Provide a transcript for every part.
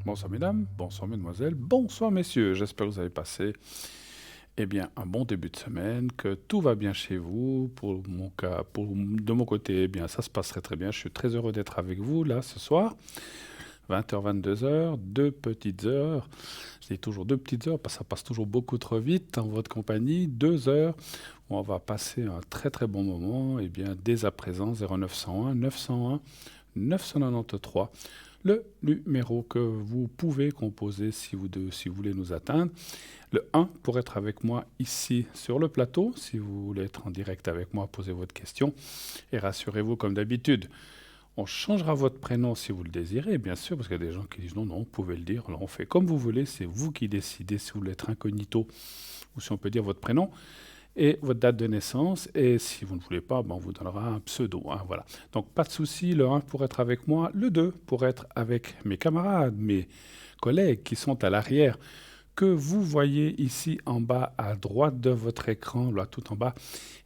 Bonsoir mesdames, bonsoir mesdemoiselles, bonsoir messieurs. J'espère que vous avez passé un bon début de semaine, que tout va bien chez vous. Pour mon cas, de mon côté, ça se passerait très bien. Je suis très heureux d'être avec vous là ce soir. 20h, 22h, deux petites heures. Je dis toujours deux petites heures parce que ça passe toujours beaucoup trop vite en votre compagnie. 2 heures où on va passer un très très bon moment. Dès à présent, 0901 901 993, le numéro que vous pouvez composer si vous voulez nous atteindre. Le 1 pour être avec moi ici sur le plateau. Si vous voulez être en direct avec moi, posez votre question. Et rassurez-vous, comme d'habitude, on changera votre prénom si vous le désirez, bien sûr, parce qu'il y a des gens qui disent non, non, vous pouvez le dire. Alors on fait comme vous voulez, c'est vous qui décidez si vous voulez être incognito ou si on peut dire votre prénom et votre date de naissance. Et si vous ne voulez pas, on vous donnera un pseudo. Voilà. Donc pas de souci, le 1 pour être avec moi, le 2 pour être avec mes camarades, mes collègues qui sont à l'arrière, que vous voyez ici en bas à droite de votre écran, là tout en bas.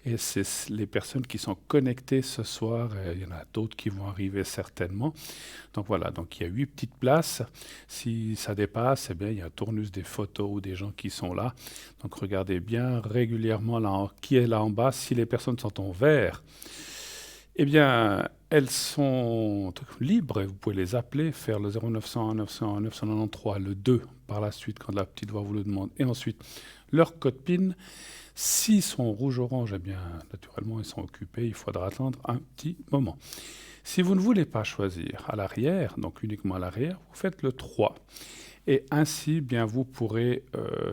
Et c'est les personnes qui sont connectées ce soir. Il y en a d'autres qui vont arriver certainement. Donc voilà, donc il y a 8 petites places. Si ça dépasse, il y a un tournus des photos ou des gens qui sont là. Donc regardez bien régulièrement qui est là en bas. Si les personnes sont en vert, elles sont libres et vous pouvez les appeler, faire le 0901 901 993, le 2 par la suite quand la petite voix vous le demande. Et ensuite, leur code PIN. S'ils sont rouge-orange, naturellement, ils sont occupés. Il faudra attendre un petit moment. Si vous ne voulez pas choisir à l'arrière, donc uniquement à l'arrière, vous faites le 3. Et ainsi, vous pourrez,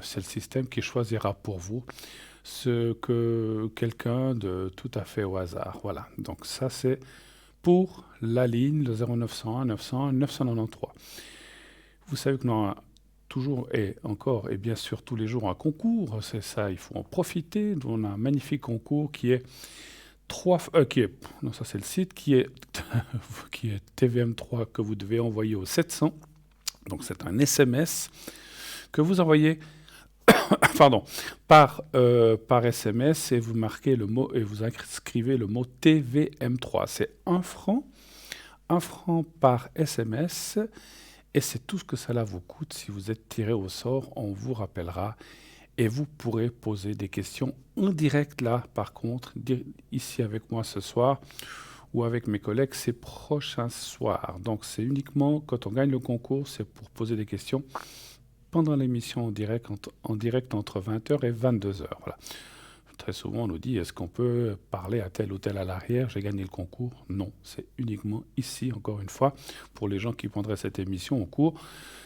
c'est le système qui choisira pour vous ce que quelqu'un de tout à fait au hasard. Voilà, donc ça c'est pour la ligne, le 0901 901 993. Vous savez que nous avons toujours et encore, et bien sûr tous les jours, un concours, c'est ça, il faut en profiter. On a un magnifique concours qui est non, ça c'est le site qui est, qui est TVM3 que vous devez envoyer au 700. Donc c'est un SMS que vous envoyez pardon, par SMS et vous marquez le mot et vous inscrivez le mot TVM3. C'est 1 franc par SMS et c'est tout ce que cela vous coûte. Si vous êtes tiré au sort, on vous rappellera et vous pourrez poser des questions en direct là, par contre, ici avec moi ce soir ou avec mes collègues ces prochains soirs. Donc c'est uniquement quand on gagne le concours, c'est pour poser des questions pendant l'émission en direct entre 20h et 22h. Voilà. Très souvent, on nous dit, est-ce qu'on peut parler à tel ou tel à l'arrière? J'ai gagné le concours. Non, c'est uniquement ici, encore une fois, pour les gens qui prendraient cette émission en cours.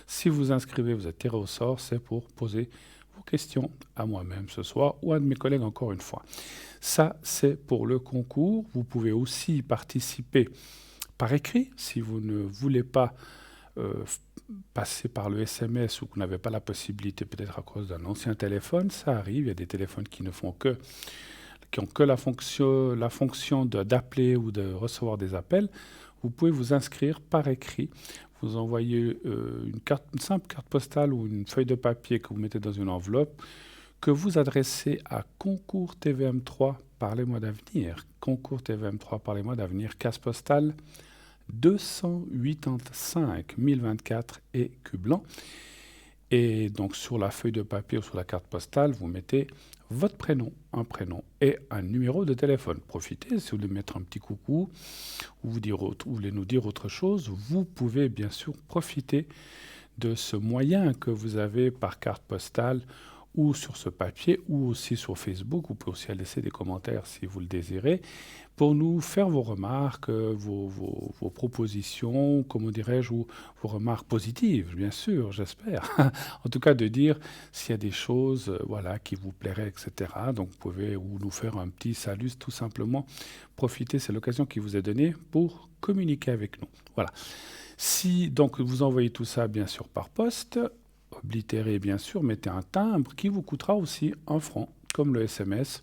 Si vous inscrivez, vous êtes tiré au sort, c'est pour poser vos questions à moi-même ce soir ou à de mes collègues encore une fois. Ça, c'est pour le concours. Vous pouvez aussi participer par écrit si vous ne voulez pas passer par le SMS ou que vous n'avez pas la possibilité peut-être à cause d'un ancien téléphone. Ça arrive, il y a des téléphones qui ont que la fonction d'appeler ou de recevoir des appels. Vous pouvez vous inscrire par écrit. Vous envoyez une simple carte postale ou une feuille de papier que vous mettez dans une enveloppe que vous adressez à Concours TVM3 Parlez-moi d'avenir. Concours TVM3 Parlez-moi d'avenir, case postale 285 1024 Écublens. Et donc sur la feuille de papier ou sur la carte postale, vous mettez votre prénom, un prénom et un numéro de téléphone. Profitez, si vous voulez mettre un petit coucou ou vous voulez nous dire autre chose, vous pouvez bien sûr profiter de ce moyen que vous avez par carte postale ou sur ce papier ou aussi sur Facebook. Vous pouvez aussi laisser des commentaires si vous le désirez pour nous faire vos remarques, vos propositions, comment dirais-je, ou vos remarques positives, bien sûr, j'espère. En tout cas, de dire s'il y a des choses qui vous plairaient, etc. Donc, vous pouvez ou nous faire un petit salut, tout simplement. Profitez, c'est l'occasion qui vous est donnée pour communiquer avec nous. Voilà. Si donc vous envoyez tout ça, bien sûr, par poste, oblitéré, bien sûr, mettez un timbre qui vous coûtera aussi 1 franc, comme le SMS,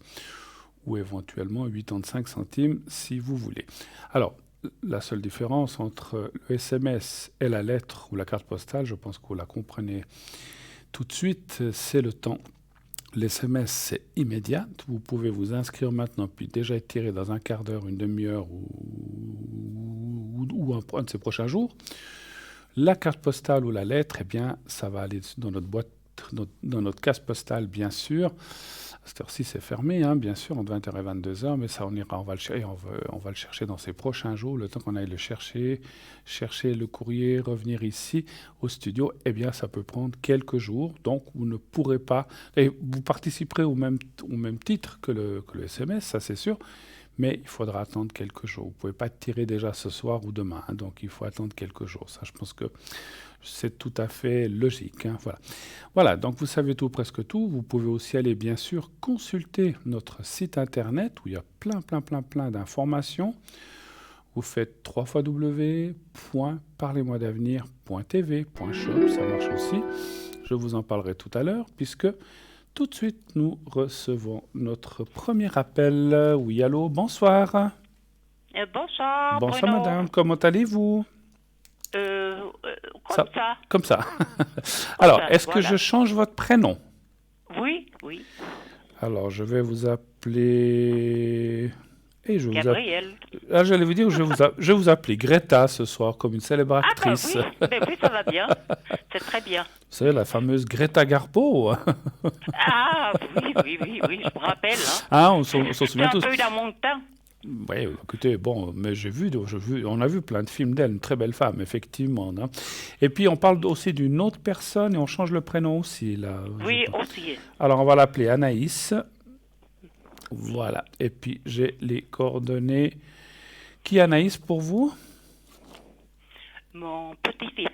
ou éventuellement 85 centimes si vous voulez. Alors, la seule différence entre le SMS et la lettre ou la carte postale, je pense que vous la comprenez tout de suite, c'est le temps. L'SMS, c'est immédiat. Vous pouvez vous inscrire maintenant, puis déjà être tiré dans un quart d'heure, une demi-heure ou un de ces prochains jours. La carte postale ou la lettre, eh bien, ça va aller dans notre boîte, dans notre case postale, bien sûr. À cette heure-ci, c'est fermé, hein, bien sûr, entre 20h et 22h, mais ça, on ira, on va le chercher, on va le chercher dans ces prochains jours, le temps qu'on aille le chercher, chercher le courrier, revenir ici au studio, eh bien, ça peut prendre quelques jours, donc vous ne pourrez pas, et vous participerez au même titre que le SMS, ça c'est sûr, mais il faudra attendre quelques jours. Vous ne pouvez pas tirer déjà ce soir ou demain, hein, donc il faut attendre quelques jours. Ça, je pense que c'est tout à fait logique, hein, voilà. Voilà, donc vous savez tout, presque tout. Vous pouvez aussi aller, bien sûr, consulter notre site internet où il y a plein d'informations. Vous faites www.parlez-moi-d'avenir.tv.shop, ça marche aussi. Je vous en parlerai tout à l'heure, puisque tout de suite, nous recevons notre premier appel. Oui, allô, bonsoir. Bonsoir, Bonsoir, Bruno. madame, comment allez-vous? Comme ça. Comme ça. Alors, ça, est-ce que voilà. je change votre prénom? Oui, oui. Alors, je vais vous appeler... Et je vous Gabriel. Ah, j'allais vous dire, je vais vous appeler Greta ce soir, comme une célèbre Ah, bah actrice. oui, ben oui, ça va bien. C'est très bien. Vous savez, la fameuse Greta Garbo. Ah, oui, je me rappelle. Hein. Ah, on s'en C'est souvient un tous. peu dans mon temps. Oui, écoutez, bon, mais on a vu plein de films d'elle, une très belle femme, effectivement, hein. Et puis, on parle aussi d'une autre personne et on change le prénom aussi, là. Oui, aussi. Alors, on va l'appeler Anaïs. Voilà. Et puis, j'ai les coordonnées. Qui est Anaïs pour vous? Mon petit-fils.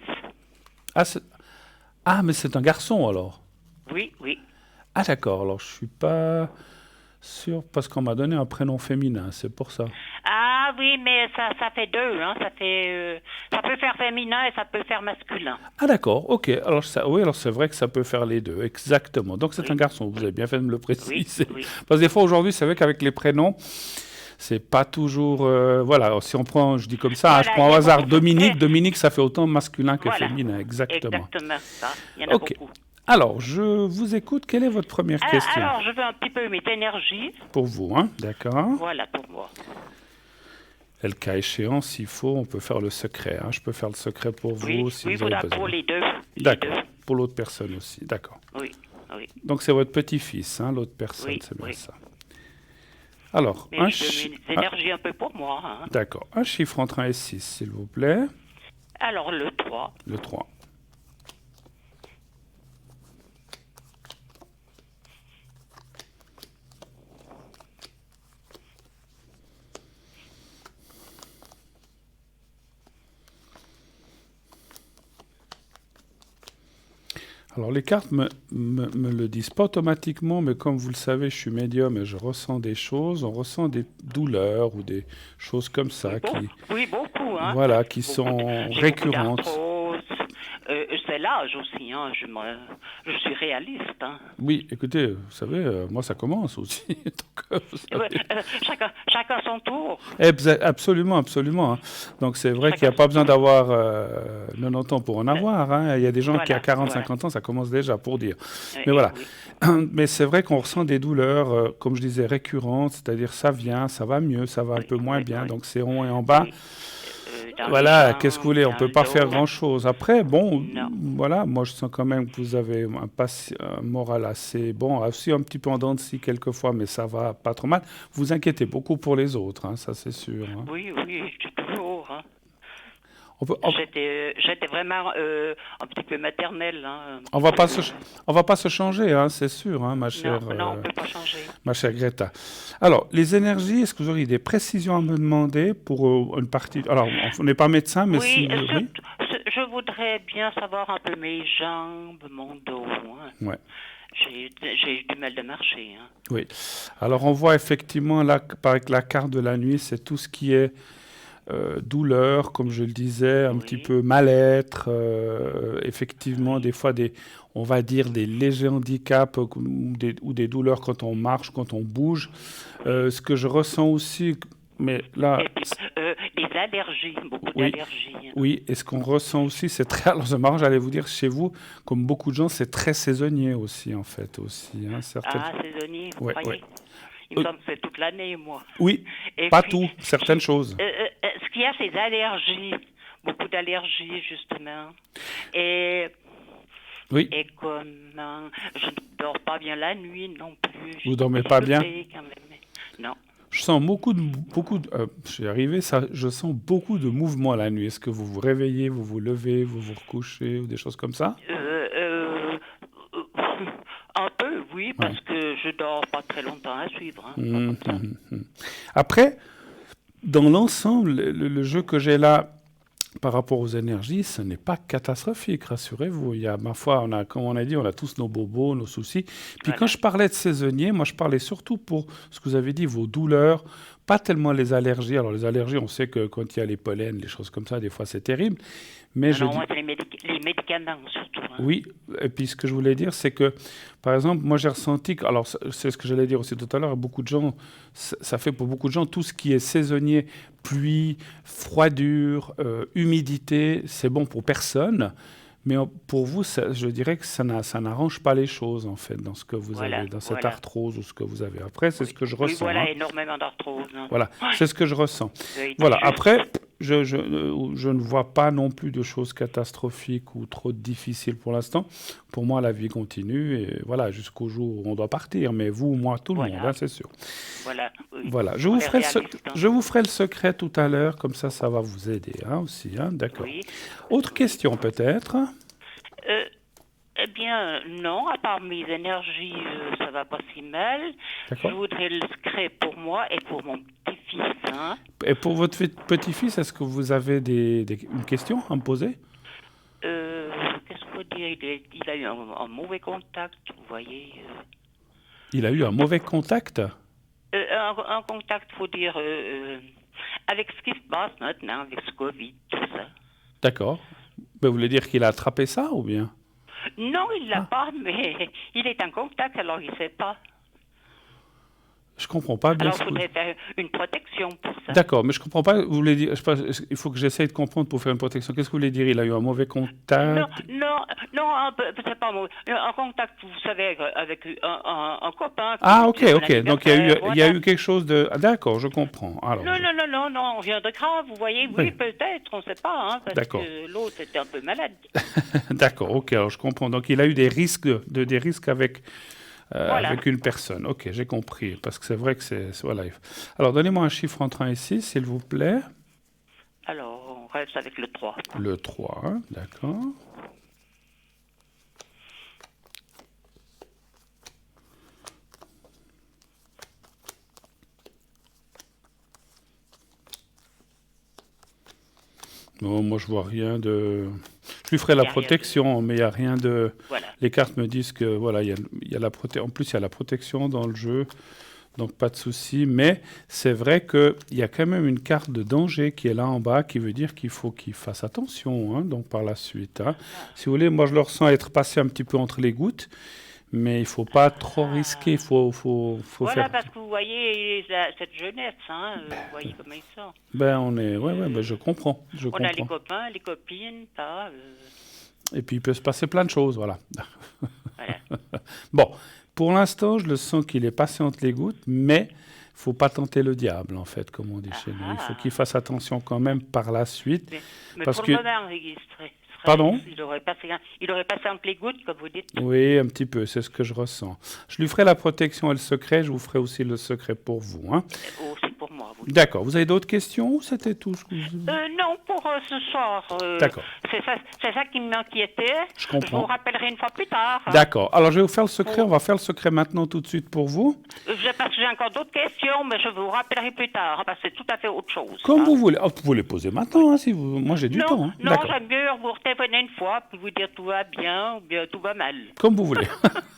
Ah, mais c'est un garçon, alors. Oui, oui. Ah, d'accord. Alors, je suis pas sûr, parce qu'on m'a donné un prénom féminin, c'est pour ça. Ah oui, mais ça fait deux. Hein. Ça peut faire féminin et ça peut faire masculin. Ah, d'accord. Ok. Alors, oui, alors c'est vrai que ça peut faire les deux. Exactement. Donc, c'est Oui. un garçon. Vous avez bien fait de me le préciser. Oui. Parce que des fois, aujourd'hui, c'est vrai qu'avec les prénoms, c'est pas toujours. Voilà. Si on prend, je dis comme ça, hein, je Voilà, prends il y au a hasard beaucoup de Dominique. pré- Dominique, ça fait autant masculin que Voilà. féminin. Exactement. Exactement ça. Il y en a Ok. beaucoup. Alors, je vous écoute. Quelle est votre première question Alors, je veux un petit peu mettre énergie. pour vous, hein? D'accord. Voilà pour moi. Et le cas échéant, s'il faut, on peut faire le secret, hein. Je peux faire le secret pour vous Oui, si oui, vous avez voilà, besoin. pour les deux. D'accord. Pour l'autre personne aussi. D'accord. Oui, oui. Donc c'est votre petit-fils, hein, l'autre personne, Oui, c'est bien oui. ça. Alors, Mais je veux mettre énergie un peu pour moi. Hein. d'accord. Un chiffre entre 1 et 6, s'il vous plaît. Alors, le 3. Le 3. Alors les cartes me le disent pas automatiquement, mais comme vous le savez, je suis médium et je ressens des choses. On ressent des douleurs ou des choses comme ça Oui, beaucoup. Hein. voilà, qui Beaucoup sont j'ai récurrentes. beaucoup d'arthrose. C'est l'âge aussi. Hein. Je suis réaliste. Hein. Oui, écoutez, vous savez, moi ça commence aussi. Donc, vous savez. Ouais, chacun son tour. Absolument, absolument, hein. Donc c'est vrai qu'il n'y a pas besoin d'avoir 90 ans pour en avoir, hein. Il y a des gens qui à 40, 50 ans, ça commence déjà pour dire. Mais voilà. Oui. Mais c'est vrai qu'on ressent des douleurs, comme je disais, récurrentes, c'est-à-dire ça vient, ça va mieux, ça va un peu moins bien, donc c'est rond et en bas. Oui. Voilà, qu'est-ce que vous voulez, on ne peut pas faire dos. grand-chose. Après, bon, Non. voilà, moi je sens quand même que vous avez un moral assez bon, aussi un petit peu en dents de scie quelquefois, mais ça va pas trop mal. Vous inquiétez beaucoup pour les autres, hein, ça c'est sûr, hein. Oui, je suis toujours. Hein. On peut- J'étais vraiment un petit peu maternelle. Hein, on va pas se changer, hein, c'est sûr, hein, ma chère, non, on ne peut pas changer. ma chère Greta. Alors, les énergies, est-ce que vous auriez des précisions à me demander pour une partie? Alors, on n'est pas médecin, mais Oui, oui. je voudrais bien savoir un peu mes jambes, mon dos. Hein. Ouais. J'ai eu du mal de marcher. Hein. Oui. Alors, on voit effectivement là, avec la carte de la nuit, c'est tout ce qui est douleur, comme je le disais, un petit peu mal-être, effectivement, des fois on va dire des légers handicaps ou des douleurs quand on marche, quand on bouge. Ce que je ressens aussi, mais là... Et puis, des allergies, beaucoup Oui. d'allergies. Hein. Oui, et ce qu'on ressent aussi, c'est très... Alors, c'est marrant, j'allais vous dire, chez vous, comme beaucoup de gens, c'est très saisonnier aussi, en fait, aussi. Hein, Ah, saisonnier, vous croyez? ouais. Il me semble que c'est toute l'année, moi. Oui, Et pas puis, tout, certaines choses. ce qu'il y a, ces allergies, beaucoup d'allergies, justement. Et, Oui, et comme je ne dors pas bien la nuit non plus. vous J'ai dormez des pas bien. cheveux quand même. Non. Je sens je suis arrivé, ça, je sens beaucoup de mouvements la nuit. Est-ce que vous vous réveillez, vous vous levez, vous vous recouchez ou des choses comme ça? Euh, euh, un peu, oui, Ouais. parce que je dors pas très longtemps à suivre, hein, pas Hum, comme ça. hum, hum. Après, dans l'ensemble, le jeu que j'ai là par rapport aux énergies, ce n'est pas catastrophique, rassurez-vous. Il y a, ma foi, comme on a dit, on a tous nos bobos, nos soucis. Puis quand Voilà. je parlais de saisonnier, moi je parlais surtout pour ce que vous avez dit, vos douleurs, pas tellement les allergies. Alors les allergies, on sait que quand il y a les pollens, les choses comme ça, des fois c'est terrible. Mais Non, je non, dis, moi, c'est les médicaments surtout. Hein. oui, et puis ce que je voulais dire, c'est que, par exemple, moi j'ai ressenti, alors c'est ce que j'allais dire aussi tout à l'heure, beaucoup de gens, ça fait pour beaucoup de gens, tout ce qui est saisonnier, pluie, froidure, humidité, c'est bon pour personne. Mais pour vous, je dirais que ça n'arrange pas les choses, en fait, dans ce que vous Voilà, avez, dans cette voilà. arthrose ou ce que vous avez. Après, c'est ce Oui, que je oui, ressens, voilà, hein. énormément d'arthrose. Hein. Voilà, c'est ce que je ressens. J'ai été Voilà, juste. après, je ne vois pas non plus de choses catastrophiques ou trop difficiles pour l'instant. Pour moi, la vie continue et voilà, jusqu'au jour où on doit partir. Mais vous, moi, tout le monde, Voilà, hein, c'est sûr. voilà, oui. Voilà, On est réaliste. Hein. je vous ferai le secret tout à l'heure, comme ça va vous aider hein, aussi. Hein, d'accord. Oui, Autre question peut-être? Euh, eh bien, non, à part mes énergies, ça va pas si mal. Je D'accord. voudrais le secret pour moi et pour mon petit-fils. Hein. Et pour votre petit-fils, est-ce que vous avez une question à me poser? Qu'est-ce qu'il faut dire? Il a eu un mauvais contact, vous voyez. Il a eu un mauvais contact? Un contact, faut dire, avec ce qui se passe maintenant, avec ce Covid, tout ça. D'accord. Ben, vous voulez dire qu'il a attrapé ça ou bien? Non, il l'a Ah. pas, mais il est en contact, alors il sait pas. Je comprends pas bien Alors ce il que... faudrait faire une protection pour ça. D'accord, mais je comprends pas. Vous voulez dire, je sais pas, il faut que j'essaye de comprendre pour faire une protection. Qu'est-ce que vous voulez dire? Il a eu un mauvais Non, contact? non, non, c'est pas moi. Un contact, vous savez, avec un copain. Ah, ok, un ok. Donc il y a eu, anniversaire, il y a voilà. eu quelque chose de. Ah, d'accord, je comprends. Alors, Non, non, non, non, non, rien de grave, vous voyez, oui, oui, peut-être, on ne sait pas, hein, parce d'accord, que l'autre était un peu malade. d'accord, ok. Alors je comprends. Donc il a eu des risques, des risques Voilà. avec une personne. Ok, j'ai compris. Parce que c'est vrai que voilà. Alors donnez-moi un chiffre entre 1 et 6, s'il vous plaît. Alors, on reste avec le 3. Le 3, hein, d'accord. Non, moi je vois rien de. Je lui ferai Il la n'y a rien de... protection, mais il n'y a rien de. Voilà. Les cartes me disent que voilà, il y a la en plus il y a la protection dans le jeu, donc pas de souci. Mais c'est vrai qu'il y a quand même une carte de danger qui est là en bas, qui veut dire qu'il faut qu'il fasse attention, hein, donc par la suite. Hein. Si vous voulez, moi je le ressens être passé un petit peu entre les gouttes, mais il faut pas trop risquer. Il faut Voilà, faire. parce que vous voyez cette jeunesse, hein, vous voyez comment ils sont. Ben on est, ouais, ben je comprends, je On a les comprends. copains, les copines, pas. Et puis il peut se passer plein de choses, voilà. Voilà. Bon, pour l'instant, je le sens qu'il est passé entre les gouttes, mais faut pas tenter le diable, en fait, comme on dit chez nous. Il faut qu'il fasse attention quand même par la suite, Mais parce pour que... le moment, Pardon? il aurait passé entre les gouttes, comme vous dites. Oui, un petit peu, c'est ce que je ressens. Je lui ferai la protection et le secret, je vous ferai aussi le secret pour vous. Hein. Oh, c'est pour moi, vous. D'accord, vous avez d'autres questions ou c'était tout ce que vous... Non, pour ce soir. D'accord, C'est ça qui m'inquiétait. je Je vous comprends. rappellerai une fois plus tard. Hein. D'accord, alors je vais vous faire le secret, on va faire le secret maintenant tout de suite pour vous. Parce que j'ai encore d'autres questions, mais je vous rappellerai plus tard, hein, parce que c'est tout à fait autre chose. Comme hein. vous voulez. Oh, vous pouvez les poser maintenant, hein, si vous... Moi j'ai du temps. Hein. Non, D'accord. j'aime mieux vous téléphoner une fois, puis vous dire tout va bien ou bien tout va mal. Comme vous voulez.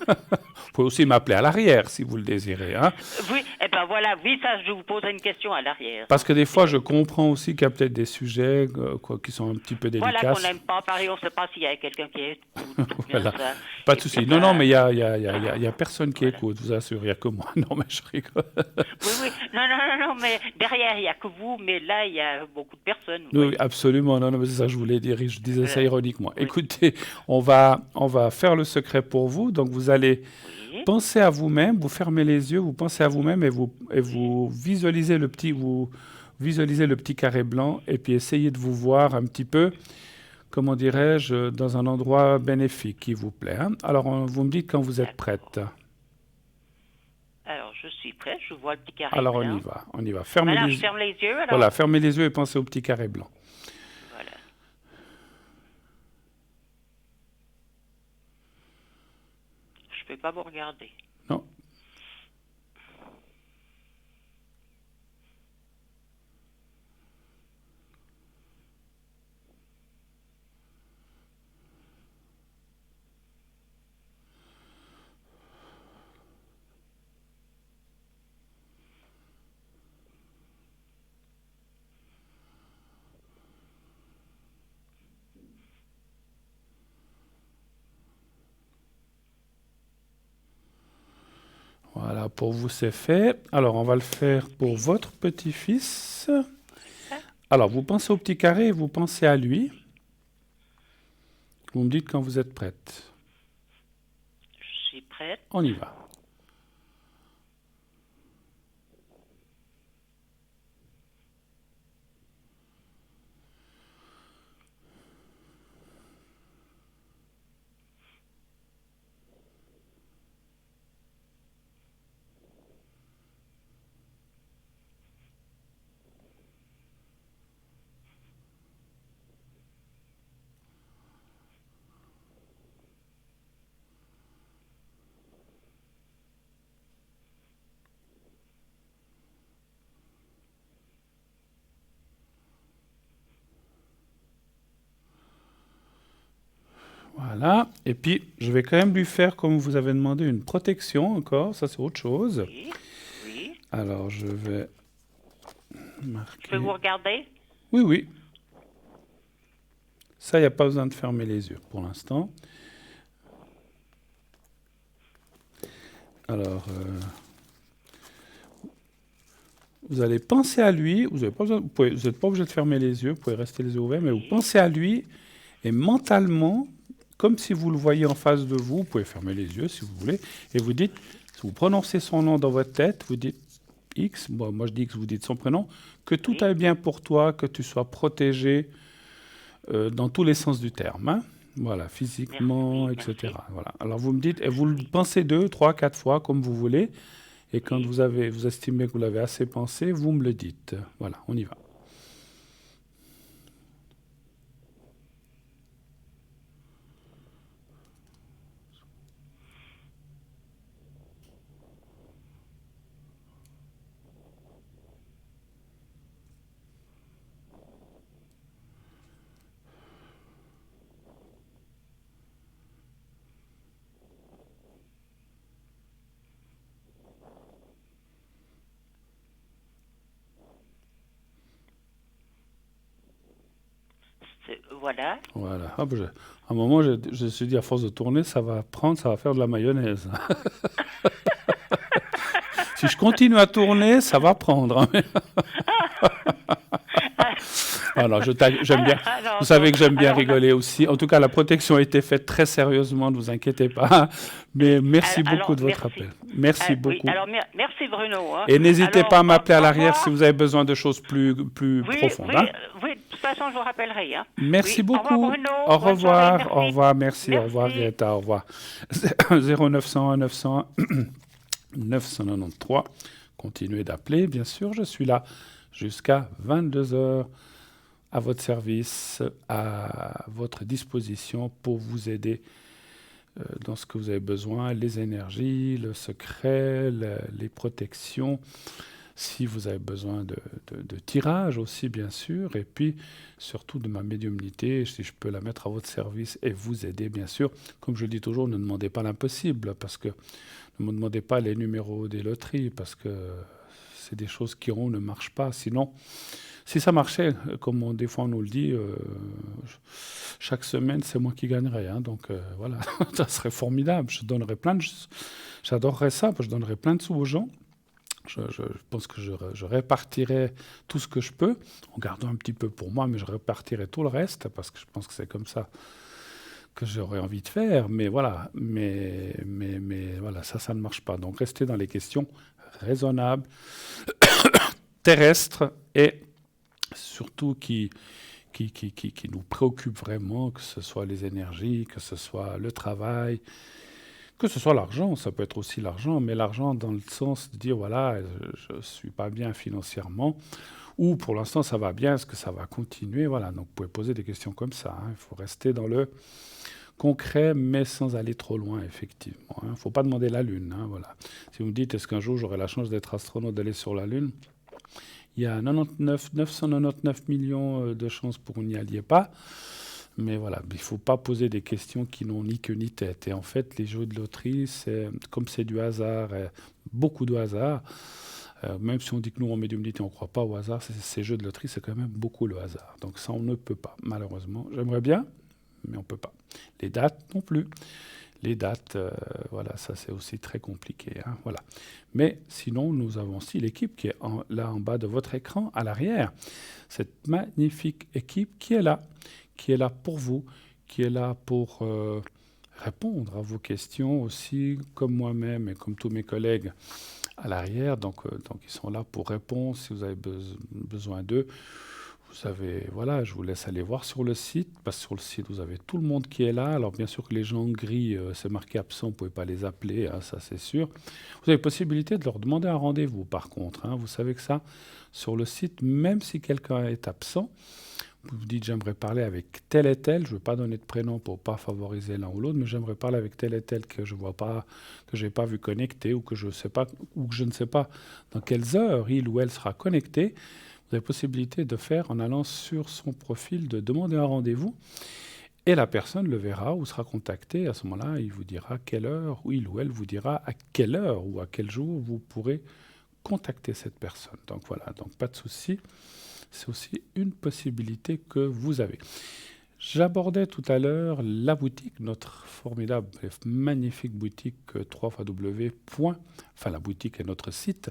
Vous pouvez aussi m'appeler à l'arrière si vous le désirez. Hein. Oui, et ben voilà, oui, ça, je vous poserai une question à l'arrière. Parce que des fois, je comprends aussi qu'il y a peut-être des sujets qui sont un petit peu Voilà délicats. qu'on n'aime pas parler, on ne sait pas s'il y a quelqu'un qui est. Voilà. Ça. Pas de Et souci. puis, Non, non, ben, mais il y a personne qui écoute, je vous assure. Il n'y a que moi. Non, mais je rigole. Oui, oui. Non, mais derrière, il n'y a que vous, mais là, il y a beaucoup de personnes. Oui, oui, absolument. Non, non, mais c'est ça que je voulais dire. Je disais ça ironiquement. Oui. Écoutez, on va faire le secret pour vous. Donc, vous allez Oui. penser à vous-même, vous fermez les yeux, vous pensez à vous-même et vous visualisez le petit... visualisez le petit carré blanc et puis essayez de vous voir un petit peu, comment dirais-je, dans un endroit bénéfique qui vous plaît. Hein. Alors, vous me dites quand vous êtes prête. Alors, je suis prête, je vois le petit carré Alors, blanc. on y va. Fermez Maintenant, les je ferme les yeux. Alors. Voilà, fermez les yeux et pensez au petit carré blanc. Voilà. Je peux pas vous regarder. Non. Voilà, pour vous c'est fait. Alors, on va le faire pour votre petit-fils. Alors, vous pensez au petit carré et vous pensez à lui. Vous me dites quand vous êtes prête. Je suis prête. On y va. Voilà. Et puis, je vais quand même lui faire, comme vous avez demandé, une protection encore. Ça, c'est autre chose. Oui, oui. Alors, je vais marquer... Je peux vous regarder? Oui, oui. Ça, il n'y a pas besoin de fermer les yeux pour l'instant. Alors, vous allez penser à lui. Vous n'êtes pas obligé de fermer les yeux. Vous pouvez rester les yeux ouverts. Mais vous pensez à lui. Et mentalement, comme si vous le voyez en face de vous, vous pouvez fermer les yeux si vous voulez. Et vous dites, si vous prononcez son nom dans votre tête, vous dites X. Bon, moi, je dis X, vous dites son prénom. Que tout aille bien pour toi, que tu sois protégé dans tous les sens du terme. Hein. Voilà, physiquement, merci, etc. Voilà. Alors vous me dites, et vous le pensez 2, 3, 4 fois, comme vous voulez. Et quand vous estimez que vous l'avez assez pensé, vous me le dites. Voilà, on y va. Voilà. Voilà. Hop, à un moment, je me suis dit, à force de tourner, ça va faire de la mayonnaise. Si je continue à tourner, ça va prendre. Alors, j'aime bien. Vous savez que j'aime bien rigoler aussi. En tout cas, la protection a été faite très sérieusement, ne vous inquiétez pas. Mais merci beaucoup de votre appel. Merci beaucoup. Oui, alors, merci Bruno. Hein. Et n'hésitez pas à m'appeler à l'arrière si vous avez besoin de choses plus profondes. Oui, hein. oui, de toute façon, je vous rappellerai. Hein. Merci beaucoup. Au revoir, Bruno. Au revoir. Soirée, au revoir. Merci. Au revoir, Greta. Au revoir. 0901 901 993. Continuez d'appeler, bien sûr. Je suis là jusqu'à 22h à votre service, à votre disposition pour vous aider dans ce que vous avez besoin, les énergies, le secret, les protections, si vous avez besoin de tirage aussi, bien sûr, et puis surtout de ma médiumnité, si je peux la mettre à votre service et vous aider, bien sûr. Comme je le dis toujours, ne demandez pas l'impossible, parce que ne me demandez pas les numéros des loteries, parce que c'est des choses qui ne marchent pas. Sinon, si ça marchait, comme des fois on nous le dit, chaque semaine, c'est moi qui gagnerais. Hein, donc voilà, ça serait formidable. J'adorerais ça, je donnerais plein de sous aux gens. Je pense que je répartirais tout ce que je peux, en gardant un petit peu pour moi, mais je répartirais tout le reste, parce que je pense que c'est comme ça que j'aurais envie de faire. Mais voilà, mais voilà, ça ne marche pas. Donc restez dans les questions raisonnables, terrestres et surtout qui nous préoccupent vraiment, que ce soit les énergies, que ce soit le travail, que ce soit l'argent. Ça peut être aussi l'argent, mais l'argent dans le sens de dire, voilà, je ne suis pas bien financièrement, ou pour l'instant ça va bien, est-ce que ça va continuer? Voilà, donc vous pouvez poser des questions comme ça, hein. Il faut rester dans le concret, mais sans aller trop loin, effectivement, hein. Il ne faut pas demander la Lune, hein, voilà. Si vous me dites, est-ce qu'un jour j'aurai la chance d'être astronaute, d'aller sur la Lune? Il y a 999 millions de chances pour que vous n'y alliez pas. Mais voilà, il ne faut pas poser des questions qui n'ont ni queue ni tête. Et en fait, les jeux de loterie, comme c'est du hasard, beaucoup de hasard, même si on dit que nous, en médiumnité, on ne croit pas au hasard, ces jeux de loterie, c'est quand même beaucoup le hasard. Donc ça, on ne peut pas, malheureusement. J'aimerais bien, mais on ne peut pas. Les dates non plus. Les dates, voilà, ça c'est aussi très compliqué, hein, voilà. Mais sinon, nous avons aussi l'équipe qui est là en bas de votre écran, à l'arrière. Cette magnifique équipe qui est là pour vous, qui est là pour répondre à vos questions aussi, comme moi-même et comme tous mes collègues à l'arrière. Donc ils sont là pour répondre si vous avez besoin d'eux. Vous savez, voilà, je vous laisse aller voir sur le site, parce que sur le site, vous avez tout le monde qui est là. Alors, bien sûr que les gens gris, c'est marqué absent, vous ne pouvez pas les appeler, hein, ça c'est sûr. Vous avez possibilité de leur demander un rendez-vous, par contre, hein. Vous savez que ça, sur le site, même si quelqu'un est absent, vous vous dites, j'aimerais parler avec tel et tel, je ne veux pas donner de prénom pour ne pas favoriser l'un ou l'autre, mais j'aimerais parler avec tel et tel que je vois pas, que je n'ai pas vu connecter, ou que je sais pas, ou que je ne sais pas dans quelles heures il ou elle sera connecté. Vous avez possibilité de faire en allant sur son profil, de demander un rendez-vous, et la personne le verra ou sera contactée. À ce moment-là, il vous dira quelle heure, ou il ou elle vous dira à quelle heure ou à quel jour vous pourrez contacter cette personne. Donc voilà, donc pas de souci. C'est aussi une possibilité que vous avez. J'abordais tout à l'heure la boutique, notre formidable et magnifique boutique 3xw. Enfin, la boutique est notre site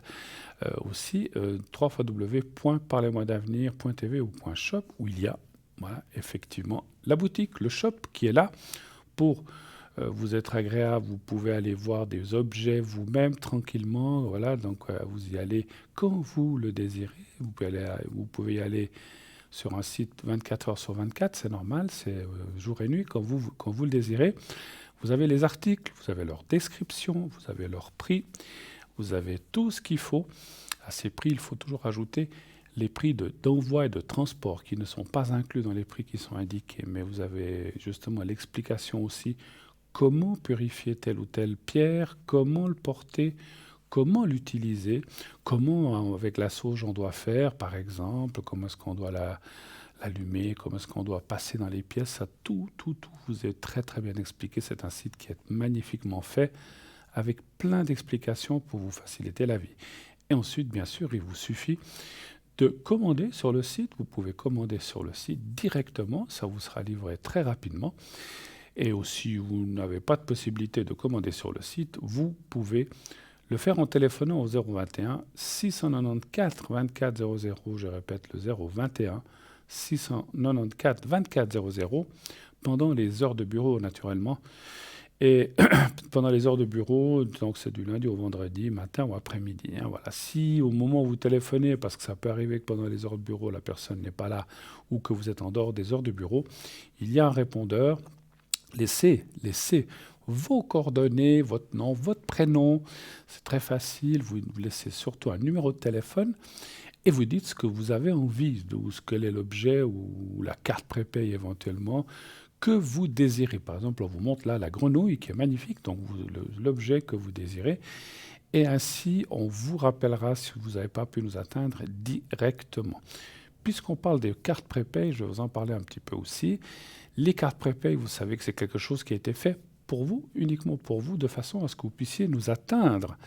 aussi, 3xw.parlez-moi-d'avenir.tv ou .shop, où il y a, voilà, effectivement, la boutique, le shop qui est là pour vous être agréable. Vous pouvez aller voir des objets vous-même tranquillement, voilà, donc vous y allez quand vous le désirez. Vous pouvez y aller sur un site 24 heures sur 24, c'est normal, c'est jour et nuit, quand vous le désirez. Vous avez les articles, vous avez leur description, vous avez leur prix, vous avez tout ce qu'il faut. À ces prix, il faut toujours ajouter les prix d'envoi et de transport qui ne sont pas inclus dans les prix qui sont indiqués. Mais vous avez justement l'explication aussi comment purifier telle ou telle pierre, comment le porter, comment l'utiliser, comment avec la sauge on doit faire par exemple, comment est-ce qu'on doit l'allumer, comment est-ce qu'on doit passer dans les pièces, ça tout vous est très très bien expliqué. C'est un site qui est magnifiquement fait avec plein d'explications pour vous faciliter la vie. Et ensuite, bien sûr, il vous suffit de commander sur le site. Vous pouvez commander sur le site directement, ça vous sera livré très rapidement. Et aussi, vous n'avez pas de possibilité de commander sur le site, vous pouvez le faire en téléphonant au 021 694 24 00. Je répète, le 021 694 24 00 pendant les heures de bureau, naturellement. Et pendant les heures de bureau, donc c'est du lundi au vendredi, matin ou après-midi, hein, voilà. Si au moment où vous téléphonez, parce que ça peut arriver que pendant les heures de bureau, la personne n'est pas là ou que vous êtes en dehors des heures de bureau, il y a un répondeur. Laissez vos coordonnées, votre nom, votre prénom. C'est très facile. Vous laissez surtout un numéro de téléphone et vous dites ce que vous avez envie, ou ce quel est l'objet ou la carte prépay éventuellement que vous désirez. Par exemple, on vous montre là la grenouille qui est magnifique, donc l'objet que vous désirez. Et ainsi, on vous rappellera si vous n'avez pas pu nous atteindre directement. Puisqu'on parle des cartes prépay, je vais vous en parler un petit peu aussi. Les cartes prépay, vous savez que c'est quelque chose qui a été fait pour vous, uniquement pour vous, de façon à ce que vous puissiez nous atteindre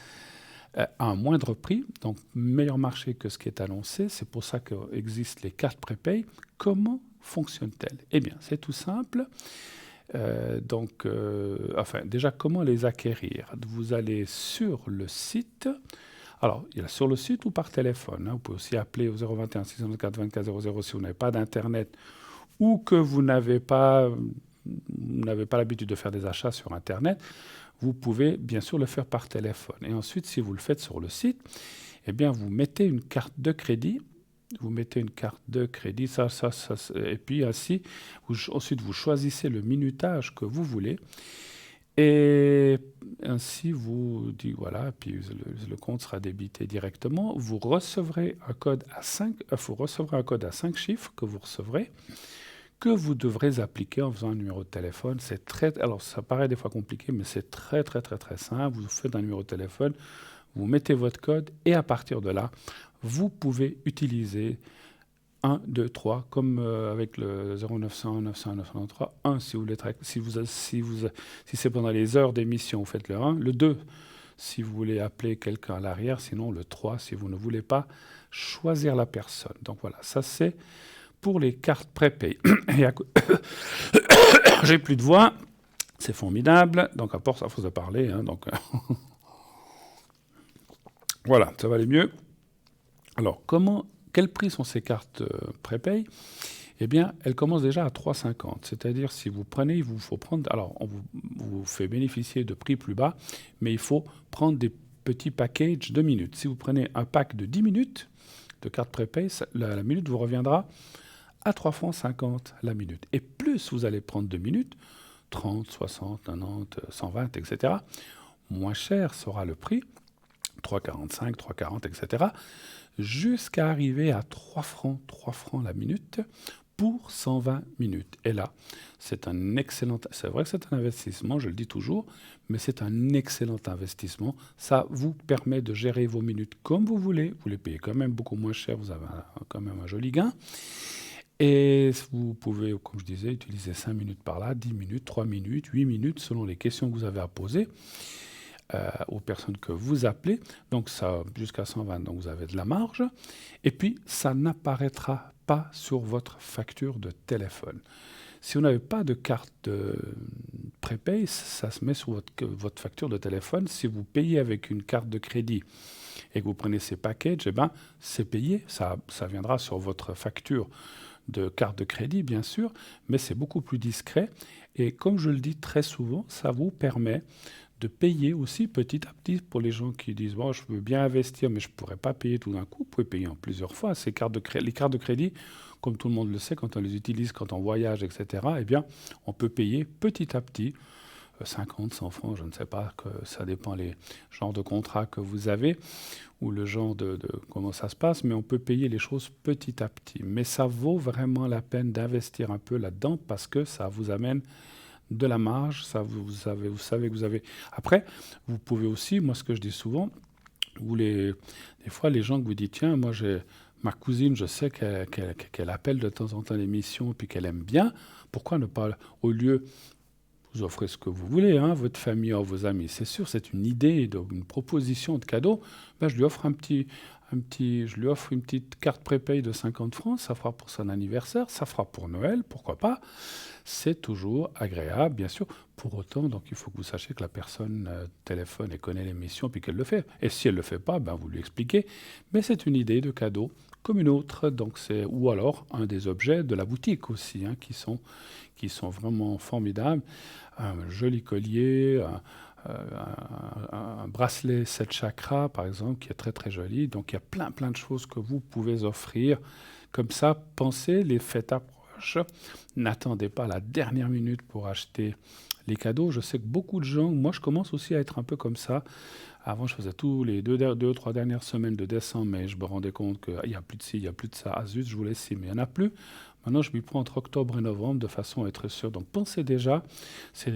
à un moindre prix, donc meilleur marché que ce qui est annoncé. C'est pour ça qu'existent les cartes prépay. Comment fonctionnent-elles? Eh bien, c'est tout simple. Déjà, comment les acquérir? Vous allez sur le site. Alors, il y a sur le site ou par téléphone, hein. Vous pouvez aussi appeler au 021 694 24 00 si vous n'avez pas d'Internet ou que vous n'avez pas l'habitude de faire des achats sur Internet. Vous pouvez bien sûr le faire par téléphone. Et ensuite, si vous le faites sur le site, eh bien, vous mettez une carte de crédit vous mettez une carte de crédit, et puis ainsi, ensuite vous choisissez le minutage que vous voulez. Et ainsi, vous dites, voilà, puis le compte sera débité directement. Vous recevrez un code à 5 chiffres que vous recevrez, que vous devrez appliquer en faisant un numéro de téléphone. Alors ça paraît des fois compliqué, mais c'est très très très très simple. Vous faites un numéro de téléphone, vous mettez votre code, et à partir de là, vous pouvez utiliser 1, 2, 3, comme avec le 0900, 900, 993. 1, si vous voulez, si c'est pendant les heures d'émission, vous faites le 1. Le 2, si vous voulez appeler quelqu'un à l'arrière. Sinon, le 3, si vous ne voulez pas choisir la personne. Donc voilà, ça c'est pour les cartes prépay. J'ai plus de voix, c'est formidable. Donc à force de parler, hein, donc voilà, ça va aller mieux. Alors, quel prix sont ces cartes prépay? Eh bien, elles commencent déjà à 3,50. C'est-à-dire, si vous prenez, il vous faut prendre... Alors, on vous fait bénéficier de prix plus bas, mais il faut prendre des petits packages de minutes. Si vous prenez un pack de 10 minutes de cartes prépay, la minute vous reviendra à 3,50 francs la minute. Et plus vous allez prendre de minutes, 30, 60, 90, 120, etc., moins cher sera le prix, 3,45, 3,40, etc., jusqu'à arriver à 3 francs la minute pour 120 minutes. Et là, c'est vrai que c'est un investissement, je le dis toujours, mais c'est un excellent investissement. Ça vous permet de gérer vos minutes comme vous voulez. Vous les payez quand même beaucoup moins cher, vous avez quand même un joli gain. Et vous pouvez, comme je disais, utiliser 5 minutes par là, 10 minutes, 3 minutes, 8 minutes, selon les questions que vous avez à poser aux personnes que vous appelez. Donc ça, jusqu'à 120, donc vous avez de la marge. Et puis, ça n'apparaîtra pas sur votre facture de téléphone. Si vous n'avez pas de carte de prépay, ça se met sur votre facture de téléphone. Si vous payez avec une carte de crédit et que vous prenez ces packages, eh ben, c'est payé. Ça viendra sur votre facture de carte de crédit, bien sûr, mais c'est beaucoup plus discret. Et comme je le dis très souvent, ça vous permet de payer aussi petit à petit pour les gens qui disent bon, je veux bien investir, mais je ne pourrais pas payer tout d'un coup. Vous pouvez payer en plusieurs fois. Les cartes de crédit, comme tout le monde le sait, quand on les utilise, quand on voyage, etc., eh bien, on peut payer petit à petit, 50, 100 francs, je ne sais pas, que ça dépend les genres de contrats que vous avez ou le genre de comment ça se passe, mais on peut payer les choses petit à petit. Mais ça vaut vraiment la peine d'investir un peu là-dedans parce que ça vous amène de la marge, ça vous savez que vous avez... Après, vous pouvez aussi, moi ce que je dis souvent, des fois les gens que vous dites, tiens, moi j'ai ma cousine, je sais qu'elle appelle de temps en temps l'émission puis qu'elle aime bien, pourquoi ne pas, au lieu, vous offrez ce que vous voulez, hein, votre famille ou vos amis, c'est sûr, c'est une idée, une proposition de cadeau, ben, je lui offre je lui offre une petite carte prépay de 50 francs, ça fera pour son anniversaire, ça fera pour Noël, pourquoi pas. C'est toujours agréable, bien sûr. Pour autant, donc, il faut que vous sachiez que la personne téléphone et connaît l'émission puis qu'elle le fait. Et si elle ne le fait pas, ben, vous lui expliquez. Mais c'est une idée de cadeau comme une autre. Donc ou alors un des objets de la boutique aussi, hein, qui sont vraiment formidables. Un joli collier, un bracelet 7 chakras, par exemple, qui est très très joli. Donc il y a plein de choses que vous pouvez offrir. Comme ça, pensez, les fêtes approchent. N'attendez pas la dernière minute pour acheter les cadeaux. Je sais que beaucoup de gens, moi je commence aussi à être un peu comme ça. Avant, je faisais tous les 2 ou 3 dernières semaines de décembre, mais je me rendais compte qu'il n'y a plus de ci, il n'y a plus de ça. Ah zut, je voulais ci, mais il n'y en a plus. Maintenant, je m'y prends entre octobre et novembre de façon à être sûr. Donc, pensez déjà, c'est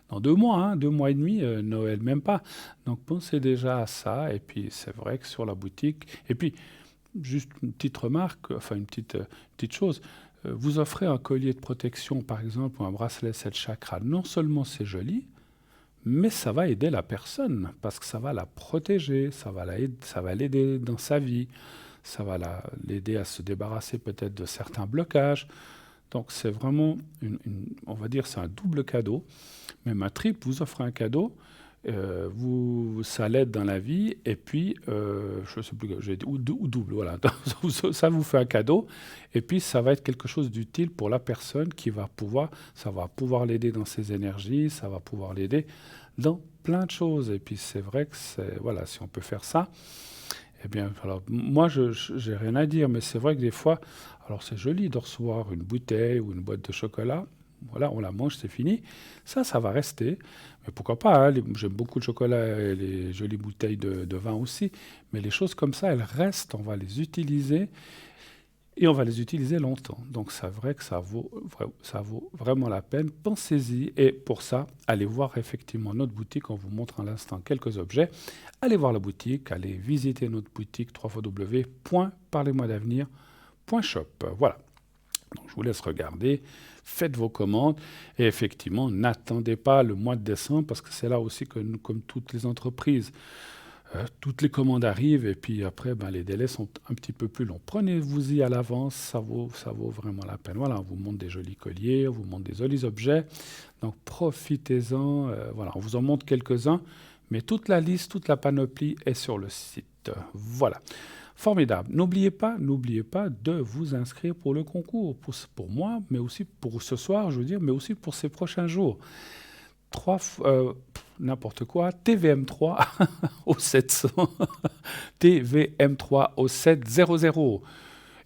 dans 2 mois, hein, 2 mois et demi, Noël, même pas. Donc, pensez déjà à ça. Et puis, c'est vrai que sur la boutique, et puis, juste une petite remarque, enfin, une petite chose. Vous offrez un collier de protection, par exemple, ou un bracelet 7 chakras. Non seulement c'est joli, mais ça va aider la personne, parce que ça va la protéger, ça va l'aider dans sa vie. Ça va l'aider à se débarrasser peut-être de certains blocages. Donc c'est vraiment, on va dire, c'est un double cadeau. Même un triple, vous offrez un cadeau, ça l'aide dans la vie, et puis, je ne sais plus, j'ai dit, ou double, voilà. Ça vous fait un cadeau, et puis ça va être quelque chose d'utile pour la personne ça va pouvoir l'aider dans ses énergies, ça va pouvoir l'aider dans plein de choses. Et puis c'est vrai que voilà, si on peut faire ça, Eh bien, alors, moi, j'ai rien à dire, mais c'est vrai que des fois, alors c'est joli de recevoir une bouteille ou une boîte de chocolat. Voilà, on la mange, c'est fini. Ça va rester. Mais pourquoi pas, hein, j'aime beaucoup le chocolat et les jolies bouteilles de vin aussi. Mais les choses comme ça, elles restent, on va les utiliser. Et on va les utiliser longtemps. Donc c'est vrai que ça vaut vraiment la peine. Pensez-y. Et pour ça, allez voir effectivement notre boutique. On vous montre à l'instant quelques objets. Allez voir la boutique. Allez visiter notre boutique www.parlez-moi-d'avenir.shop. Voilà. Donc je vous laisse regarder. Faites vos commandes. Et effectivement, n'attendez pas le mois de décembre parce que c'est là aussi que nous, comme toutes les entreprises, toutes les commandes arrivent et puis après, ben, les délais sont un petit peu plus longs. Prenez-vous-y à l'avance, ça vaut vraiment la peine. Voilà, on vous montre des jolis colliers, on vous montre des jolis objets. Donc profitez-en. Voilà, on vous en montre quelques-uns, mais toute la liste, toute la panoplie est sur le site. Voilà. Formidable. N'oubliez pas de vous inscrire pour le concours, pour moi, mais aussi pour ce soir, je veux dire, mais aussi pour ces prochains jours. N'importe quoi, TVM3 au 700, TVM3 au 700.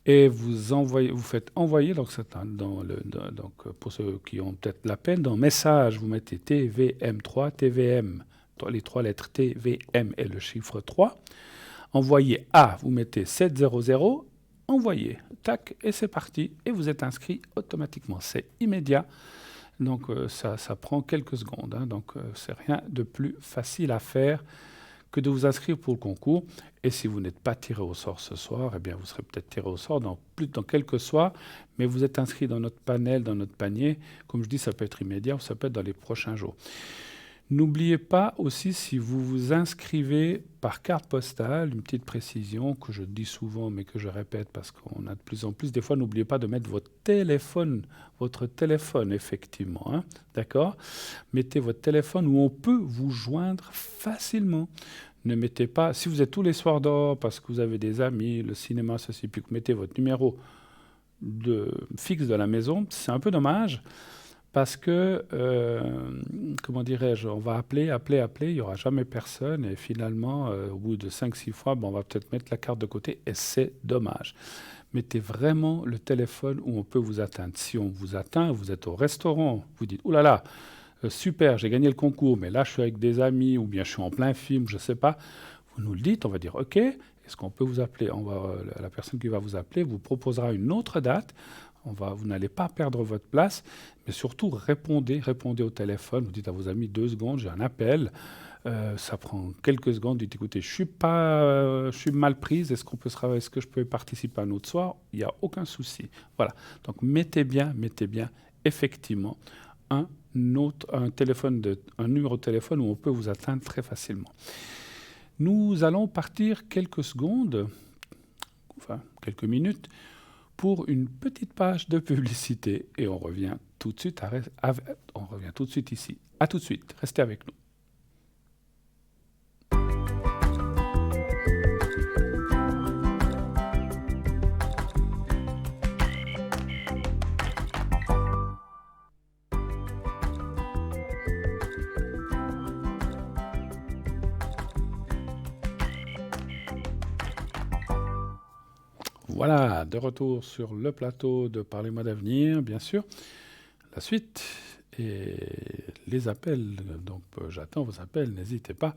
Et vous faites envoyer, donc, donc pour ceux qui ont peut-être la peine, dans message, vous mettez TVM3, TVM, les trois lettres TVM et le chiffre 3. Envoyez A, vous mettez 700, envoyez, tac, et c'est parti. Et vous êtes inscrit automatiquement, c'est immédiat. Donc ça prend quelques secondes. Hein. Donc c'est rien de plus facile à faire que de vous inscrire pour le concours. Et si vous n'êtes pas tiré au sort ce soir, eh bien vous serez peut-être tiré au sort dans quelques soirs, mais vous êtes inscrit dans notre panel, dans notre panier. Comme je dis, ça peut être immédiat ou ça peut être dans les prochains jours. N'oubliez pas aussi, si vous vous inscrivez par carte postale, une petite précision que je dis souvent mais que je répète parce qu'on a de plus en plus, des fois n'oubliez pas de mettre votre téléphone effectivement, hein, d'accord? Mettez votre téléphone où on peut vous joindre facilement. Ne mettez pas, si vous êtes tous les soirs dehors parce que vous avez des amis, le cinéma, ceci, puis que vous mettez votre numéro fixe de la maison, c'est un peu dommage. Parce que, comment dirais-je, on va appeler, il n'y aura jamais personne, et finalement, au bout de 5-6 fois, on va peut-être mettre la carte de côté, et c'est dommage. Mettez vraiment le téléphone où on peut vous atteindre. Si on vous atteint, vous êtes au restaurant, vous dites « Ouh là là, super, j'ai gagné le concours, mais là je suis avec des amis, ou bien je suis en plein film, je ne sais pas », vous nous le dites, on va dire « Ok, est-ce qu'on peut vous appeler ?» La personne qui va vous appeler vous proposera une autre date. Vous n'allez pas perdre votre place, mais surtout répondez au téléphone. Vous dites à vos amis 2 secondes, j'ai un appel. Ça prend quelques secondes. Dites écoutez, je suis mal prise. Est-ce que je peux participer un autre soir? Il n'y a aucun souci. Voilà. Donc mettez bien effectivement un numéro de téléphone où on peut vous atteindre très facilement. Nous allons partir quelques minutes pour une petite page de publicité et on revient tout de suite ici. À tout de suite, restez avec nous. Voilà, de retour sur le plateau de Parlez-moi d'avenir, bien sûr. La suite et les appels. Donc, j'attends vos appels, n'hésitez pas.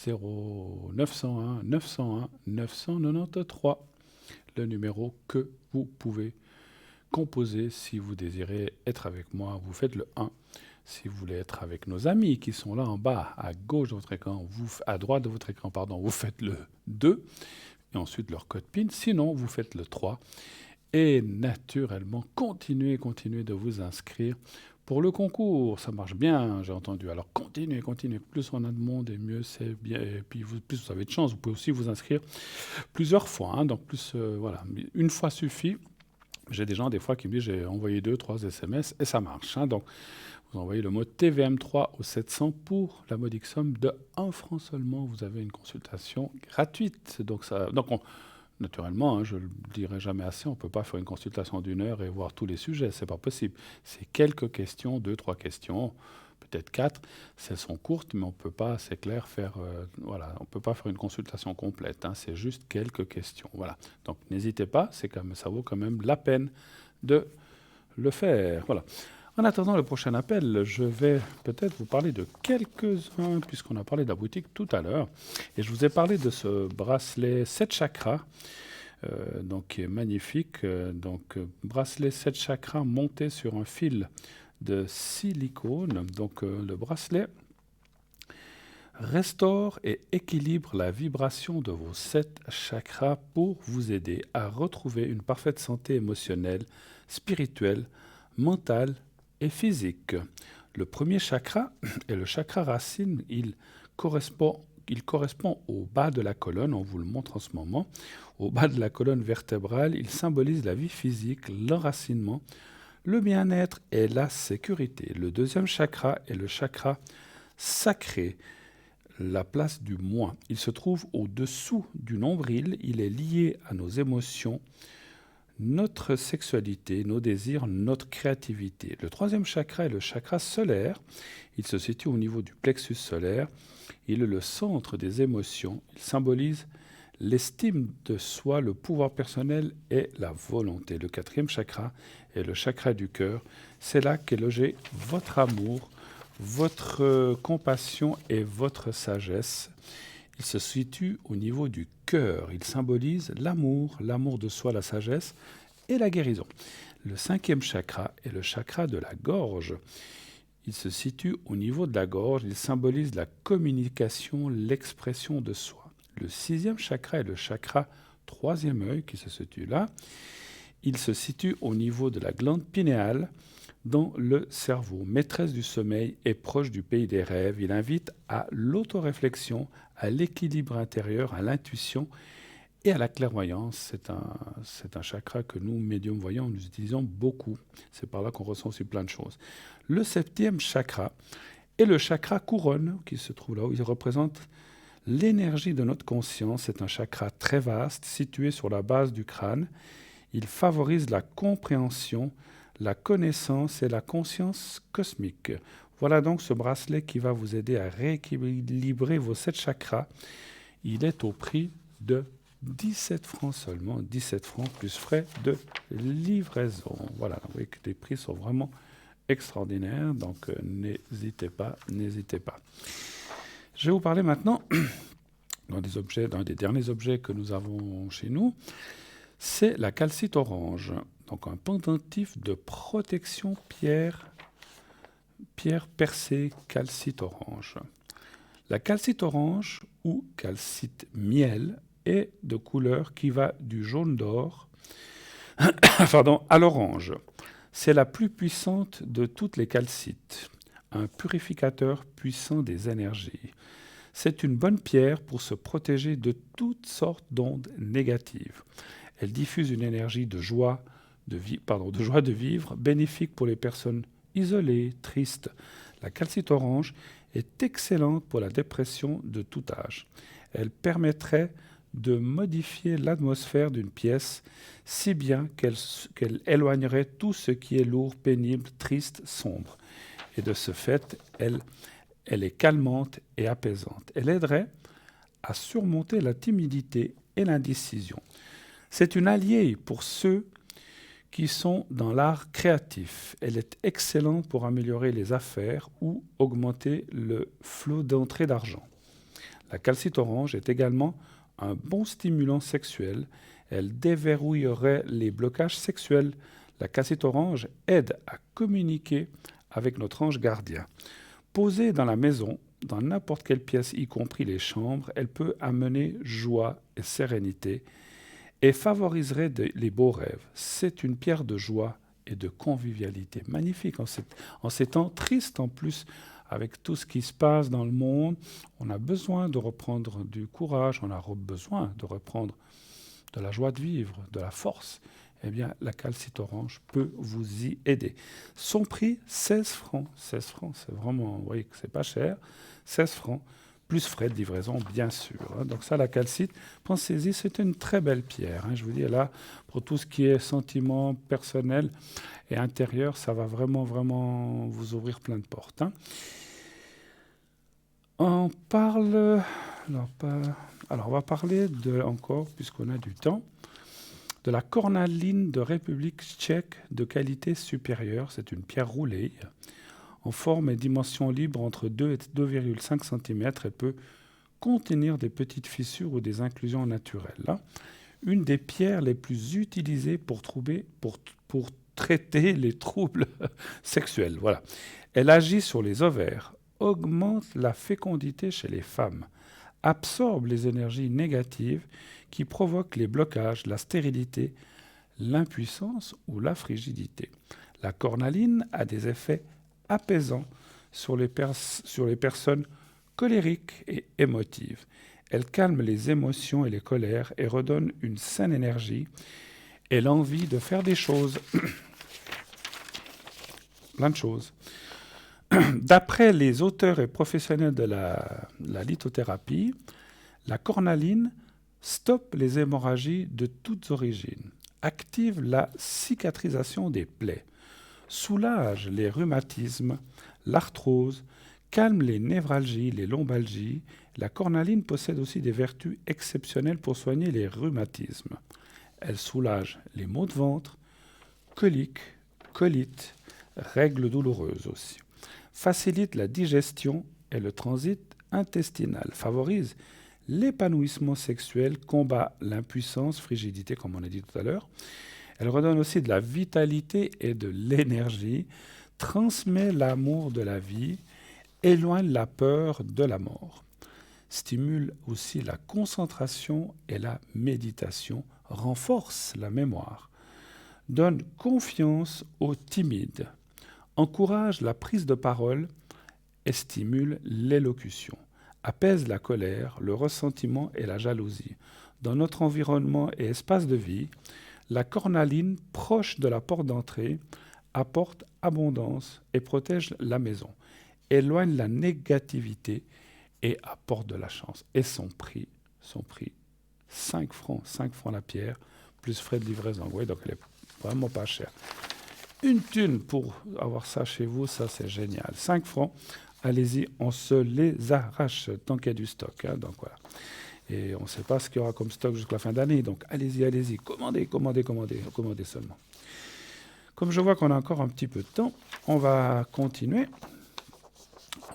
0901 901 993, le numéro que vous pouvez composer si vous désirez être avec moi. Vous faites le 1. Si vous voulez être avec nos amis qui sont là en bas, à gauche de votre écran, à droite de votre écran, vous faites le 2. Et ensuite leur code PIN. Sinon, vous faites le 3. Et naturellement, continuez de vous inscrire pour le concours. Ça marche bien, j'ai entendu. Alors continuez. Plus on a de monde et mieux c'est bien. Et puis plus vous avez de chance. Vous pouvez aussi vous inscrire plusieurs fois. Hein. Donc voilà, une fois suffit. J'ai des gens des fois qui me disent j'ai envoyé 2-3 SMS et ça marche. Hein. Donc vous envoyez le mot TVM3 au 700 pour la modique somme de 1 franc seulement. Vous avez une consultation gratuite. Donc naturellement, hein, je ne le dirai jamais assez, on ne peut pas faire une consultation d'1 heure et voir tous les sujets. Ce n'est pas possible. C'est quelques questions, 2-3 questions, peut-être 4, si elles sont courtes, mais on ne peut pas, c'est clair, faire, on peut pas faire une consultation complète, hein, c'est juste quelques questions. Voilà. Donc n'hésitez pas, ça vaut quand même la peine de le faire. Voilà. En attendant le prochain appel, je vais peut-être vous parler de quelques-uns, puisqu'on a parlé de la boutique tout à l'heure. Et je vous ai parlé de ce bracelet 7 chakras, donc qui est magnifique. Bracelet 7 chakras monté sur un fil de silicone. Donc, le bracelet restaure et équilibre la vibration de vos 7 chakras pour vous aider à retrouver une parfaite santé émotionnelle, spirituelle, mentale et physique. Le premier chakra est le chakra racine. Il correspond au bas de la colonne, on vous le montre en ce moment. Au bas de la colonne vertébrale, il symbolise la vie physique, l'enracinement, le bien-être et la sécurité. Le deuxième chakra est le chakra sacré, la place du moi. Il se trouve au-dessous du nombril, il est lié à nos émotions, notre sexualité, nos désirs, notre créativité. Le troisième chakra est le chakra solaire. Il se situe au niveau du plexus solaire. Il est le centre des émotions. Il symbolise l'estime de soi, le pouvoir personnel et la volonté. Le quatrième chakra est le chakra du cœur. C'est là qu'est logé votre amour, votre compassion et votre sagesse. Il se situe au niveau du cœur. Il symbolise l'amour de soi, la sagesse et la guérison. Le cinquième chakra est le chakra de la gorge. Il se situe au niveau de la gorge. Il symbolise la communication, l'expression de soi. Le sixième chakra est le chakra troisième œil qui se situe là. Il se situe au niveau de la glande pinéale dans le cerveau. Maîtresse du sommeil et proche du pays des rêves. Il invite à l'autoréflexion, à l'équilibre intérieur, à l'intuition et à la clairvoyance. C'est un chakra que nous, médiums voyants, nous utilisons beaucoup. C'est par là qu'on ressent aussi plein de choses. Le septième chakra est le chakra couronne qui se trouve là, où il représente l'énergie de notre conscience. C'est un chakra très vaste, situé sur la base du crâne. Il favorise la compréhension, la connaissance et la conscience cosmique. Voilà donc ce bracelet qui va vous aider à rééquilibrer vos 7 chakras. Il est au prix de 17 francs seulement, 17 francs plus frais de livraison. Voilà, vous voyez que les prix sont vraiment extraordinaires, donc n'hésitez pas. Je vais vous parler maintenant d'un des derniers objets que nous avons chez nous. C'est la calcite orange, donc un pendentif de protection pierre percée calcite orange. La calcite orange ou calcite miel est de couleur qui va du jaune d'or à l'orange. C'est la plus puissante de toutes les calcites, un purificateur puissant des énergies. C'est une bonne pierre pour se protéger de toutes sortes d'ondes négatives. Elle diffuse une énergie de joie de vivre, bénéfique pour les personnes isolées, tristes. La calcite orange est excellente pour la dépression de tout âge. Elle permettrait de modifier l'atmosphère d'une pièce si bien qu'elle éloignerait tout ce qui est lourd, pénible, triste, sombre. Et de ce fait, elle est calmante et apaisante. Elle aiderait à surmonter la timidité et l'indécision. C'est une alliée pour ceux qui sont dans l'art créatif. Elle est excellente pour améliorer les affaires ou augmenter le flot d'entrée d'argent. La calcite orange est également un bon stimulant sexuel. Elle déverrouillerait les blocages sexuels. La calcite orange aide à communiquer avec notre ange gardien. Posée dans la maison, dans n'importe quelle pièce, y compris les chambres, elle peut amener joie et sérénité et favoriserait les beaux rêves. C'est une pierre de joie et de convivialité. Magnifique en ces temps tristes en plus, avec tout ce qui se passe dans le monde. On a besoin de reprendre du courage, on a besoin de reprendre de la joie de vivre, de la force. Eh bien, la calcite orange peut vous y aider. Son prix, 16 francs. 16 francs, c'est vraiment, vous voyez que c'est pas cher. 16 francs, plus frais de livraison, bien sûr. Donc ça, la calcite, pensez-y, c'est une très belle pierre. Je vous dis, là, pour tout ce qui est sentiment personnel et intérieur, ça va vraiment, vraiment vous ouvrir plein de portes. On parle... Alors, on va parler encore, puisqu'on a du temps, de la cornaline de République tchèque de qualité supérieure. C'est une pierre roulée en forme et dimension libre entre 2 et 2,5 cm. Elle peut contenir des petites fissures ou des inclusions naturelles. Une des pierres les plus utilisées pour traiter les troubles sexuels. Voilà. Elle agit sur les ovaires, augmente la fécondité chez les femmes, absorbe les énergies négatives qui provoquent les blocages, la stérilité, l'impuissance ou la frigidité. La cornaline a des effets apaisants sur les personnes colériques et émotives. Elle calme les émotions et les colères et redonne une saine énergie et l'envie de faire des choses. Plein de choses. D'après les auteurs et professionnels de la lithothérapie, la cornaline stoppe les hémorragies de toutes origines, active la cicatrisation des plaies, soulage les rhumatismes, l'arthrose, calme les névralgies, les lombalgies. La cornaline possède aussi des vertus exceptionnelles pour soigner les rhumatismes. Elle soulage les maux de ventre, coliques, colites, règles douloureuses aussi. Facilite la digestion et le transit intestinal. Favorise l'épanouissement sexuel, combat l'impuissance, frigidité, comme on a dit tout à l'heure. Elle redonne aussi de la vitalité et de l'énergie, transmet l'amour de la vie, éloigne la peur de la mort. Stimule aussi la concentration et la méditation, renforce la mémoire, donne confiance aux timides, encourage la prise de parole et stimule l'élocution, apaise la colère, le ressentiment et la jalousie. Dans notre environnement et espace de vie, la cornaline, proche de la porte d'entrée, apporte abondance et protège la maison, éloigne la négativité et apporte de la chance. Et son prix, 5 francs la pierre, plus frais de livraison. Oui, donc elle est vraiment pas chère. Une thune pour avoir ça chez vous, ça c'est génial. 5 francs, allez-y, on se les arrache tant qu'il y a du stock. Donc voilà. Et on ne sait pas ce qu'il y aura comme stock jusqu'à la fin d'année. Donc allez-y, commandez seulement. Comme je vois qu'on a encore un petit peu de temps, on va continuer.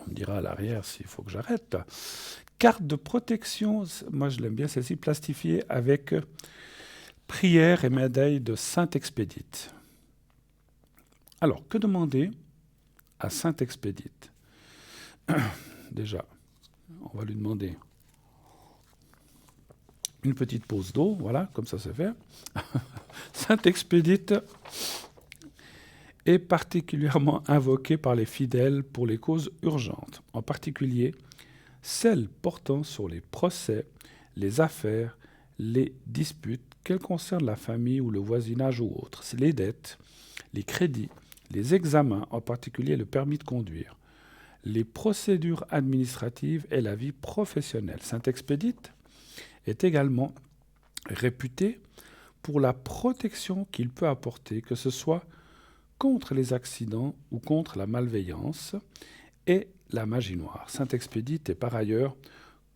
On me dira à l'arrière s'il faut que j'arrête. Carte de protection, moi je l'aime bien celle-ci, plastifiée avec prière et médaille de Saint-Expédite. Alors, que demander à Saint-Expédite? Déjà, on va lui demander une petite pause d'eau, voilà, comme ça se fait. Saint-Expédite est particulièrement invoquée par les fidèles pour les causes urgentes, en particulier celles portant sur les procès, les affaires, les disputes, qu'elles concernent la famille ou le voisinage ou autres, les dettes, les crédits, les examens, en particulier le permis de conduire, les procédures administratives et la vie professionnelle. Saint-Expédite est également réputé pour la protection qu'il peut apporter, que ce soit contre les accidents ou contre la malveillance et la magie noire. Saint-Expédite est par ailleurs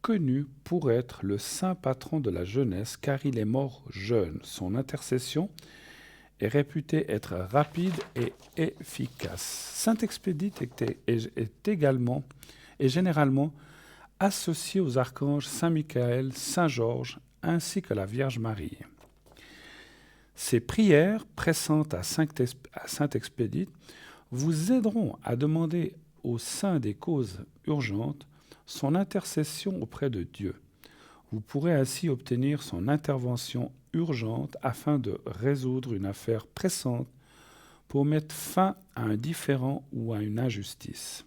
connu pour être le saint patron de la jeunesse, car il est mort jeune. Son intercession est réputée être rapide et efficace. Saint-Expédite est généralement associé aux archanges Saint-Michael, Saint-Georges, ainsi que la Vierge Marie. Ces prières pressantes à Saint-Expédite vous aideront à demander au saint des causes urgentes son intercession auprès de Dieu. Vous pourrez ainsi obtenir son intervention urgente afin de résoudre une affaire pressante pour mettre fin à un différend ou à une injustice.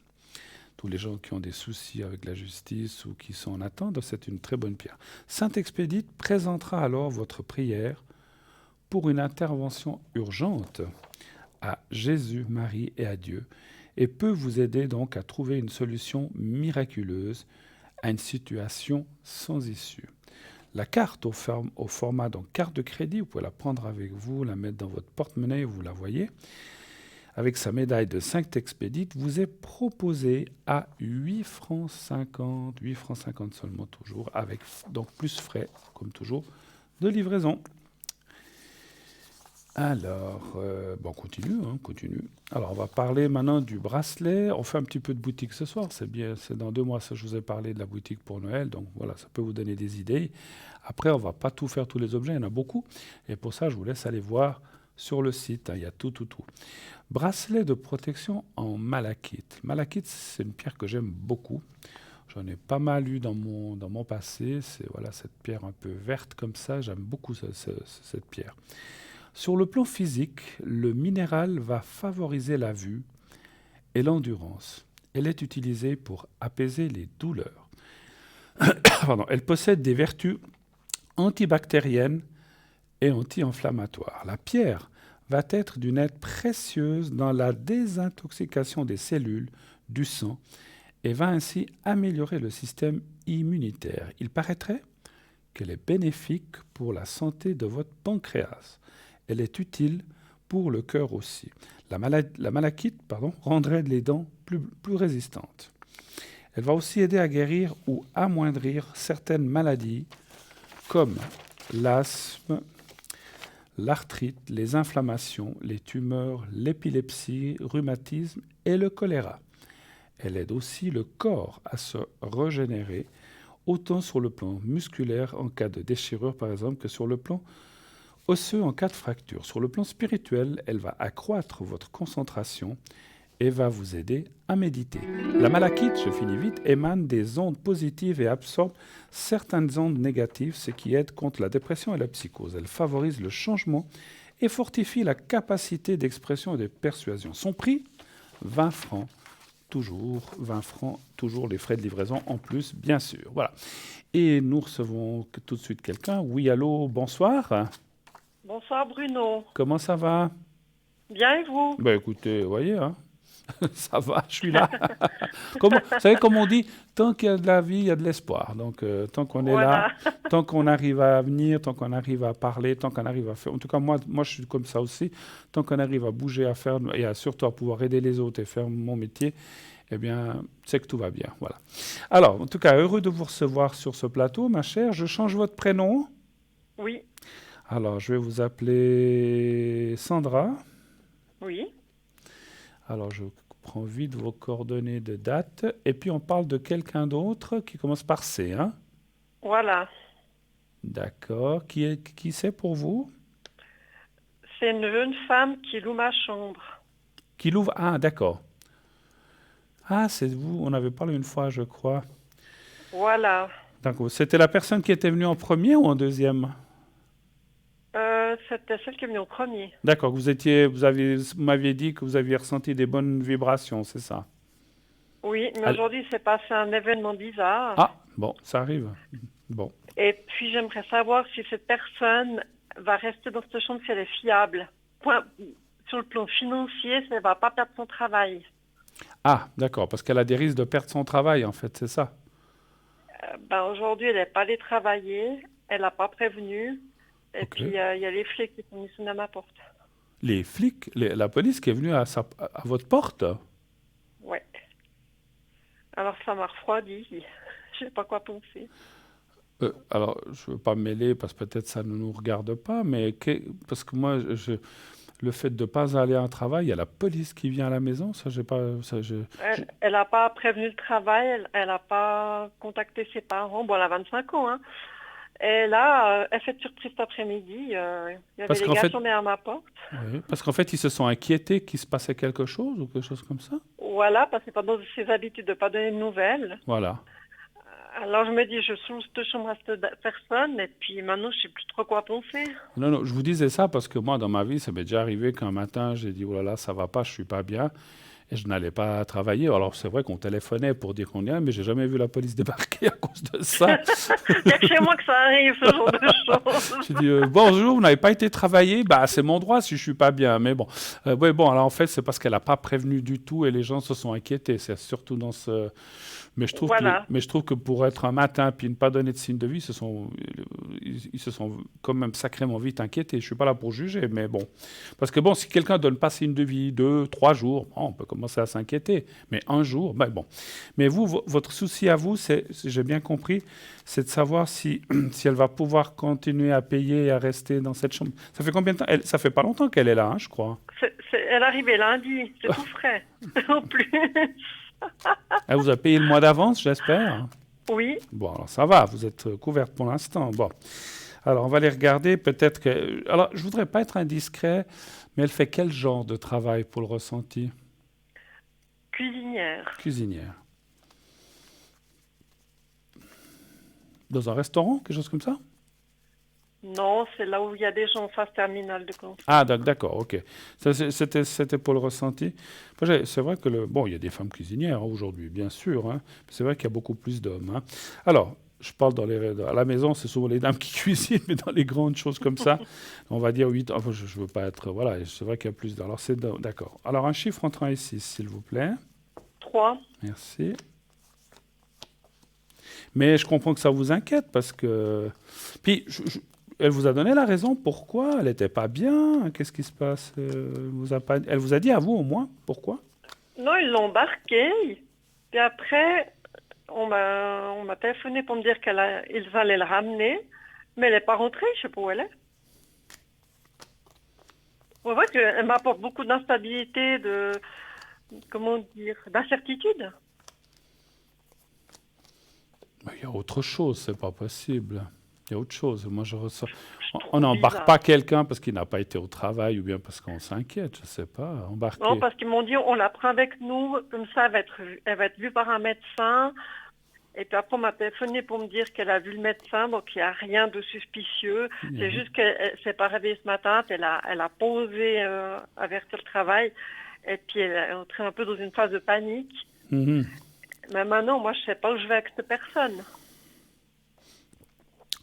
Tous les gens qui ont des soucis avec la justice ou qui sont en attente, c'est une très bonne pierre. Saint-Expédite présentera alors votre prière pour une intervention urgente à Jésus, Marie et à Dieu, et peut vous aider donc à trouver une solution miraculeuse. à une situation sans issue. La carte au format donc carte de crédit, vous pouvez la prendre avec vous, la mettre dans votre porte-monnaie, vous la voyez. Avec sa médaille de 5 Texpédit, vous est proposé à 8 francs 50, 8 francs 50 seulement toujours, avec donc plus frais, comme toujours, de livraison. Alors, on continue, continue. Alors, on va parler maintenant du bracelet. On fait un petit peu de boutique ce soir. C'est bien, c'est dans 2 mois, ça, je vous ai parlé de la boutique pour Noël. Donc, voilà, ça peut vous donner des idées. Après, on ne va pas tout faire, tous les objets. Il y en a beaucoup. Et pour ça, je vous laisse aller voir sur le site. Il y a tout. Bracelet de protection en malachite. Malachite, c'est une pierre que j'aime beaucoup. J'en ai pas mal eu dans mon passé. C'est voilà, cette pierre un peu verte comme ça. J'aime beaucoup cette pierre. Sur le plan physique, le minéral va favoriser la vue et l'endurance. Elle est utilisée pour apaiser les douleurs. Elle possède des vertus antibactériennes et anti-inflammatoires. La pierre va être d'une aide précieuse dans la désintoxication des cellules, du sang, et va ainsi améliorer le système immunitaire. Il paraîtrait qu'elle est bénéfique pour la santé de votre pancréas. Elle est utile pour le cœur aussi. La malachite rendrait les dents plus résistantes. Elle va aussi aider à guérir ou amoindrir certaines maladies comme l'asthme, l'arthrite, les inflammations, les tumeurs, l'épilepsie, rhumatisme et le choléra. Elle aide aussi le corps à se régénérer, autant sur le plan musculaire en cas de déchirure par exemple que sur le plan osseux en cas de fracture. Sur le plan spirituel, elle va accroître votre concentration et va vous aider à méditer. La malachite, je finis vite, émane des ondes positives et absorbe certaines ondes négatives, ce qui aide contre la dépression et la psychose. Elle favorise le changement et fortifie la capacité d'expression et de persuasion. Son prix, 20 francs. Toujours 20 francs, toujours les frais de livraison en plus, bien sûr. Voilà. Et nous recevons tout de suite quelqu'un. Oui, allô, bonsoir. Bonsoir Bruno. Comment ça va? Bien et vous? Écoutez, vous voyez, ça va, je suis là. Vous savez, comme on dit, tant qu'il y a de la vie, il y a de l'espoir. Donc, tant qu'on est là, tant qu'on arrive à venir, tant qu'on arrive à parler, tant qu'on arrive à faire... En tout cas, moi, je suis comme ça aussi. Tant qu'on arrive à bouger, à faire, et surtout à pouvoir aider les autres et faire mon métier, eh bien, c'est que tout va bien. Voilà. Alors, en tout cas, heureux de vous recevoir sur ce plateau, ma chère. Je change votre prénom? Oui. Alors, je vais vous appeler Sandra. Oui. Alors, je prends vite vos coordonnées de date. Et puis, on parle de quelqu'un d'autre qui commence par C, hein? Voilà. D'accord. Qui c'est pour vous? C'est une jeune femme qui loue ma chambre. Qui l'ouvre? Ah, d'accord. Ah, c'est vous. On avait parlé une fois, je crois. Voilà. D'accord. C'était la personne qui était venue en premier ou en deuxième? C'était celle qui est venue en premier. D'accord. Vous m'aviez dit que vous aviez ressenti des bonnes vibrations, c'est ça? Oui, mais aujourd'hui, c'est passé un événement bizarre. Ah, bon, ça arrive. Bon. Et puis, j'aimerais savoir si cette personne va rester dans cette chambre, si elle est fiable. Sur le plan financier, si elle ne va pas perdre son travail. Ah, d'accord, parce qu'elle a des risques de perdre son travail, en fait, c'est ça? Aujourd'hui, elle n'est pas allée travailler. Elle n'a pas prévenu. Et puis, il y a les flics qui sont venus sonner à ma porte. Les flics? La police qui est venue à votre porte? Oui. Alors, ça m'a refroidi. Je ne sais pas quoi penser. Alors, je ne veux pas me mêler, parce que peut-être ça ne nous regarde pas, mais parce que moi, le fait de ne pas aller à un travail, il y a la police qui vient à la maison, ça, j'ai pas... Elle n'a pas prévenu le travail, elle n'a pas contacté ses parents. Bon, elle a 25 ans, hein. Et là, elle fait surprise cet après-midi. Il y avait des gars qui à ma porte. Oui, parce qu'en fait, ils se sont inquiétés qu'il se passait quelque chose ou quelque chose comme ça. Voilà, parce que c'est pas dans ses habitudes de ne pas donner de nouvelles. Voilà. Alors, je me dis, je souhaite cette chambre à cette personne, et puis maintenant, je ne sais plus trop quoi penser. Non, je vous disais ça parce que moi, dans ma vie, ça m'est déjà arrivé qu'un matin, j'ai dit, oh là là, ça va pas, je suis pas bien. Et je n'allais pas travailler. Alors, c'est vrai qu'on téléphonait pour dire qu'on y est, mais j'ai jamais vu la police débarquer à cause cause de ça. Il n'y a que chez moi que ça arrive, ce genre de choses. Je dis bonjour, vous n'avez pas été travailler, bah c'est mon droit si je suis pas bien. Mais bon, ouais, bon, alors en fait c'est parce qu'elle n'a pas prévenu du tout et les gens se sont inquiétés. C'est surtout dans ce. Mais Voilà. mais je trouve que pour être un matin puis ne pas donner de signe de vie, ils se sont quand même sacrément vite inquiétés. Je suis pas là pour juger, mais bon, parce que bon, si quelqu'un donne pas signe de vie 2, 3 jours, bon, on peut commencer à s'inquiéter. Mais un jour, ben bon. Mais vous, votre souci à vous, j'ai bien compris, c'est de savoir si, si elle va pouvoir continuer à payer et à rester dans cette chambre. Ça fait combien de temps ça fait pas longtemps qu'elle est là, hein, je crois. Elle est arrivée lundi, c'est tout frais. En plus. Elle vous a payé le mois d'avance, j'espère. Oui. Bon, alors ça va, vous êtes couverte pour l'instant. Bon. Alors, on va les regarder. Peut-être que. Alors, je voudrais pas être indiscret, mais elle fait quel genre de travail pour le ressenti? Cuisinière. Cuisinière. Dans un restaurant, quelque chose comme ça? Non, c'est là où il y a des gens en phase terminale de cancer. Ah, d'accord, ok. C'était pour le ressenti. C'est vrai que bon, il y a des femmes cuisinières aujourd'hui, bien sûr. Hein. C'est vrai qu'il y a beaucoup plus d'hommes. Hein. Alors, je parle à la maison, c'est souvent les dames qui cuisinent, mais dans les grandes choses comme ça, on va dire 8. Enfin, je veux pas être. Voilà, c'est vrai qu'il y a plus d'hommes. Alors, c'est d'accord. Alors, un chiffre entre 1 et 6, s'il vous plaît. 3. Merci. Mais je comprends que ça vous inquiète parce que. Puis, elle vous a donné la raison pourquoi elle n'était pas bien. Qu'est-ce qui se passe? Elle vous a dit à vous au moins pourquoi? Non, ils l'ont embarqué. Puis après, on m'a téléphoné pour me dire qu'ils allaient le ramener. Mais elle n'est pas rentrée, je ne sais pas où elle est. On voit qu'elle m'apporte beaucoup d'instabilité, comment dire, d'incertitude. Il y a autre chose, c'est pas possible. Il y a autre chose. Moi, je ressens. On n'embarque pas quelqu'un parce qu'il n'a pas été au travail ou bien parce qu'on s'inquiète, je ne sais pas. Embarquer. Non, parce qu'ils m'ont dit on la prend avec nous, comme ça elle va être vue par un médecin. Et puis après, on m'a téléphoné pour me dire qu'elle a vu le médecin, donc il n'y a rien de suspicieux. C'est juste qu'elle ne s'est pas réveillée ce matin, elle a posé avertir le travail, et puis elle est entrée un peu dans une phase de panique. Mais maintenant, moi, je ne sais pas où je vais avec cette personne.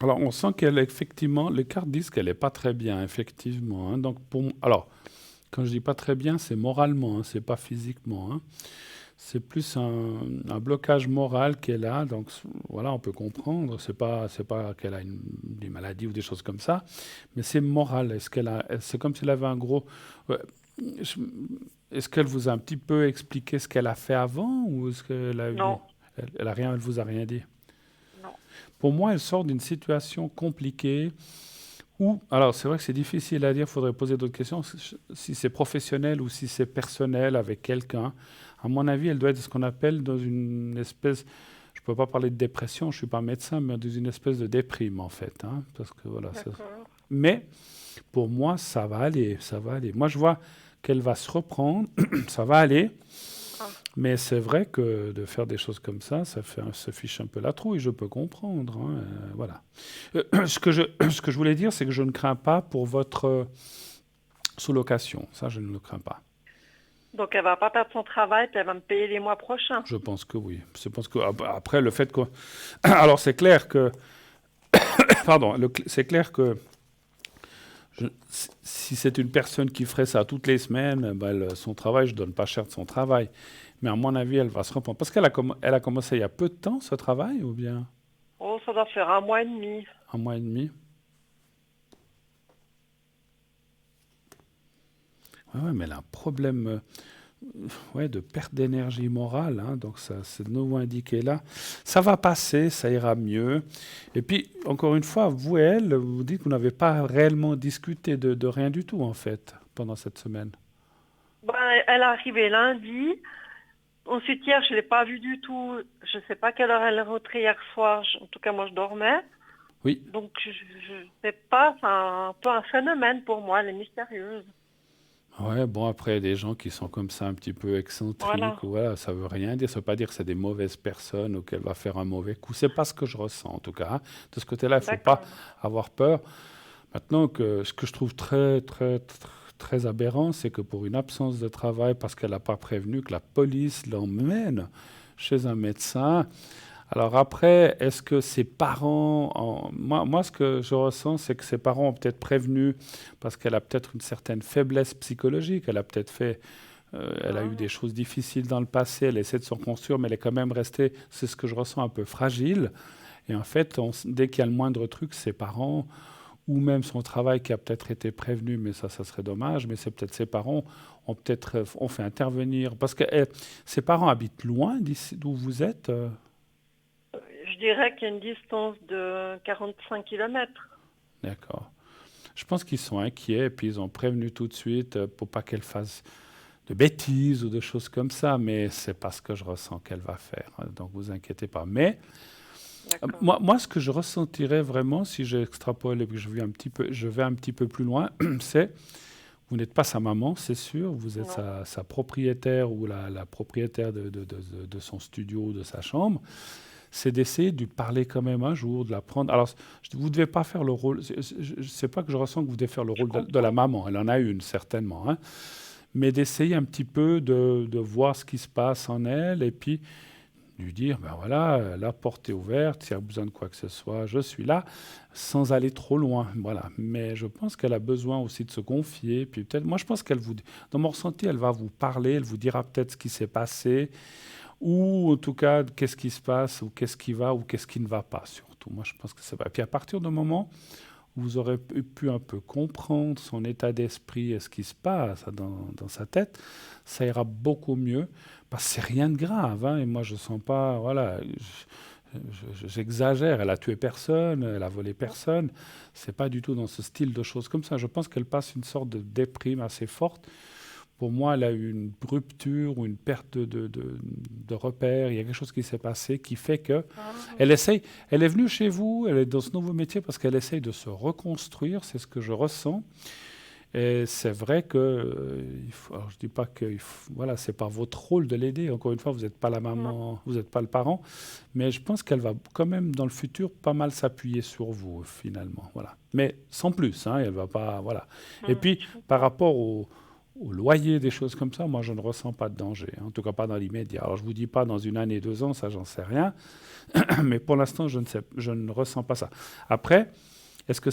Alors, on sent qu'elle, effectivement, les cartes disent qu'elle n'est pas très bien, effectivement. Hein. Donc, alors, quand je dis pas très bien, c'est moralement, hein, c'est pas physiquement. Hein. C'est plus un blocage moral qu'elle a. Donc, voilà, on peut comprendre. C'est pas qu'elle a des maladies ou des choses comme ça, mais c'est moral. C'est comme si elle avait un gros. Est-ce qu'elle vous a un petit peu expliqué ce qu'elle a fait avant ou est-ce qu'elle a Non. Elle vous a rien dit? Non. Pour moi, elle sort d'une situation compliquée où, alors c'est vrai que c'est difficile à dire, il faudrait poser d'autres questions, si c'est professionnel ou si c'est personnel avec quelqu'un. À mon avis, elle doit être ce qu'on appelle dans une espèce, je ne peux pas parler de dépression, je ne suis pas médecin, mais dans une espèce de déprime en fait. Hein, parce que, voilà, mais pour moi, ça va aller, ça va aller. Moi, je vois qu'elle va se reprendre, ça va aller. Mais c'est vrai que de faire des choses comme ça se fiche un peu la trouille, je peux comprendre. Hein, voilà. Ce que je voulais dire, c'est que je ne crains pas pour votre sous-location. Ça, je ne le crains pas. Donc, elle ne va pas perdre son travail, puis elle va me payer les mois prochains. Je pense que oui. Je pense que, après, le fait que... Alors, c'est clair que... Pardon. C'est clair que... Si c'est une personne qui ferait ça toutes les semaines, son travail, je ne donne pas cher de son travail. Mais à mon avis, elle va se reprendre. Parce qu'elle a commencé il y a peu de temps, ce travail, ou bien? Oh, ça doit faire 1 mois et demi. 1 mois et demi. Ouais, mais elle a un problème de perte d'énergie morale. Hein, donc, c'est de nouveau indiqué là. Ça va passer, ça ira mieux. Et puis, encore une fois, vous et elle, vous dites que vous n'avez pas réellement discuté de rien du tout, en fait, pendant cette semaine. Elle est arrivée lundi. Ensuite, hier, je ne l'ai pas vue du tout. Je ne sais pas à quelle heure elle est rentrée hier soir. En tout cas, moi, je dormais. Oui. Donc, je ne sais pas. C'est un peu un phénomène pour moi. Elle est mystérieuse. Ouais, bon, après, il y a des gens qui sont comme ça, un petit peu excentriques. Voilà, ça ne veut rien dire. Ça ne veut pas dire que c'est des mauvaises personnes ou qu'elle va faire un mauvais coup. Ce n'est pas ce que je ressens, en tout cas. Hein. De ce côté-là, il ne faut pas avoir peur. Maintenant, ce que je trouve très aberrant, c'est que pour une absence de travail, parce qu'elle n'a pas prévenu, que la police l'emmène chez un médecin, Alors après, est-ce que ses parents... Moi, ce que je ressens, c'est que ses parents ont peut-être prévenu parce qu'elle a peut-être une certaine faiblesse psychologique. Elle a peut-être fait... elle a eu des choses difficiles dans le passé. Elle essaie de se reconstruire, mais elle est quand même restée, c'est ce que je ressens, un peu fragile. Et en fait, dès qu'il y a le moindre truc, ses parents, ou même son travail qui a peut-être été prévenu, mais ça serait dommage, mais c'est peut-être ses parents ont fait intervenir. Parce que ses parents habitent loin d'ici, d'où vous êtes. Je dirais qu'il y a une distance de 45 kilomètres. D'accord. Je pense qu'ils sont inquiets, et puis ils ont prévenu tout de suite pour pas qu'elle fasse de bêtises ou de choses comme ça, mais c'est pas ce que je ressens qu'elle va faire. Donc vous inquiétez pas. Mais moi, ce que je ressentirais vraiment, si j'extrapole et que je vais un petit peu plus loin, c'est vous n'êtes pas sa maman, c'est sûr, vous êtes sa propriétaire ou la propriétaire de son studio, de sa chambre. C'est d'essayer de lui parler quand même un jour, de la prendre. Alors, vous ne devez pas faire le rôle. C'est pas que je ressens que vous devez faire le rôle de la maman. Elle en a une, certainement. Hein. Mais d'essayer un petit peu de voir ce qui se passe en elle et puis lui dire, ben voilà, la porte est ouverte, s'il y a besoin de quoi que ce soit, je suis là, sans aller trop loin. Voilà. Mais je pense qu'elle a besoin aussi de se confier. Puis peut-être, moi, je pense dans mon ressenti, elle va vous parler, elle vous dira peut-être ce qui s'est passé. Ou en tout cas, qu'est-ce qui se passe, ou qu'est-ce qui va, ou qu'est-ce qui ne va pas, surtout. Moi, je pense que ça va. Puis à partir du moment où vous aurez pu un peu comprendre son état d'esprit et ce qui se passe dans sa tête, ça ira beaucoup mieux, parce que c'est rien de grave. Hein, et moi, je ne sens pas... Voilà, j'exagère, elle a tué personne, elle a volé personne. C'est pas du tout dans ce style de choses comme ça. Je pense qu'elle passe une sorte de déprime assez forte. Pour moi, elle a eu une rupture ou une perte de repères. Il y a quelque chose qui s'est passé qui fait que elle essaye. Elle est venue chez vous, elle est dans ce nouveau métier parce qu'elle essaye de se reconstruire. C'est ce que je ressens. Et c'est vrai que, alors je dis pas que, voilà, c'est pas votre rôle de l'aider. Encore une fois, vous n'êtes pas la maman, vous n'êtes pas le parent, mais je pense qu'elle va quand même dans le futur pas mal s'appuyer sur vous finalement. Voilà. Mais sans plus, hein, elle va pas, voilà. Et puis par rapport au loyer, des choses comme ça, moi, je ne ressens pas de danger. Hein, en tout cas, pas dans l'immédiat. Alors, je ne vous dis pas dans 1 année, 2 ans, ça, j'en sais rien. Mais pour l'instant, je ne ressens pas ça. Après, est-ce que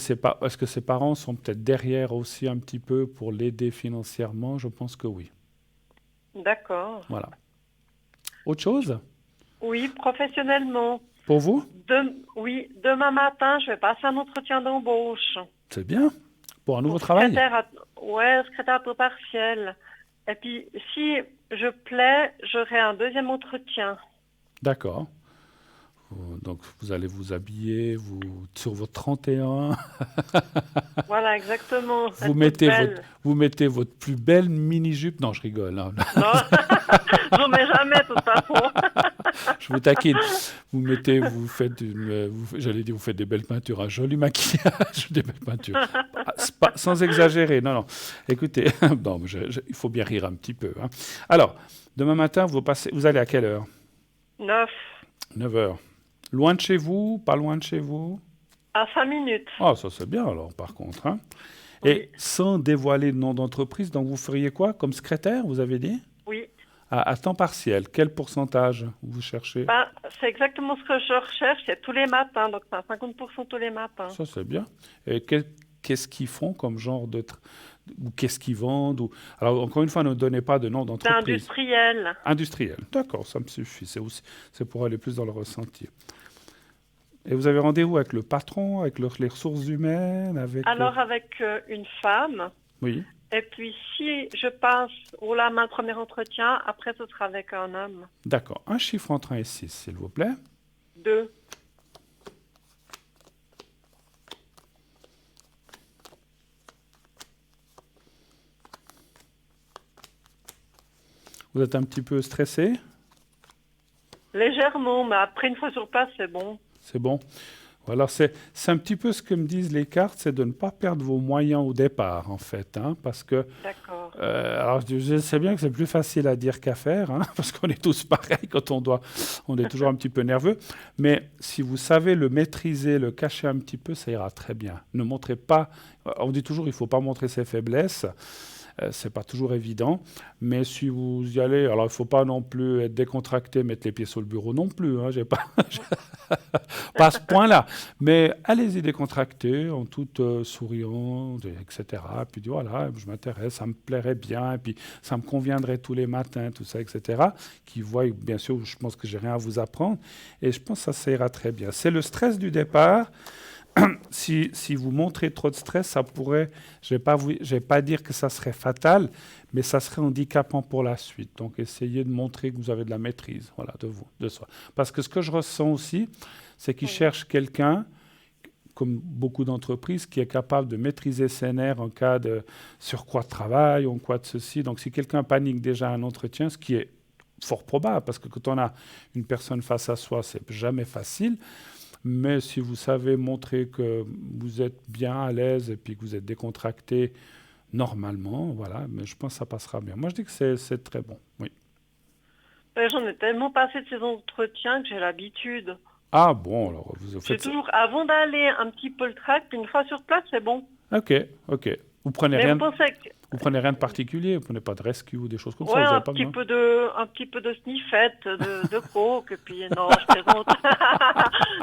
ses parents sont peut-être derrière aussi un petit peu pour l'aider financièrement? Je pense que oui. D'accord. Voilà. Autre chose? Oui, professionnellement. Pour vous? Oui, demain matin, je vais passer un entretien d'embauche. C'est bien. Pour un nouveau travail? Secrétaire à temps partiel. Et puis, si je plais, j'aurai un deuxième entretien. D'accord. Donc, vous allez vous habiller sur votre 31. Voilà, exactement. Vous mettez votre plus belle mini-jupe. Non, je rigole. Hein. Non, j'en mets jamais, de toute façon. Je vous taquine. Vous faites vous faites des belles peintures, un joli maquillage, des belles peintures. Sans exagérer, non. Écoutez, non, il faut bien rire un petit peu. Hein. Alors, demain matin, vous allez à quelle heure? 9 heures. Loin de chez vous? Pas loin de chez vous? À 5 minutes. Ah, ça c'est bien alors, par contre. Hein. Oui. Et sans dévoiler le nom d'entreprise, donc vous feriez quoi comme secrétaire, vous avez dit? Oui. À temps partiel, quel pourcentage vous cherchez? C'est exactement ce que je recherche, c'est tous les matins, donc c'est à 50% tous les matins. Ça, c'est bien. Et qu'est-ce qu'ils font comme genre ou qu'est-ce qu'ils vendent Alors, encore une fois, ne donnez pas de nom d'entreprise. C'est industriel. Industriel, d'accord, ça me suffit. C'est pour aller plus dans le ressenti. Et vous avez rendez-vous avec le patron, avec les ressources humaines, avec une femme. Oui. Et puis, si je passe un premier entretien, après, ce sera avec un homme. D'accord. Un chiffre entre 1 et 6, s'il vous plaît. 2. Vous êtes un petit peu stressé? Légèrement, mais après, une fois sur place, c'est bon. C'est bon. Alors, c'est un petit peu ce que me disent les cartes, c'est de ne pas perdre vos moyens au départ, en fait. Hein, parce que... D'accord. Alors, je sais bien que c'est plus facile à dire qu'à faire, hein, parce qu'on est tous pareils quand on est toujours un petit peu nerveux. Mais si vous savez le maîtriser, le cacher un petit peu, ça ira très bien. Ne montrez pas... On dit toujours, il ne faut pas montrer ses faiblesses. c'est pas toujours évident. Mais si vous y allez, alors il ne faut pas non plus être décontracté, mettre les pieds sur le bureau non plus. J'ai pas, pas à ce point-là. Mais allez-y décontracté, en tout souriant, etc. Puis voilà, je m'intéresse, ça me plairait bien, et puis ça me conviendrait tous les matins, tout ça, etc. Qui voient, bien sûr, je pense que j'ai rien à vous apprendre. Et je pense que ça ira très bien. C'est le stress du départ. Si vous montrez trop de stress, ça pourrait, je ne vais pas dire que ça serait fatal, mais ça serait handicapant pour la suite. Donc, essayez de montrer que vous avez de la maîtrise, voilà, de vous, de soi. Parce que ce que je ressens aussi, c'est qu'ils cherchent quelqu'un, comme beaucoup d'entreprises, qui est capable de maîtriser ses nerfs en cas de surcroît de travail, en cas de ceci. Donc, si quelqu'un panique déjà à un entretien, ce qui est fort probable, parce que quand on a une personne face à soi, c'est jamais facile. Mais si vous savez montrer que vous êtes bien à l'aise et puis que vous êtes décontracté normalement, voilà, mais je pense que ça passera bien. Moi, je dis que c'est très bon, oui. J'en ai tellement passé de ces entretiens que j'ai l'habitude. Ah bon, alors vous faites toujours, avant d'aller un petit peu le trac, puis une fois sur place, c'est bon. Ok. Vous prenez Mais rien. vous prenez rien de particulier, vous prenez pas de rescue ou des choses comme ça. Ouais, Vous avez un pas petit besoin peu de sniffette, de coke, et puis non, je plaisante.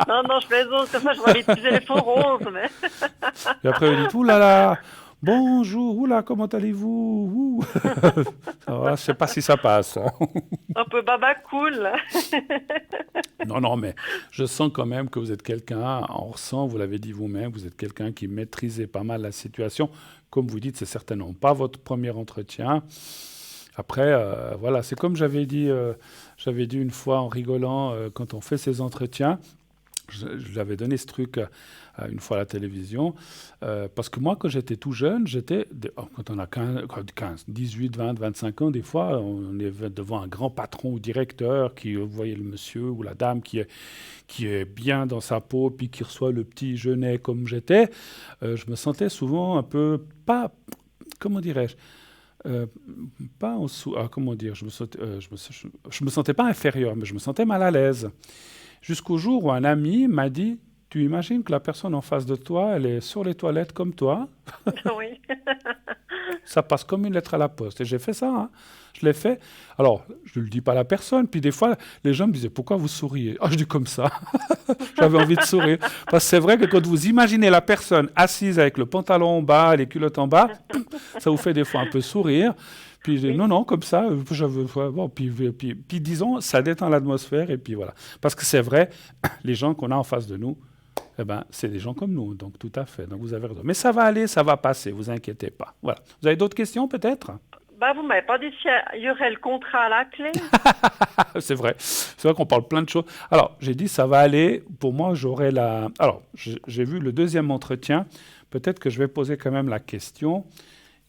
non, je plaisante, comme ça je vois les petits éléphants roses. Mais... Et après vous dites, oulala, bonjour, oula, comment allez-vous ouh. Alors, je sais pas si ça passe. Un peu baba cool. Non, mais je sens quand même que vous êtes quelqu'un, on ressent, vous l'avez dit vous-même, vous êtes quelqu'un qui maîtrisait pas mal la situation. Comme vous dites, c'est certainement pas votre premier entretien. Après, voilà, c'est comme j'avais dit une fois en rigolant, quand on fait ces entretiens, je lui avais donné ce truc une fois à la télévision, parce que moi, quand j'étais tout jeune, quand on a 15, 18, 20, 25 ans, des fois, on est devant un grand patron ou directeur qui, vous voyez le monsieur ou la dame qui est bien dans sa peau, puis qui reçoit le petit jeunet comme j'étais, je me sentais souvent un peu, pas, comment dirais-je, pas en dessous, comment dire, je me sentais pas inférieur, mais je me sentais mal à l'aise. Jusqu'au jour où un ami m'a dit, tu imagines que la personne en face de toi, elle est sur les toilettes comme toi. Oui. Ça passe comme une lettre à la poste. Et j'ai fait ça, hein. Je l'ai fait. Alors, je ne le dis pas à la personne. Puis des fois, les gens me disaient, pourquoi vous souriez? Ah, je dis comme ça. J'avais envie de sourire. Parce que c'est vrai que quand vous imaginez la personne assise avec le pantalon en bas, les culottes en bas, ça vous fait des fois un peu sourire. Puis j'ai dit, non, comme ça. Bon, puis disons, ça détend l'atmosphère. Et puis voilà. Parce que c'est vrai, les gens qu'on a en face de nous, eh ben, c'est des gens comme nous, donc tout à fait. Donc vous avez raison. Mais ça va aller, ça va passer, vous inquiétez pas. Voilà. Vous avez d'autres questions peut-être? Vous m'avez pas dit s'il y aurait le contrat à la clé. C'est vrai qu'on parle plein de choses. Alors, j'ai dit ça va aller. Pour moi, j'aurai la... Alors, j'ai vu le deuxième entretien. Peut-être que je vais poser quand même la question.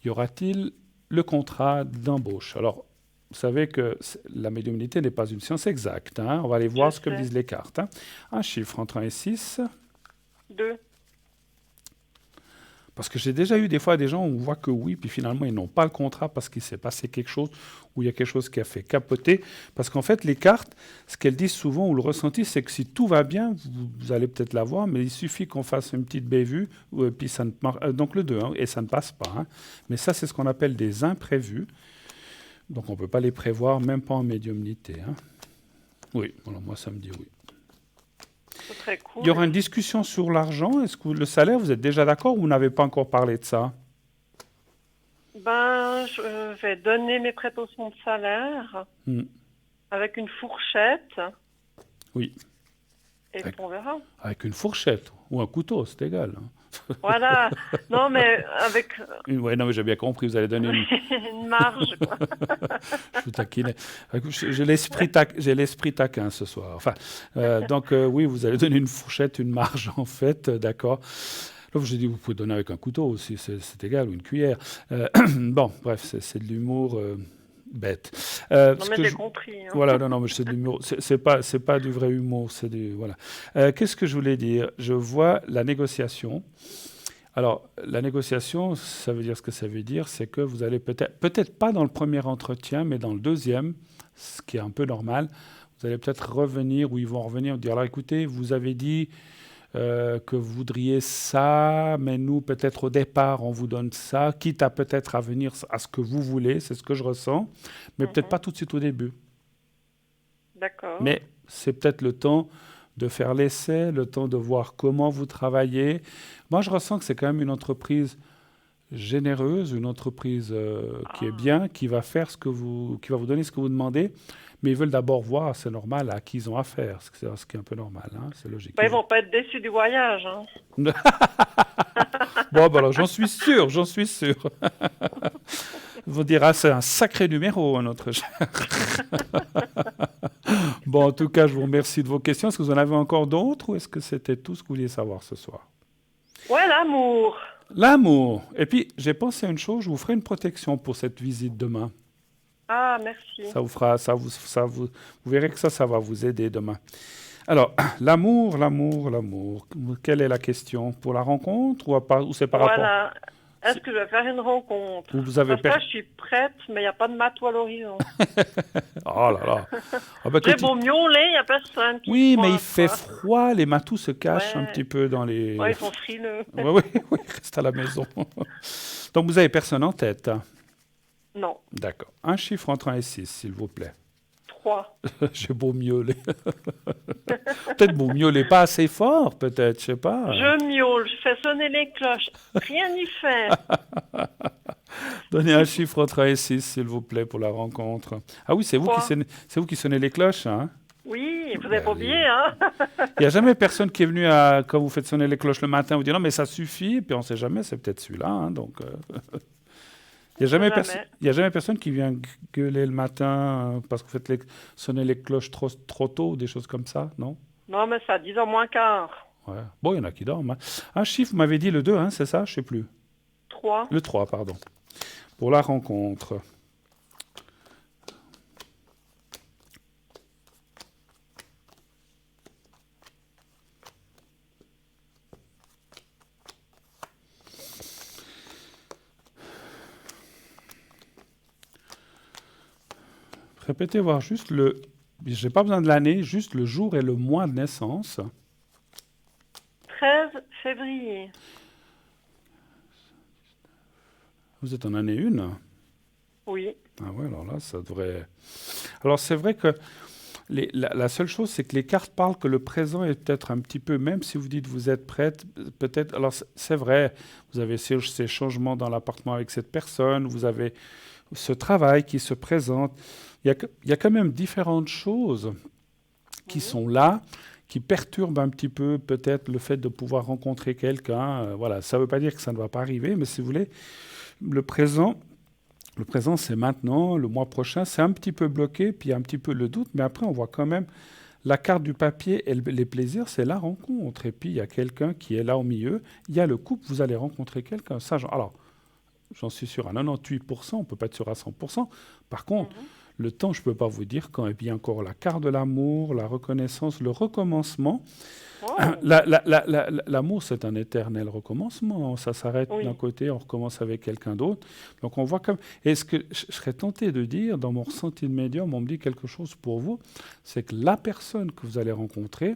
Y aura-t-il le contrat d'embauche? Alors, vous savez que la médiumnité n'est pas une science exacte. Hein. On va aller voir ce que disent les cartes. Hein. Un chiffre entre 1 et 6. 2. Parce que j'ai déjà eu des fois des gens où on voit que oui, puis finalement ils n'ont pas le contrat parce qu'il s'est passé quelque chose, ou il y a quelque chose qui a fait capoter. Parce qu'en fait, les cartes, ce qu'elles disent souvent, ou le ressenti, c'est que si tout va bien, vous allez peut-être l'avoir, mais il suffit qu'on fasse une petite bévue, puis ça ne marche, donc le 2, hein, et ça ne passe pas. Hein. Mais ça, c'est ce qu'on appelle des imprévus. Donc on ne peut pas les prévoir, même pas en médiumnité. Hein. Oui, voilà, moi ça me dit oui. C'est très cool. Il y aura une discussion sur l'argent. Est-ce que le salaire, vous êtes déjà d'accord ou vous n'avez pas encore parlé de ça? Je vais donner mes prétentions de salaire avec une fourchette. Oui. Et on verra. Avec une fourchette ou un couteau, c'est égal. Hein. Voilà. Non, mais avec... Oui, non, mais j'ai bien compris. Vous allez donner une marge, quoi. Je vous taquine. J'ai l'esprit taquin ce soir. Enfin, donc, oui, vous allez donner une fourchette, une marge, en fait, d'accord. Là, j'ai dit, vous pouvez donner avec un couteau aussi, c'est égal, ou une cuillère. Bon, bref, c'est de l'humour... bête. Non, mais j'ai compris. Hein. Voilà, non, mais c'est de l'humour. C'est pas du vrai humour, c'est du... Voilà. Qu'est-ce que je voulais dire? Je vois la négociation. Alors, la négociation, ça veut dire ce que ça veut dire, c'est que vous allez peut-être pas dans le premier entretien, mais dans le deuxième, ce qui est un peu normal, vous allez peut-être revenir, ou ils vont revenir et dire, alors écoutez, vous avez dit que vous voudriez ça, mais nous, peut-être au départ, on vous donne ça, quitte à peut-être à venir à ce que vous voulez, c'est ce que je ressens, mais peut-être pas tout de suite au début. D'accord. Mais c'est peut-être le temps de faire l'essai, le temps de voir comment vous travaillez. Moi, je ressens que c'est quand même une entreprise généreuse, une entreprise qui est bien, qui va faire qui va vous donner ce que vous demandez, mais ils veulent d'abord voir, c'est normal, à qui ils ont affaire, ce qui est un peu normal, hein, c'est logique. Ils vont pas être déçus du voyage. Hein. Bon, ben alors j'en suis sûr, j'en suis sûr. Ils vont dire, ah, c'est un sacré numéro, notre cher. Bon, en tout cas, je vous remercie de vos questions. Est-ce que vous en avez encore d'autres ou est-ce que c'était tout ce que vous vouliez savoir ce soir? Ouais, l'amour. L'amour. Et puis, j'ai pensé à une chose, je vous ferai une protection pour cette visite demain. Ah, merci. Ça vous fera, vous verrez que ça va vous aider demain. Alors, l'amour. Quelle est la question? Pour la rencontre ou c'est par rapport? Voilà. Est-ce que je vais faire une rencontre? Vous avez Parce que là, je suis prête, mais il n'y a pas de matou à l'horizon. Oh là là. Ah ben, J'ai beau miauler, il n'y a personne qui oui, me mais il pointe, fait quoi. froid, les matous se cachent un Ouais. petit peu dans les... Ouais, ils sont frileux. Oui, reste à la maison. Donc, vous avez personne en tête, hein? Non. D'accord. Un chiffre entre 1 et 6, s'il vous plaît. 3. J'ai beau miauler. Peut-être beau miauler pas assez fort, peut-être, je sais pas. Je miaule, je fais sonner les cloches. Rien n'y fait. Donnez un chiffre entre 1 et 6, s'il vous plaît, pour la rencontre. Ah oui, c'est vous Trois. c'est vous qui sonnez les cloches, hein? Oui, vous n'avez pas Allez. oublié, hein? Il n'y a jamais personne qui est venu quand vous faites sonner les cloches le matin, vous dit non, mais ça suffit, et puis on ne sait jamais, c'est peut-être celui-là, hein, donc... Il n'y a jamais personne qui vient gueuler le matin parce que vous faites sonner les cloches trop tôt ou des choses comme ça, non? Non, mais ça, 10h moins quart. Ouais. Bon, il y en a qui dorment, hein. Un chiffre, vous m'avez dit le 2, hein, c'est ça? Je ne sais plus. 3. Le 3, pardon. Pour la rencontre. Répétez voir juste j'ai pas besoin de l'année, juste le jour et le mois de naissance. 13 février. Vous êtes en année 1? Oui. Ah ouais, alors là, ça devrait... Alors c'est vrai que la seule chose, c'est que les cartes parlent que le présent est peut-être un petit peu, même si vous dites vous êtes prête, peut-être... Alors c'est vrai, vous avez ces changements dans l'appartement avec cette personne, vous avez ce travail qui se présente. Il y a quand même différentes choses qui sont là, qui perturbent un petit peu peut-être le fait de pouvoir rencontrer quelqu'un. Voilà, ça ne veut pas dire que ça ne va pas arriver, mais si vous voulez, le présent, c'est maintenant, le mois prochain, c'est un petit peu bloqué, puis il y a un petit peu le doute, mais après, on voit quand même la carte du papier et les plaisirs, c'est la rencontre. Et puis, il y a quelqu'un qui est là au milieu. Il y a le couple, vous allez rencontrer quelqu'un. Ça, alors, j'en suis sûr à 98%, on ne peut pas être sûr à 100%. Par contre, le temps, je ne peux pas vous dire quand. Et puis, il y a encore la carte de l'amour, la reconnaissance, le recommencement. Oh. L'amour, c'est un éternel recommencement. Ça s'arrête d'un côté, on recommence avec quelqu'un d'autre. Donc, on voit comme... Et ce que je serais tenté de dire, dans mon ressenti de médium, on me dit quelque chose pour vous, c'est que la personne que vous allez rencontrer,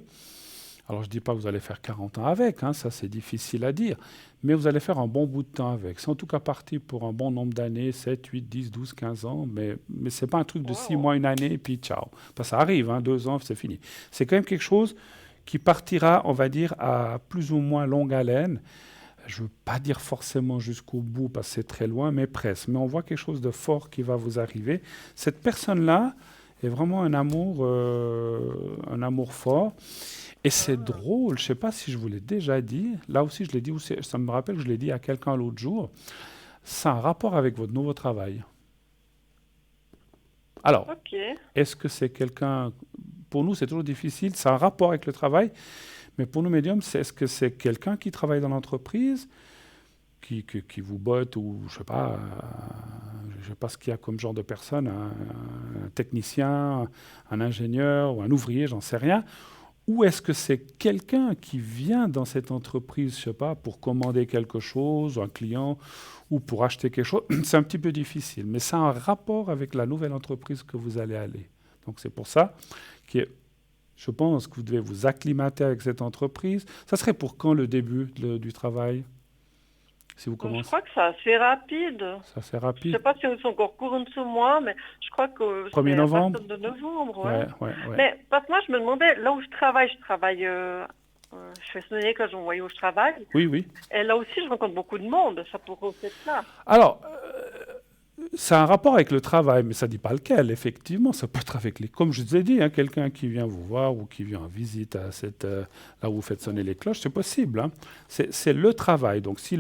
alors je ne dis pas que vous allez faire 40 ans avec, hein, ça c'est difficile à dire, mais vous allez faire un bon bout de temps avec. C'est en tout cas parti pour un bon nombre d'années, 7, 8, 10, 12, 15 ans, mais ce n'est pas un truc de 6 mois, une année, et puis ciao. Enfin, ça arrive, hein, 2 ans, c'est fini. C'est quand même quelque chose qui partira, on va dire, à plus ou moins longue haleine. Je ne veux pas dire forcément jusqu'au bout, parce que c'est très loin, mais presque. Mais on voit quelque chose de fort qui va vous arriver. Cette personne-là est vraiment un amour fort. Et c'est drôle, je ne sais pas si je vous l'ai déjà dit, là aussi je l'ai dit, ça me rappelle que je l'ai dit à quelqu'un l'autre jour, c'est un rapport avec votre nouveau travail. Alors, est-ce que c'est quelqu'un, pour nous c'est toujours difficile, c'est un rapport avec le travail, mais pour nous médiums, est-ce que c'est quelqu'un qui travaille dans l'entreprise, qui vous botte, ou je ne sais pas ce qu'il y a comme genre de personne, un technicien, un ingénieur ou un ouvrier, j'en sais rien. Ou est-ce que c'est quelqu'un qui vient dans cette entreprise, je ne sais pas, pour commander quelque chose, un client, ou pour acheter quelque chose? C'est un petit peu difficile, mais c'est un rapport avec la nouvelle entreprise que vous allez aller. Donc c'est pour ça que Je pense que vous devez vous acclimater avec cette entreprise. Ça serait pour quand le début du travail? Si vous Je commencez, crois que c'est assez rapide. c'est Je rapide. sais pas si c'est encore court en dessous de moi, mais je crois que 1er c'est à partir novembre? de novembre, Ouais, ouais. ouais, ouais. Mais parce que moi, je me demandais, là où je travaille, je fais sonner que j'envoie où je travaille, Oui, oui. et là aussi, je rencontre beaucoup de monde, ça pourrait aussi être là. Alors, ça a un rapport avec le travail, mais ça ne dit pas lequel, effectivement. Ça peut être avec les... Comme je vous ai dit, hein, quelqu'un qui vient vous voir ou qui vient en visite à là où vous faites sonner les cloches, c'est possible. Hein. C'est le travail. Donc, si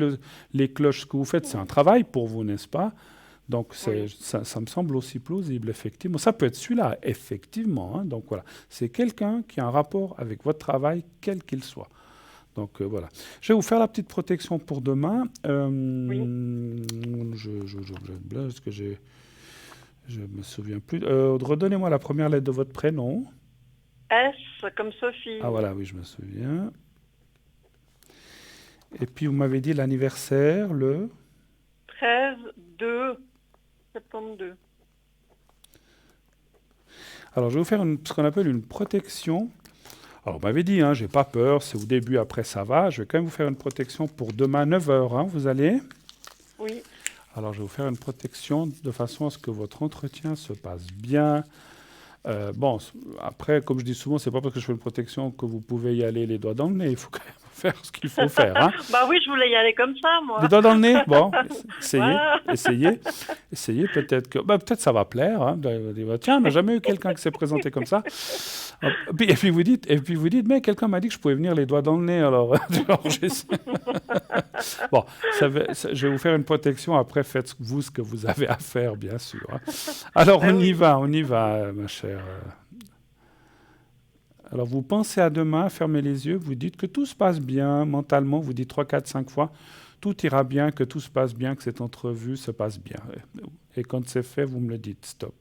les cloches, ce que vous faites, c'est un travail pour vous, n'est-ce pas? Donc, Oui. ça me semble aussi plausible, effectivement. Ça peut être celui-là, effectivement. Hein. Donc, voilà. C'est quelqu'un qui a un rapport avec votre travail, quel qu'il soit. Donc voilà. Je vais vous faire la petite protection pour demain. Oui. Parce que je me souviens plus. Redonnez-moi la première lettre de votre prénom. S comme Sophie. Ah voilà, oui, je me souviens. Et puis vous m'avez dit l'anniversaire, le 13/2/72. Alors je vais vous faire ce qu'on appelle une protection. Alors, vous m'avez dit, hein, j'ai pas peur, c'est au début, après ça va. Je vais quand même vous faire une protection pour demain 9h. Hein, vous allez? Oui. Alors, je vais vous faire une protection de façon à ce que votre entretien se passe bien. Bon, après, comme je dis souvent, c'est pas parce que je fais une protection que vous pouvez y aller les doigts dans le nez. Il faut quand même faire ce qu'il faut faire. Hein. Bah oui, je voulais y aller comme ça, moi. Les doigts dans le nez? Bon, essayez, Voilà. essayez. Peut-être que, peut-être ça va plaire. Hein. Tiens, on n'a jamais eu quelqu'un qui s'est présenté comme ça. Et puis vous dites, mais quelqu'un m'a dit que je pouvais venir les doigts dans le nez. Alors, bon, je vais vous faire une protection. Après, faites-vous ce que vous avez à faire, bien sûr. Hein. Alors, on y va, ma chère. Alors, vous pensez à demain, fermez les yeux, vous dites que tout se passe bien mentalement, vous dites 3, 4, 5 fois, tout ira bien, que tout se passe bien, que cette entrevue se passe bien. Et quand c'est fait, vous me le dites, stop.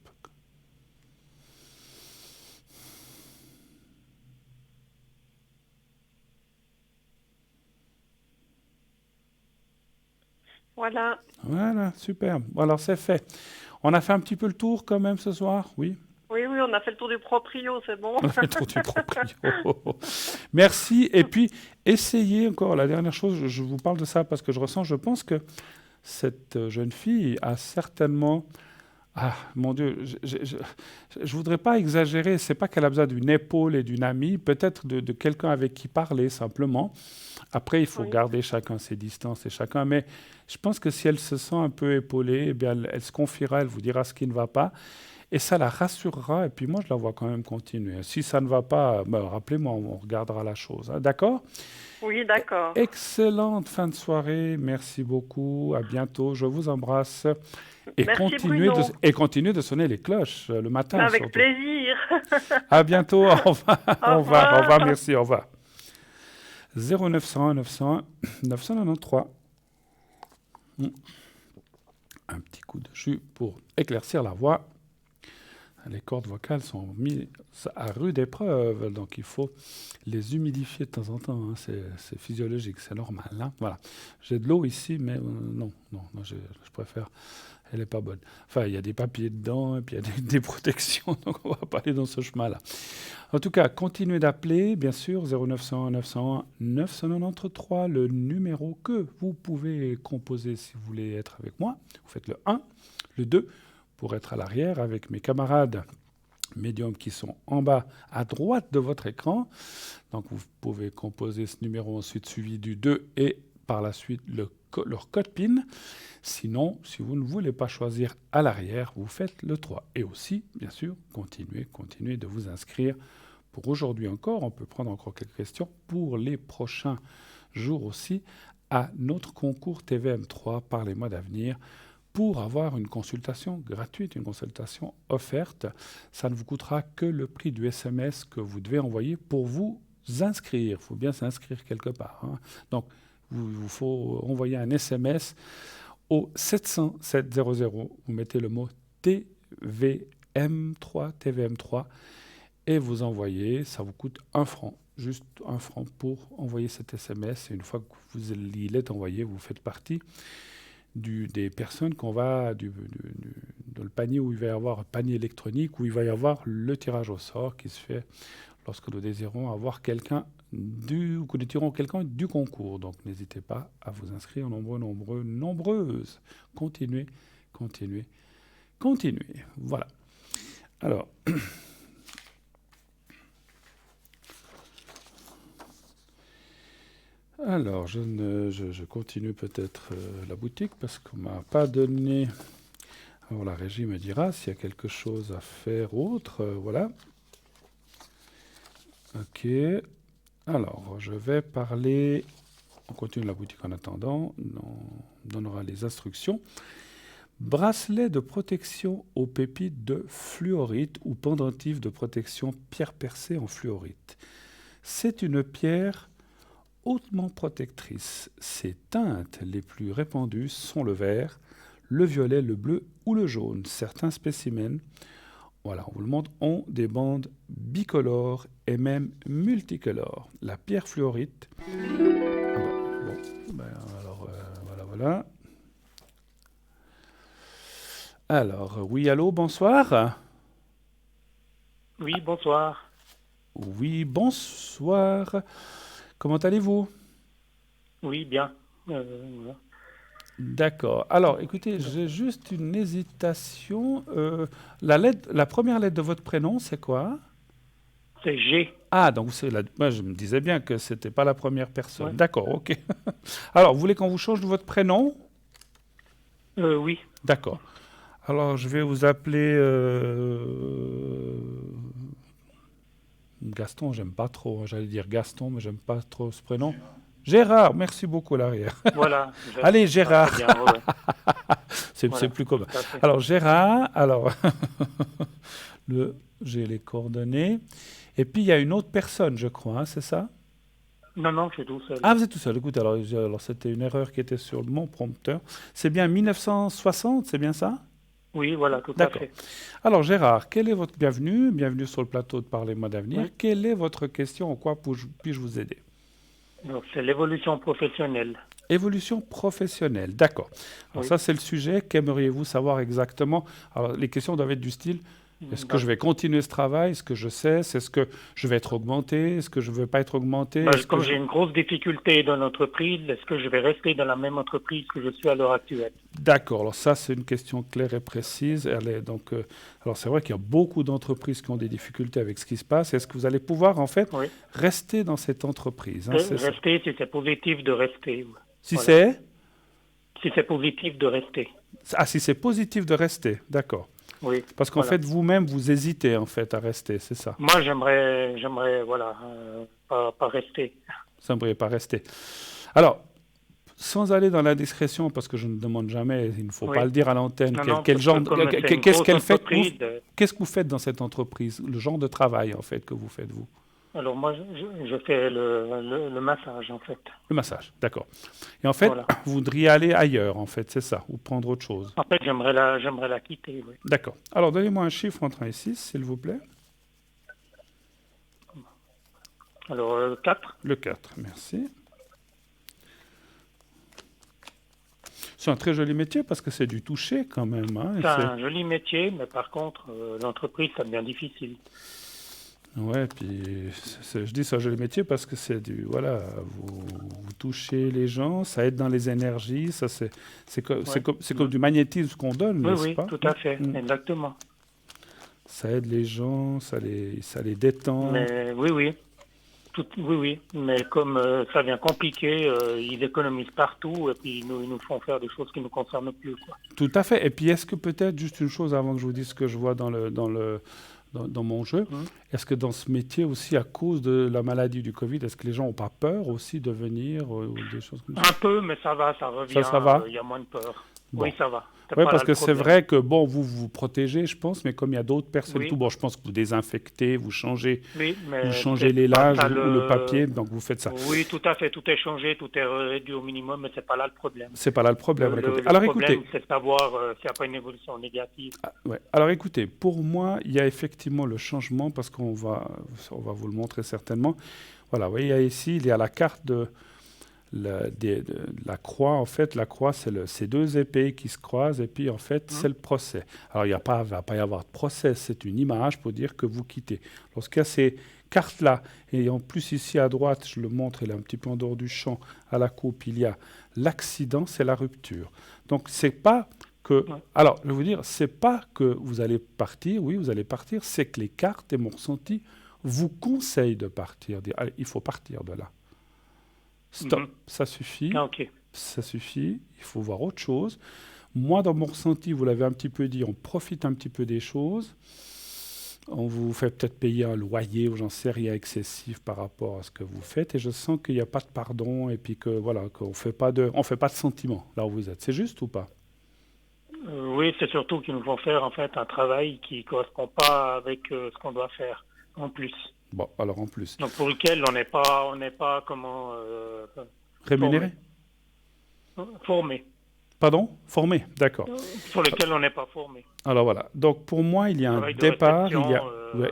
Voilà. Voilà, super. Alors, c'est fait. On a fait un petit peu le tour quand même ce soir, oui? Oui, on a fait le tour du proprio, c'est bon. On a fait le tour du proprio. Merci. Et puis, essayez encore, la dernière chose, je vous parle de ça parce que je pense que cette jeune fille a certainement... Ah, mon Dieu, je voudrais pas exagérer, c'est pas qu'elle a besoin d'une épaule et d'une amie, peut-être de quelqu'un avec qui parler simplement. Après, il faut Oui. garder chacun ses distances et chacun, mais je pense que si elle se sent un peu épaulée, eh bien, elle se confiera, elle vous dira ce qui ne va pas. Et ça la rassurera, et puis moi, je la vois quand même continuer. Si ça ne va pas, rappelez-moi, on regardera la chose. Hein, d'accord? Oui, d'accord. Excellente fin de soirée, merci beaucoup, à bientôt, je vous embrasse. Et Merci, Bruno. continuez de sonner les cloches le matin. Avec surtout. plaisir. À bientôt, au revoir, Au au revoir, merci, au revoir. 0901 901 993. Un petit coup de jus pour éclaircir la voix. Les cordes vocales sont mises à rude épreuve, donc il faut les humidifier de temps en temps. Hein. C'est physiologique, c'est normal. Hein. Voilà. J'ai de l'eau ici, mais non, je préfère. Elle n'est pas bonne. Enfin, il y a des papiers dedans, et puis il y a des protections, donc on ne va pas aller dans ce chemin-là. En tout cas, continuez d'appeler, bien sûr, 0901 901 993, le numéro que vous pouvez composer si vous voulez être avec moi. Vous faites le 1, le 2, pour être à l'arrière avec mes camarades médiums qui sont en bas à droite de votre écran. Donc vous pouvez composer ce numéro ensuite suivi du 2 et par la suite leur code PIN. Sinon, si vous ne voulez pas choisir à l'arrière, vous faites le 3. Et aussi, bien sûr, continuez de vous inscrire. Pour aujourd'hui encore, on peut prendre encore quelques questions pour les prochains jours aussi à notre concours TVM3 par les mois d'avenir. Pour avoir une consultation gratuite, une consultation offerte, ça ne vous coûtera que le prix du SMS que vous devez envoyer pour vous inscrire. Il faut bien s'inscrire quelque part. Hein. Donc, il vous faut envoyer un SMS au 700 700. Vous mettez le mot TVM3, et vous envoyez. Ça vous coûte 1 franc. Juste 1 franc pour envoyer cet SMS. Et une fois que il est envoyé, vous faites partie des personnes qu'on va dans le panier où il va y avoir un panier électronique, où il va y avoir le tirage au sort qui se fait lorsque nous désirons avoir quelqu'un ou que nous tirons quelqu'un du concours. Donc n'hésitez pas à vous inscrire nombreuses. Continuez. Voilà. Alors, je continue peut-être la boutique parce qu'on ne m'a pas donné... Alors la régie me dira s'il y a quelque chose à faire autre. Voilà. Ok. Alors, je vais parler... On continue la boutique en attendant. On donnera les instructions. Bracelet de protection aux pépites de fluorite ou pendentif de protection pierre percée en fluorite. C'est une pierre hautement protectrice. Ses teintes les plus répandues sont le vert, le violet, le bleu ou le jaune. Certains spécimens, voilà, on vous le montre, ont des bandes bicolores et même multicolores. La pierre fluorite... voilà. Alors, oui, allô, bonsoir. Oui, bonsoir. Oui, bonsoir. Comment allez-vous? Oui, bien. Voilà. D'accord. Alors, écoutez, j'ai juste une hésitation. La première lettre de votre prénom, c'est quoi? C'est G. Ah, donc moi, je me disais bien que ce n'était pas la première personne. Ouais. D'accord, ok. Alors, vous voulez qu'on vous change de votre prénom? Oui. D'accord. Alors, je vais vous appeler Gaston, j'aime pas trop. J'allais dire Gaston, mais j'aime pas trop ce prénom. Gérard, merci beaucoup, l'arrière. Voilà. Allez, Gérard. Bien, ouais. C'est Voilà, plus commun. tout à fait. Alors, Gérard, j'ai les coordonnées. Et puis, il y a une autre personne, je crois, hein, c'est ça? Non, je suis tout seul. Ah, vous êtes tout seul. Écoutez, alors c'était une erreur qui était sur mon prompteur. C'est bien 1960, c'est bien ça? Oui, voilà, tout à D'accord. fait. Alors, Gérard, quelle est votre bienvenue? Bienvenue sur le plateau de Parlez-moi d'avenir. Oui. Quelle est votre question? En quoi puis-je vous aider? Donc, c'est l'évolution professionnelle. Évolution professionnelle, d'accord. Alors Oui. ça, c'est le sujet. Qu'aimeriez-vous savoir exactement? Alors, les questions doivent être du style, est-ce que je vais continuer ce travail? Est-ce que je cesse? Est-ce que je vais être augmenté? Est-ce que je ne veux pas être augmenté? Comme j'ai une grosse difficulté dans l'entreprise, est-ce que je vais rester dans la même entreprise que je suis à l'heure actuelle? D'accord, alors ça, c'est une question claire et précise. Alors, c'est vrai qu'il y a beaucoup d'entreprises qui ont des difficultés avec ce qui se passe. Est-ce que vous allez pouvoir, en fait, Oui. rester dans cette entreprise, hein, c'est ça? Rester, si c'est positif, de rester. Si Voilà. c'est... Si c'est positif, de rester. Ah, si c'est positif de rester, d'accord. Oui. Parce qu'en Voilà. fait, vous-même, vous hésitez, en fait, à rester, c'est ça? Moi, j'aimerais, voilà, pas rester. Ça ne pourrait pas rester. Alors, sans aller dans l'indiscrétion, parce que je ne demande jamais, il ne faut Oui. pas le dire à l'antenne, Non, quel parce genre, que comme c'est une qu'est-ce grosse qu'elle fait, entreprise, qu'est-ce que vous faites dans cette entreprise? Le genre de travail, en fait, que vous faites, vous? Alors moi, je fais le massage, en fait. Le massage, d'accord. Et en fait, Voilà. vous voudriez aller ailleurs, en fait, c'est ça, ou prendre autre chose. En fait, j'aimerais la quitter, oui. D'accord. Alors, donnez-moi un chiffre entre 1 et 6, s'il vous plaît. Alors, 4. Le 4, merci. C'est un très joli métier parce que c'est du toucher quand même. Hein, C'est un joli métier, mais par contre, l'entreprise, ça devient difficile. Ouais, puis je dis c'est un joli métier parce que c'est du... Voilà, vous touchez les gens, ça aide dans les énergies, ça c'est comme du magnétisme qu'on donne, Oui, n'est-ce oui, pas? tout à fait, exactement. Ça aide les gens, ça les détend. Mais oui. Oui, mais comme ça devient compliqué, ils économisent partout et puis ils nous font faire des choses qui ne nous concernent plus, quoi. Tout à fait. Et puis est-ce que peut-être, juste une chose avant que je vous dise ce que je vois dans mon jeu, est-ce que dans ce métier aussi, à cause de la maladie du Covid, est-ce que les gens n'ont pas peur aussi de venir ou des choses comme ça? Un peu, mais ça va, ça revient. Ça va? Il y a moins de peur. Bon. Oui, ça va. Oui, parce que c'est vrai que, bon, vous vous protégez, je pense, mais comme il y a d'autres personnes, Oui. tout, bon, je pense que vous désinfectez, vous changez, Oui, mais les lages pas ou le papier, donc vous faites ça. Oui, tout à fait, tout est changé, tout est réduit au minimum, mais c'est pas là le problème. C'est pas là le problème. Le Alors problème, écoutez, c'est de savoir s'il n'y a pas une évolution négative. ouais. Alors écoutez, pour moi, il y a effectivement le changement, parce qu'on va vous le montrer certainement. Voilà, vous voyez ici, il y a la carte de la croix. En fait, la croix, c'est ces deux épées qui se croisent, et puis en fait, c'est le procès. Alors, il va pas y avoir de procès, c'est une image pour dire que vous quittez. Lorsqu'il y a ces carte-là, et en plus ici à droite, je le montre, elle est un petit peu en dehors du champ, à la coupe, il y a l'accident, c'est la rupture. Donc c'est pas que... Ouais. Alors, je vais vous dire, c'est pas que vous allez partir, oui, vous allez partir, c'est que les cartes et mon ressenti vous conseillent de partir, dire, allez, il faut partir de là. Stop, ça suffit, Ah, ok. ça suffit, il faut voir autre chose. Moi, dans mon ressenti, vous l'avez un petit peu dit, on profite un petit peu des choses. On vous fait peut-être payer un loyer ou j'en sais rien excessif par rapport à ce que vous faites. Et je sens qu'il n'y a pas de pardon et puis que voilà, qu'on ne fait pas de sentiments là où vous êtes. C'est juste ou pas? Oui, c'est surtout qu'ils nous font faire en fait un travail qui ne correspond pas avec ce qu'on doit faire en plus. Bon, alors en plus. Donc pour lequel on n'est pas comment Rémunéré? formé. Pardon? Formé, d'accord. Sur lequel on n'est pas formé. Alors voilà. Donc pour moi, il y a un Travail de départ, réception,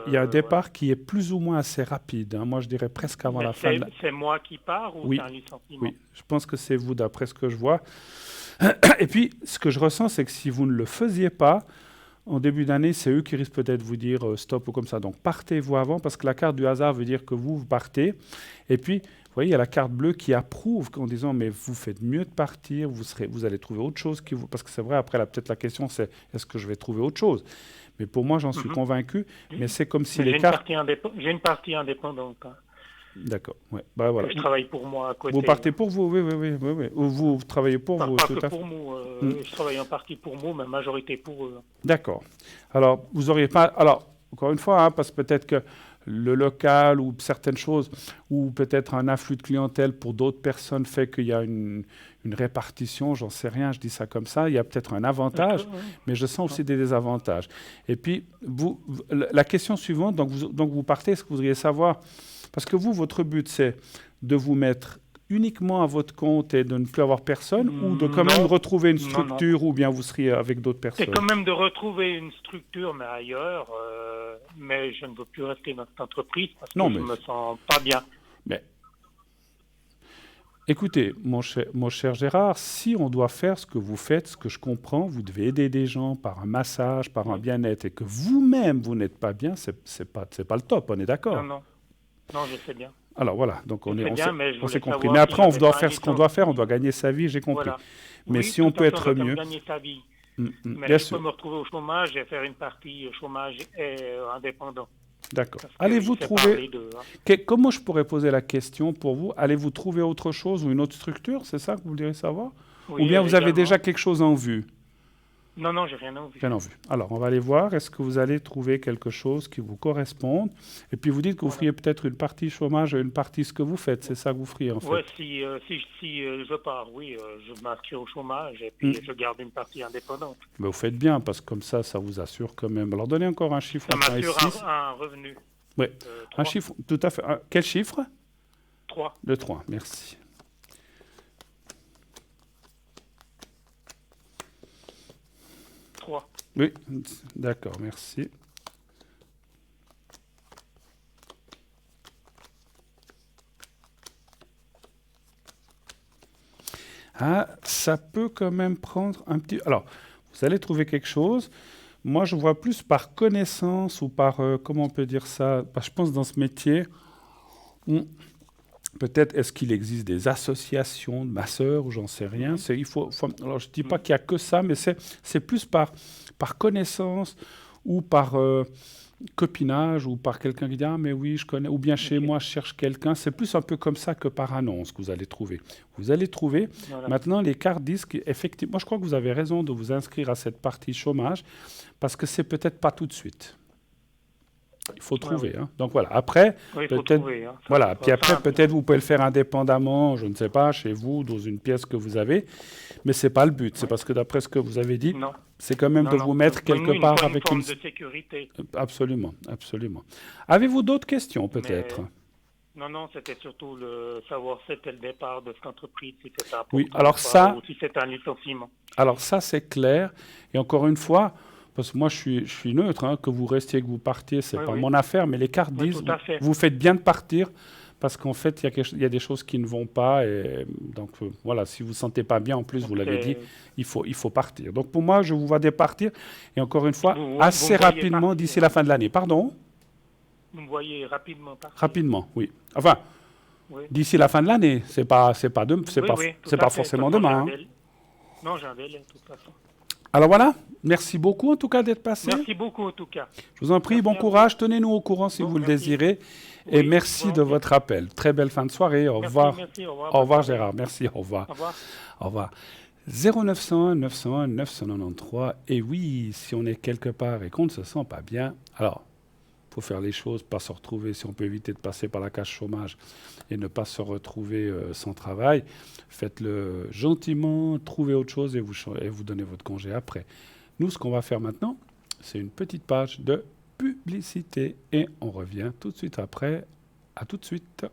il y a un départ qui est plus ou moins assez rapide, hein. Moi, je dirais presque avant Mais la fin de la... c'est moi qui pars ou Oui. c'est un licenciement? Oui, je pense que c'est vous d'après ce que je vois. Et puis, ce que je ressens, c'est que si vous ne le faisiez pas, en début d'année, c'est eux qui risquent peut-être de vous dire stop ou comme ça. Donc, partez-vous avant, parce que la carte du hasard veut dire que vous partez. Et puis, vous voyez, il y a la carte bleue qui approuve en disant, mais vous faites mieux de partir, vous allez trouver autre chose. Parce que c'est vrai, après, peut-être la question, c'est est-ce que je vais trouver autre chose? Mais pour moi, j'en suis convaincu. Mais c'est comme si les cartes... J'ai une partie indépendante. Hein. D'accord, ouais. Bah, voilà. Je travaille pour moi à côté. Vous partez pour vous, oui. Ou vous travaillez pour vous, pas tout que à fait. pour moi. Je travaille en partie pour moi, mais majorité pour eux. D'accord. Alors, vous n'auriez pas... Alors, encore une fois, hein, parce que peut-être que le local ou certaines choses, ou peut-être un afflux de clientèle pour d'autres personnes fait qu'il y a une répartition, j'en sais rien, je dis ça comme ça, il y a peut-être un avantage, mais je sens aussi des désavantages. Et puis, la question suivante, donc vous partez, est-ce que vous voudriez savoir... Parce que vous, votre but, c'est de vous mettre uniquement à votre compte et de ne plus avoir personne, ou de quand même retrouver une structure, ou bien vous seriez avec d'autres personnes? C'est quand même de retrouver une structure, mais ailleurs. Mais je ne veux plus rester dans cette entreprise parce que je ne me sens pas bien. Mais écoutez, mon cher Gérard, si on doit faire ce que vous faites, ce que je comprends, vous devez aider des gens par un massage, par un bien-être, et que vous-même, vous n'êtes pas bien, c'est pas le top, on est d'accord? Non, je sais bien. Alors voilà, donc on s'est compris. savoir Mais après, si on doit j'avais faire pas ce qu'on doit faire, on doit gagner sa vie, j'ai compris. Voilà. Mais Oui, si on peut être mieux... gagner sa vie. Mais bien je sûr. peux me retrouver au chômage et faire une partie chômage et indépendant. D'accord. Parce que Allez-vous il fait trouver... parler d'eux, hein. Comment je pourrais poser la question pour vous? Allez-vous trouver autre chose ou une autre structure? C'est ça que vous voudriez savoir? Oui, ou bien vous avez également. déjà quelque chose en vue? Non, j'ai rien envie. Rien en vue. Alors, on va aller voir. Est-ce que vous allez trouver quelque chose qui vous corresponde? Et puis, vous dites que vous feriez peut-être une partie chômage et une partie ce que vous faites. C'est ça que vous feriez, en fait? Oui, si je pars, oui, je m'inscris au chômage et puis je garde une partie indépendante. Mais vous faites bien, parce que comme ça vous assure quand même. Alors, donnez encore un chiffre. Ça m'assure un revenu. Oui, un chiffre, tout à fait. Quel chiffre? 3. Le 3, merci. Oui, d'accord, merci. Ah, ça peut quand même prendre un petit... Alors, vous allez trouver quelque chose. Moi, je vois plus par connaissance ou par... comment on peut dire ça? Je pense dans ce métier... Peut-être est-ce qu'il existe des associations de masseurs ou j'en sais rien. Alors je ne dis pas qu'il n'y a que ça, mais c'est plus par connaissance ou par copinage ou par quelqu'un qui dit « Ah mais oui, je connais » ou bien chez moi, je cherche quelqu'un. C'est plus un peu comme ça que par annonce que vous allez trouver. Vous allez trouver. Voilà. Maintenant, les cartes disent qu'effectivement, moi je crois que vous avez raison de vous inscrire à cette partie chômage parce que c'est peut-être pas tout de suite. Il faut trouver. Hein. Donc voilà. Après, peut-être. Hein. Voilà. Puis après, peut-être vous pouvez le faire indépendamment, je ne sais pas, chez vous, dans une pièce que vous avez. Mais c'est pas le but. C'est parce que d'après ce que vous avez dit, c'est quand même de vous mettre quelque part avec une forme de sécurité. Absolument, absolument. Avez-vous d'autres questions, peut-être? Non, c'était surtout savoir si c'était le départ de cette entreprise, si c'était un oui, alors ça, ou si c'était un licenciement. Alors ça, c'est clair. Et encore une fois, parce que moi, je suis neutre, hein, que vous restiez, que vous partiez, c'est pas mon affaire, mais les cartes disent, vous faites bien de partir, parce qu'en fait, il y a des choses qui ne vont pas, et donc voilà, si vous ne vous sentez pas bien, en plus, vous l'avez dit, il faut partir. Donc pour moi, je vous vois départir, et encore une fois, assez rapidement, d'ici la fin de l'année. Pardon? Vous me voyez rapidement partir. Rapidement, oui. Enfin, Oui. d'ici la fin de l'année, c'est pas forcément demain. Non, j'ai un délai, de toute façon. Alors voilà, merci beaucoup en tout cas d'être passé. Merci beaucoup, en tout cas. Je vous en prie, Merci bon à courage, tenez-nous au courant si vous le merci. désirez. Et Oui, merci de volontiers. votre appel. Très belle fin de soirée, au revoir. Merci, au revoir. Au revoir Gérard, merci, au revoir. Au revoir. Au revoir. 0901 901 993. Et oui, si on est quelque part et qu'on ne se sent pas bien, alors, il faut faire les choses, pas se retrouver, si on peut éviter de passer par la case chômage et ne pas se retrouver sans travail, faites-le gentiment, trouvez autre chose et vous donnez votre congé après. Nous, ce qu'on va faire maintenant, c'est une petite page de publicité et on revient tout de suite après. À tout de suite.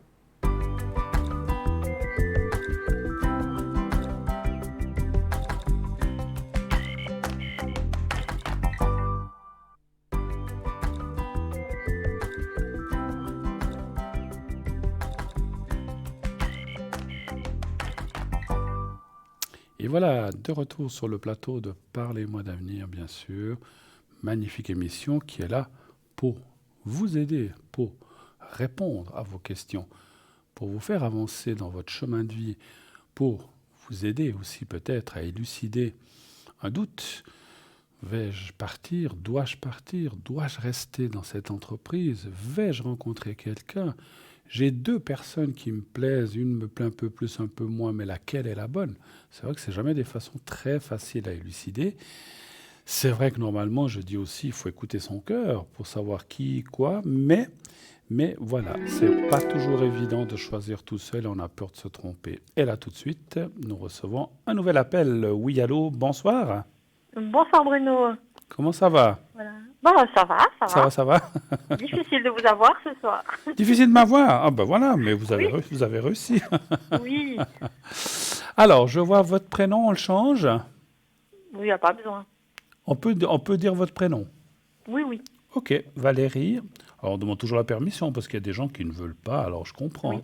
Et voilà, de retour sur le plateau de Parlez-moi d'avenir, bien sûr. Magnifique émission qui est là pour vous aider, pour répondre à vos questions, pour vous faire avancer dans votre chemin de vie, pour vous aider aussi peut-être à élucider un doute. Vais-je partir? Dois-je partir? Dois-je rester dans cette entreprise? Vais-je rencontrer quelqu'un? J'ai 2 personnes qui me plaisent, une me plaît un peu plus, un peu moins, mais laquelle est la bonne? C'est vrai que c'est jamais des façons très faciles à élucider. C'est vrai que normalement, je dis aussi, il faut écouter son cœur pour savoir qui, quoi, mais voilà, c'est pas toujours évident de choisir tout seul et on a peur de se tromper. Et là, tout de suite, nous recevons un nouvel appel. Oui, allô, bonsoir. Bonsoir Bruno. Comment ça va? Voilà. Bon, ça va. Ça va. Difficile de vous avoir ce soir. Difficile de m'avoir? Ah ben voilà, mais vous avez réussi. Oui. Alors, je vois votre prénom, on le change? Oui, il n'y a pas besoin. On peut dire votre prénom? Oui. Ok, Valérie. Alors, on demande toujours la permission parce qu'il y a des gens qui ne veulent pas, alors je comprends. Oui.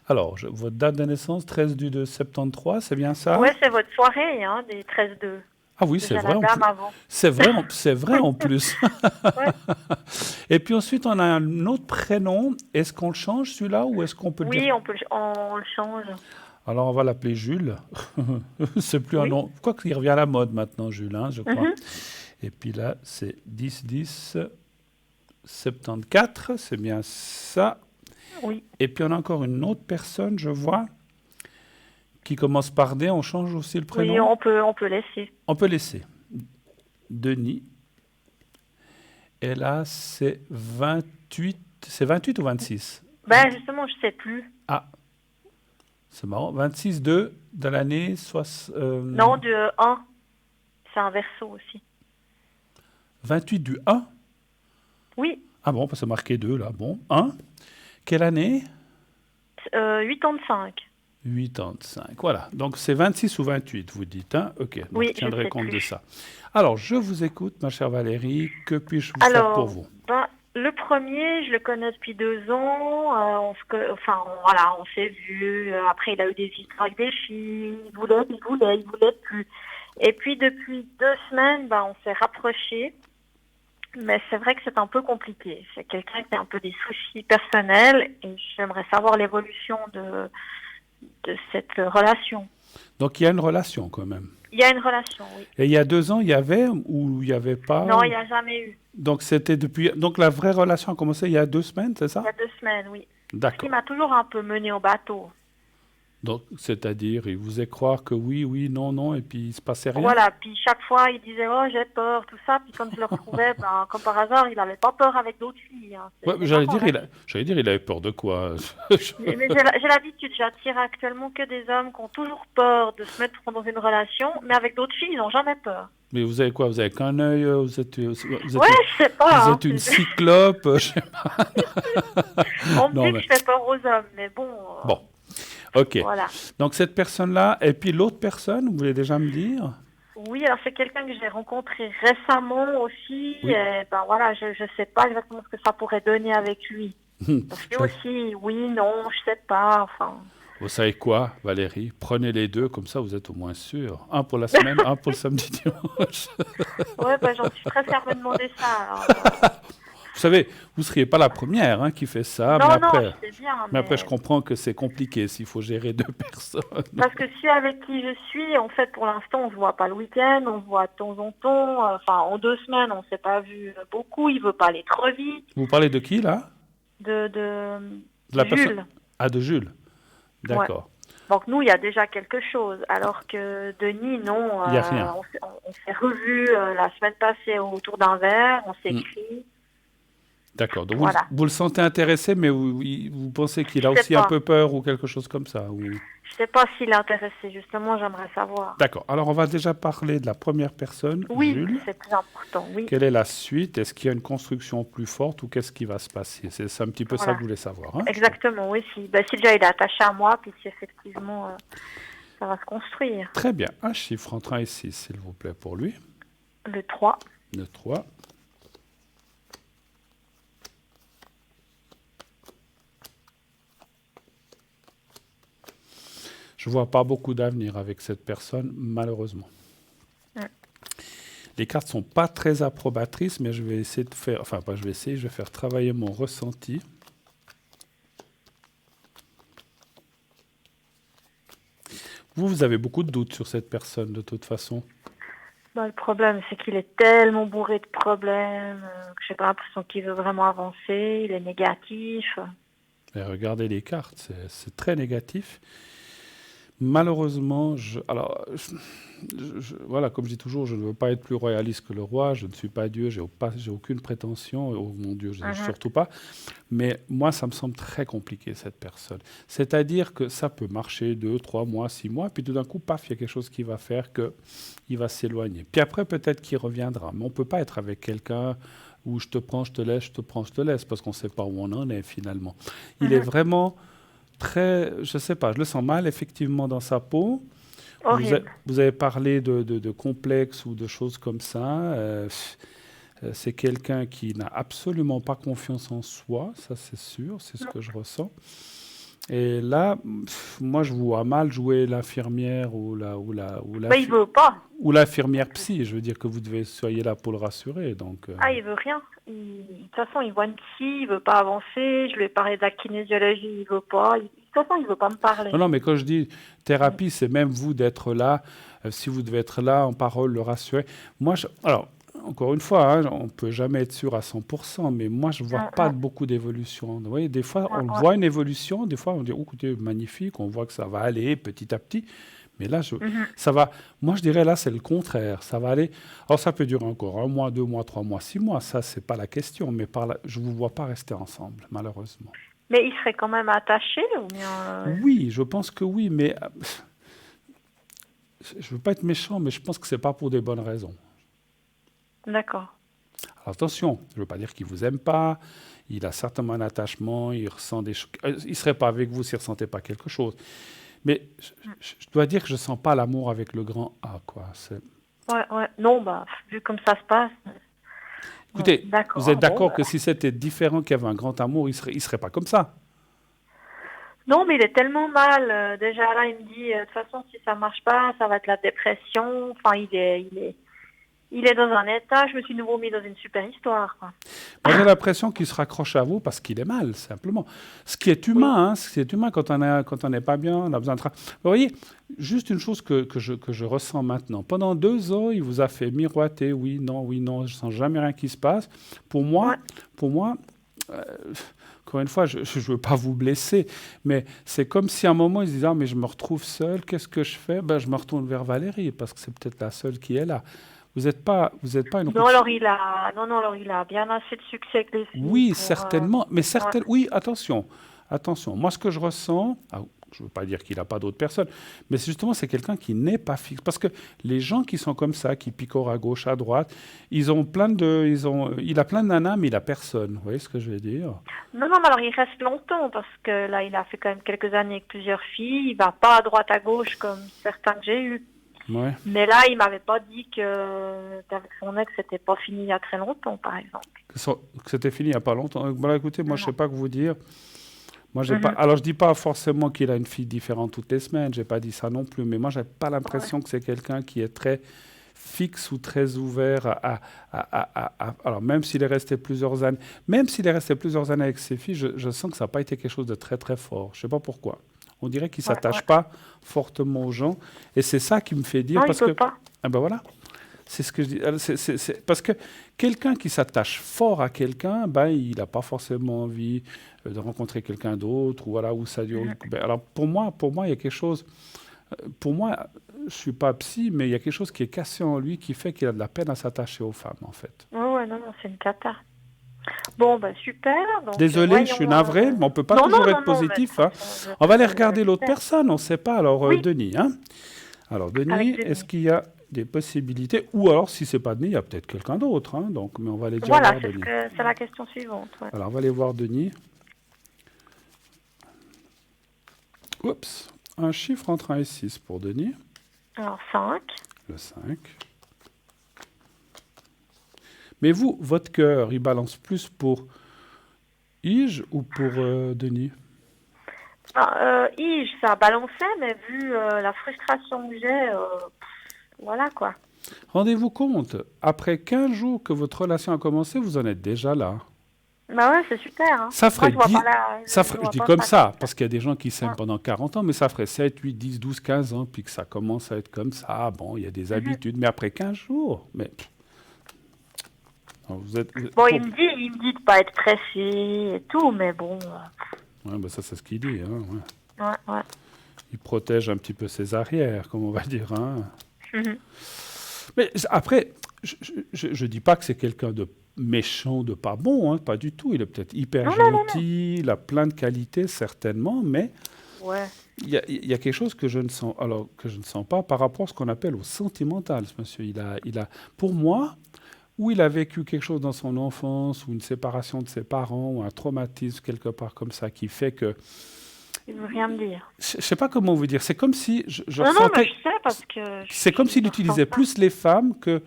Alors, votre date de naissance, 13/2/73, c'est bien ça? Ouais, c'est votre soirée, hein, des 13-2. Ah oui, c'est vrai. Avant. C'est vrai en plus. Ouais. Et puis ensuite, on a un autre prénom. Est-ce qu'on le change celui-là ou est-ce qu'on peut le dire? Oui, on le change. Alors, on va l'appeler Jules. C'est plus un nom. Quoi qu'il revient à la mode maintenant, Jules, hein, je crois. Et puis là, c'est 10/10/74. C'est bien ça. Oui. Et puis, on a encore une autre personne, je vois, qui commence par D. On change aussi le prénom? Oui, on peut laisser. On peut laisser. Denis. Et là, c'est 28. C'est 28 ou 26? Ben, justement, je ne sais plus. Ah. C'est marrant. 26/2 de l'année... Non, du 1. C'est un verso aussi. 28/1? Oui. Ah bon, c'est marqué 2 là. Bon. 1. Quelle année? 85. 85. Voilà. Donc, c'est 26 ou 28, vous dites, hein? Ok. Donc, Oui, je tiendrai je sais compte plus. de ça. Alors, je vous écoute, ma chère Valérie. Que puis-je vous faire pour vous? Le premier, je le connais depuis 2 ans. On s'est vu. Après, il a eu des histoires avec des filles. Il voulait plus. Et puis, depuis 2 semaines, on s'est rapprochés. Mais c'est vrai que c'est un peu compliqué. C'est quelqu'un qui a un peu des soucis personnels et j'aimerais savoir l'évolution de cette relation. Donc, il y a une relation quand même. Il y a une relation, oui. Et il y a 2 ans, il y avait ou il n'y avait pas? Non, il n'y a jamais eu. Donc, c'était depuis... Donc, la vraie relation a commencé il y a 2 semaines, c'est ça? Il y a 2 semaines, oui. D'accord. Il m'a toujours un peu mené au bateau. Donc, c'est-à-dire, il vous faisait croire que oui, non, non, et puis il ne se passait rien? Voilà, puis chaque fois, il disait « Oh, j'ai peur », tout ça. Puis quand je le retrouvais, comme par hasard, il n'avait pas peur avec d'autres filles. Hein. Ouais, j'allais dire, il avait peur de quoi? Mais j'ai l'habitude, j'attire actuellement que des hommes qui ont toujours peur de se mettre dans une relation, mais avec d'autres filles, ils n'ont jamais peur. Mais vous avez quoi? Vous avez qu'un œil? Vous êtes Je sais pas. Vous êtes une cyclope? Je sais pas. On me dit que je fais peur aux hommes, mais bon... Bon. Ok. Voilà. Donc cette personne-là, et puis l'autre personne, vous voulez déjà me dire? Oui, alors c'est quelqu'un que j'ai rencontré récemment aussi. Oui. Et je sais pas exactement ce que ça pourrait donner avec lui. Parce que aussi, oui, non, je sais pas. Enfin. Vous savez quoi, Valérie? Prenez les 2, comme ça vous êtes au moins sûr. Un pour la semaine, un pour le samedi dimanche. Ouais, j'en suis très fière de me demander ça. Alors, savez, vous ne seriez pas la première qui fait ça, Non, mais non, après, je sais bien. mais après, je comprends que c'est compliqué s'il faut gérer 2 personnes. Parce que si avec qui je suis, en fait, pour l'instant, on se voit pas le week-end, on se voit de temps en temps. Enfin, en 2 semaines, on s'est pas vu beaucoup. Il veut pas aller trop vite. Vous parlez de qui, là? De la Jules. personne. Ah, de Jules. D'accord. Donc nous, il y a déjà quelque chose. Alors que Denis, non. Il y a rien. On s'est revus la semaine passée autour d'un verre, on s'est écrit. D'accord. Donc Voilà. vous le sentez intéressé, mais vous pensez qu'il a Je sais aussi un pas. peu peur ou quelque chose comme ça, ou... Je sais pas s'il est intéressé, justement, j'aimerais savoir. D'accord. Alors, on va déjà parler de la première personne, Oui, Jules. c'est plus important, oui. Quelle est la suite? Est-ce qu'il y a une construction plus forte ou qu'est-ce qui va se passer? C'est un petit peu ça Voilà. que je voulais savoir. Hein? Exactement, oui. Si déjà il est attaché à moi, puis si effectivement ça va se construire. Très bien. Un chiffre entre 1 et 6, s'il vous plaît, pour lui. Le 3. Le 3. Je ne vois pas beaucoup d'avenir avec cette personne, malheureusement. Les cartes ne sont pas très approbatrices, mais je vais essayer de faire... Enfin, pas je vais essayer, je vais faire travailler mon ressenti. Vous avez beaucoup de doutes sur cette personne, de toute façon. Le problème, c'est qu'il est tellement bourré de problèmes que j'ai pas l'impression qu'il veut vraiment avancer. Il est négatif. Et regardez les cartes, c'est très négatif. Malheureusement, voilà, comme je dis toujours, je ne veux pas être plus royaliste que le roi, je ne suis pas Dieu, j'ai aucune prétention, oh mon Dieu, surtout pas. Mais moi, ça me semble très compliqué, cette personne. C'est-à-dire que ça peut marcher 2, 3 mois, 6 mois, puis tout d'un coup, paf, il y a quelque chose qui va faire qu'il va s'éloigner. Puis après, peut-être qu'il reviendra. Mais on ne peut pas être avec quelqu'un où je te prends, je te laisse, je te prends, je te laisse, parce qu'on ne sait pas où on en est finalement. Il est vraiment... je sais pas, je le sens mal effectivement dans sa peau. Vous avez parlé de complexes ou de choses comme ça. C'est quelqu'un qui n'a absolument pas confiance en soi, ça c'est sûr, c'est ce que je ressens. Et là, moi je vous vois mal jouer l'infirmière ou il veut pas. Ou l'infirmière psy. Je veux dire que vous soyez là pour le rassurer. Donc, il veut rien. De toute façon, il voit une psy, il veut pas avancer. Je lui ai parlé de la kinésiologie, il veut pas. De toute façon, il veut pas me parler. Non, mais quand je dis thérapie, c'est même vous d'être là. Si vous devez être là en parole, le rassurer. Moi, alors, encore une fois, on ne peut jamais être sûr à 100%, mais moi, je ne vois pas beaucoup d'évolution. Vous voyez, des fois, on voit une évolution, des fois, on dit, oh, écoutez, magnifique, on voit que ça va aller petit à petit. Mais là, ça va. Moi, je dirais là, c'est le contraire. Ça va aller. Alors, ça peut durer encore 1 mois, 2 mois, 3 mois, 6 mois. Ça, c'est pas la question. Mais je ne vous vois pas rester ensemble, malheureusement. Mais il serait quand même attaché, ou bien Oui, je pense que oui, mais je ne veux pas être méchant, mais je pense que c'est pas pour des bonnes raisons. D'accord. Alors, attention, je ne veux pas dire qu'il vous aime pas. Il a certainement un attachement. Il ressent des choses. Il serait pas avec vous s'il ressentait pas quelque chose. Mais je dois dire que je sens pas l'amour avec le grand A, quoi. Ouais. Non, vu comme ça se passe. Écoutez, vous êtes d'accord que si c'était différent, qu'il y avait un grand amour, il serait pas comme ça? Non, mais il est tellement mal. Déjà là, il me dit, de toute façon, si ça marche pas, ça va être la dépression. Enfin, il est dans un état, je me suis nouveau mis dans une super histoire, quoi. Moi, j'ai l'impression qu'il se raccroche à vous parce qu'il est mal, simplement. Ce qui est humain, ce qui est humain quand on n'est pas bien, on a besoin de travail. Vous voyez, juste une chose que je ressens maintenant. Pendant 2 ans, il vous a fait miroiter, oui, non, je sens jamais rien qui se passe. Pour moi, encore une fois, je ne veux pas vous blesser, mais c'est comme si à un moment, il se disait, mais je me retrouve seul, qu'est-ce que je fais? Je me retourne vers Valérie, parce que c'est peut-être la seule qui est là. Vous n'êtes pas une... Non, alors il a bien assez de succès que les filles. Oui, certainement. Mais oui, attention. Moi, ce que je ressens, je ne veux pas dire qu'il n'a pas d'autres personnes, mais c'est quelqu'un qui n'est pas fixe. Parce que les gens qui sont comme ça, qui picorent à gauche, à droite, il a plein de nanas, mais il n'a personne. Vous voyez ce que je veux dire? Non, mais alors il reste longtemps, parce que là, il a fait quand même quelques années avec plusieurs filles. Il ne va pas à droite, à gauche, comme certains que j'ai eus. Ouais. Mais là, il m'avait pas dit qu'avec son ex, c'était pas fini il y a très longtemps, par exemple. Que c'était fini il n'y a pas longtemps. Écoutez, moi, je sais pas que vous dire. Moi, j'ai pas. Alors, je dis pas forcément qu'il a une fille différente toutes les semaines. J'ai pas dit ça non plus. Mais moi, j'ai pas l'impression que c'est quelqu'un qui est très fixe ou très ouvert alors même s'il est resté plusieurs années, avec ses filles, je sens que ça n'a pas été quelque chose de très très fort. Je ne sais pas pourquoi. On dirait qu'il ne s'attache pas fortement aux gens. Et c'est ça qui me fait dire... Non, parce il peut que, pas. Ah ben voilà. C'est ce que je dis. Parce que quelqu'un qui s'attache fort à quelqu'un, il n'a pas forcément envie de rencontrer quelqu'un d'autre, ou voilà, où ça dure. Alors pour moi, il y a quelque chose. Pour moi, je ne suis pas psy, mais il y a quelque chose qui est cassé en lui qui fait qu'il a de la peine à s'attacher aux femmes, en fait. Ouais, non, c'est une cata. Bon, super. Donc, désolé, je suis navré, mais on ne peut pas toujours être positif. On va aller regarder l'autre personne, on ne sait pas. Alors, Denis. Alors, Denis, est-ce qu'il y a des possibilités, ou alors si c'est pas Denis, il y a peut-être quelqu'un d'autre, donc, mais on va aller dire voir Denis. Voilà, c'est la question suivante. Ouais. Alors on va aller voir Denis. Oups, un chiffre entre 1 et 6 pour Denis. Alors 5. Le 5. Mais vous, votre cœur, il balance plus pour Ige ou pour Denis? Ige, ça a balancé, mais vu la frustration que j'ai, voilà quoi. Rendez-vous compte, après 15 jours que votre relation a commencé, vous en êtes déjà là. Bah ouais, c'est super. Ça ferait Moi, je dis comme ça, parce qu'il y a des gens qui s'aiment pendant 40 ans, mais ça ferait 7, 8, 10, 12, 15 ans, puis que ça commence à être comme ça. Bon, il y a des habitudes, mais après 15 jours, mais... Non, bon, il me dit de pas être pressé et tout, mais bon... Ouais, ça, c'est ce qu'il dit. Ouais. Il protège un petit peu ses arrières, comme on va dire. Mais après, je dis pas que c'est quelqu'un de méchant, de pas bon, pas du tout. Il est peut-être hyper gentil, il a plein de qualités, certainement, mais il y a quelque chose que je ne sens pas par rapport à ce qu'on appelle au sentimental, ce monsieur. Il a, pour moi, ou il a vécu quelque chose dans son enfance, ou une séparation de ses parents, ou un traumatisme quelque part comme ça, qui fait que... Il veut rien me dire. Je ne sais pas comment vous dire. C'est comme si... Non, mais je sais parce que... C'est comme s'il utilisait plus les femmes que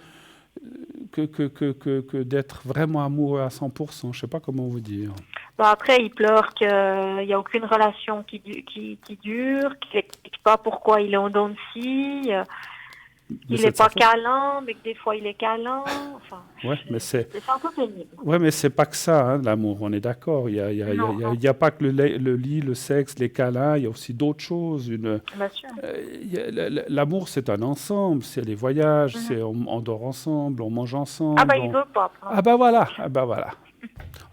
d'être vraiment amoureux à 100%. Je ne sais pas comment vous dire. Bon, après, il pleure qu'il n'y a aucune relation qui dure, qu'il n'explique pas pourquoi il est en dents de scie. Il n'est pas câlin, mais que des fois il est câlin. Enfin, c'est un peu pénible. Oui, mais c'est pas que ça, l'amour, on est d'accord. Il y a pas que le lit, le sexe, les câlins, il y a aussi d'autres choses. Bien sûr. L'amour, c'est un ensemble, c'est les voyages, on dort ensemble, on mange ensemble. Il veut pas. Voilà.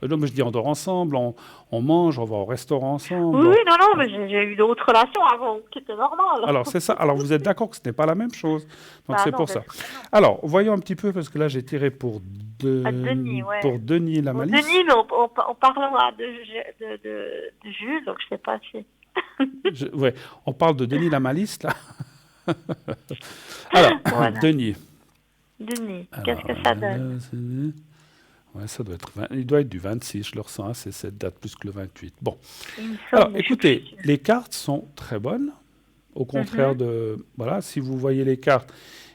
Donc, je dis on dort ensemble, on mange, on va au restaurant ensemble. Oui, non, mais j'ai eu d'autres relations avant, qui étaient normales. Alors, c'est ça. Alors, vous êtes d'accord que ce n'est pas la même chose. Donc, c'est pour ça. Alors, voyons un petit peu, parce que là, j'ai tiré pour Denis, pour Denis la malice. Denis, mais on parle de Jules, donc je ne sais pas si... on parle de Denis la malice, là. Alors, voilà. Denis, qu'est-ce que ça donne? Ouais, ça doit être il doit être du 26, je le ressens, c'est cette date plus que le 28. Bon. Alors, écoutez, les cartes sont très bonnes. Au contraire de... Voilà, si vous voyez les cartes,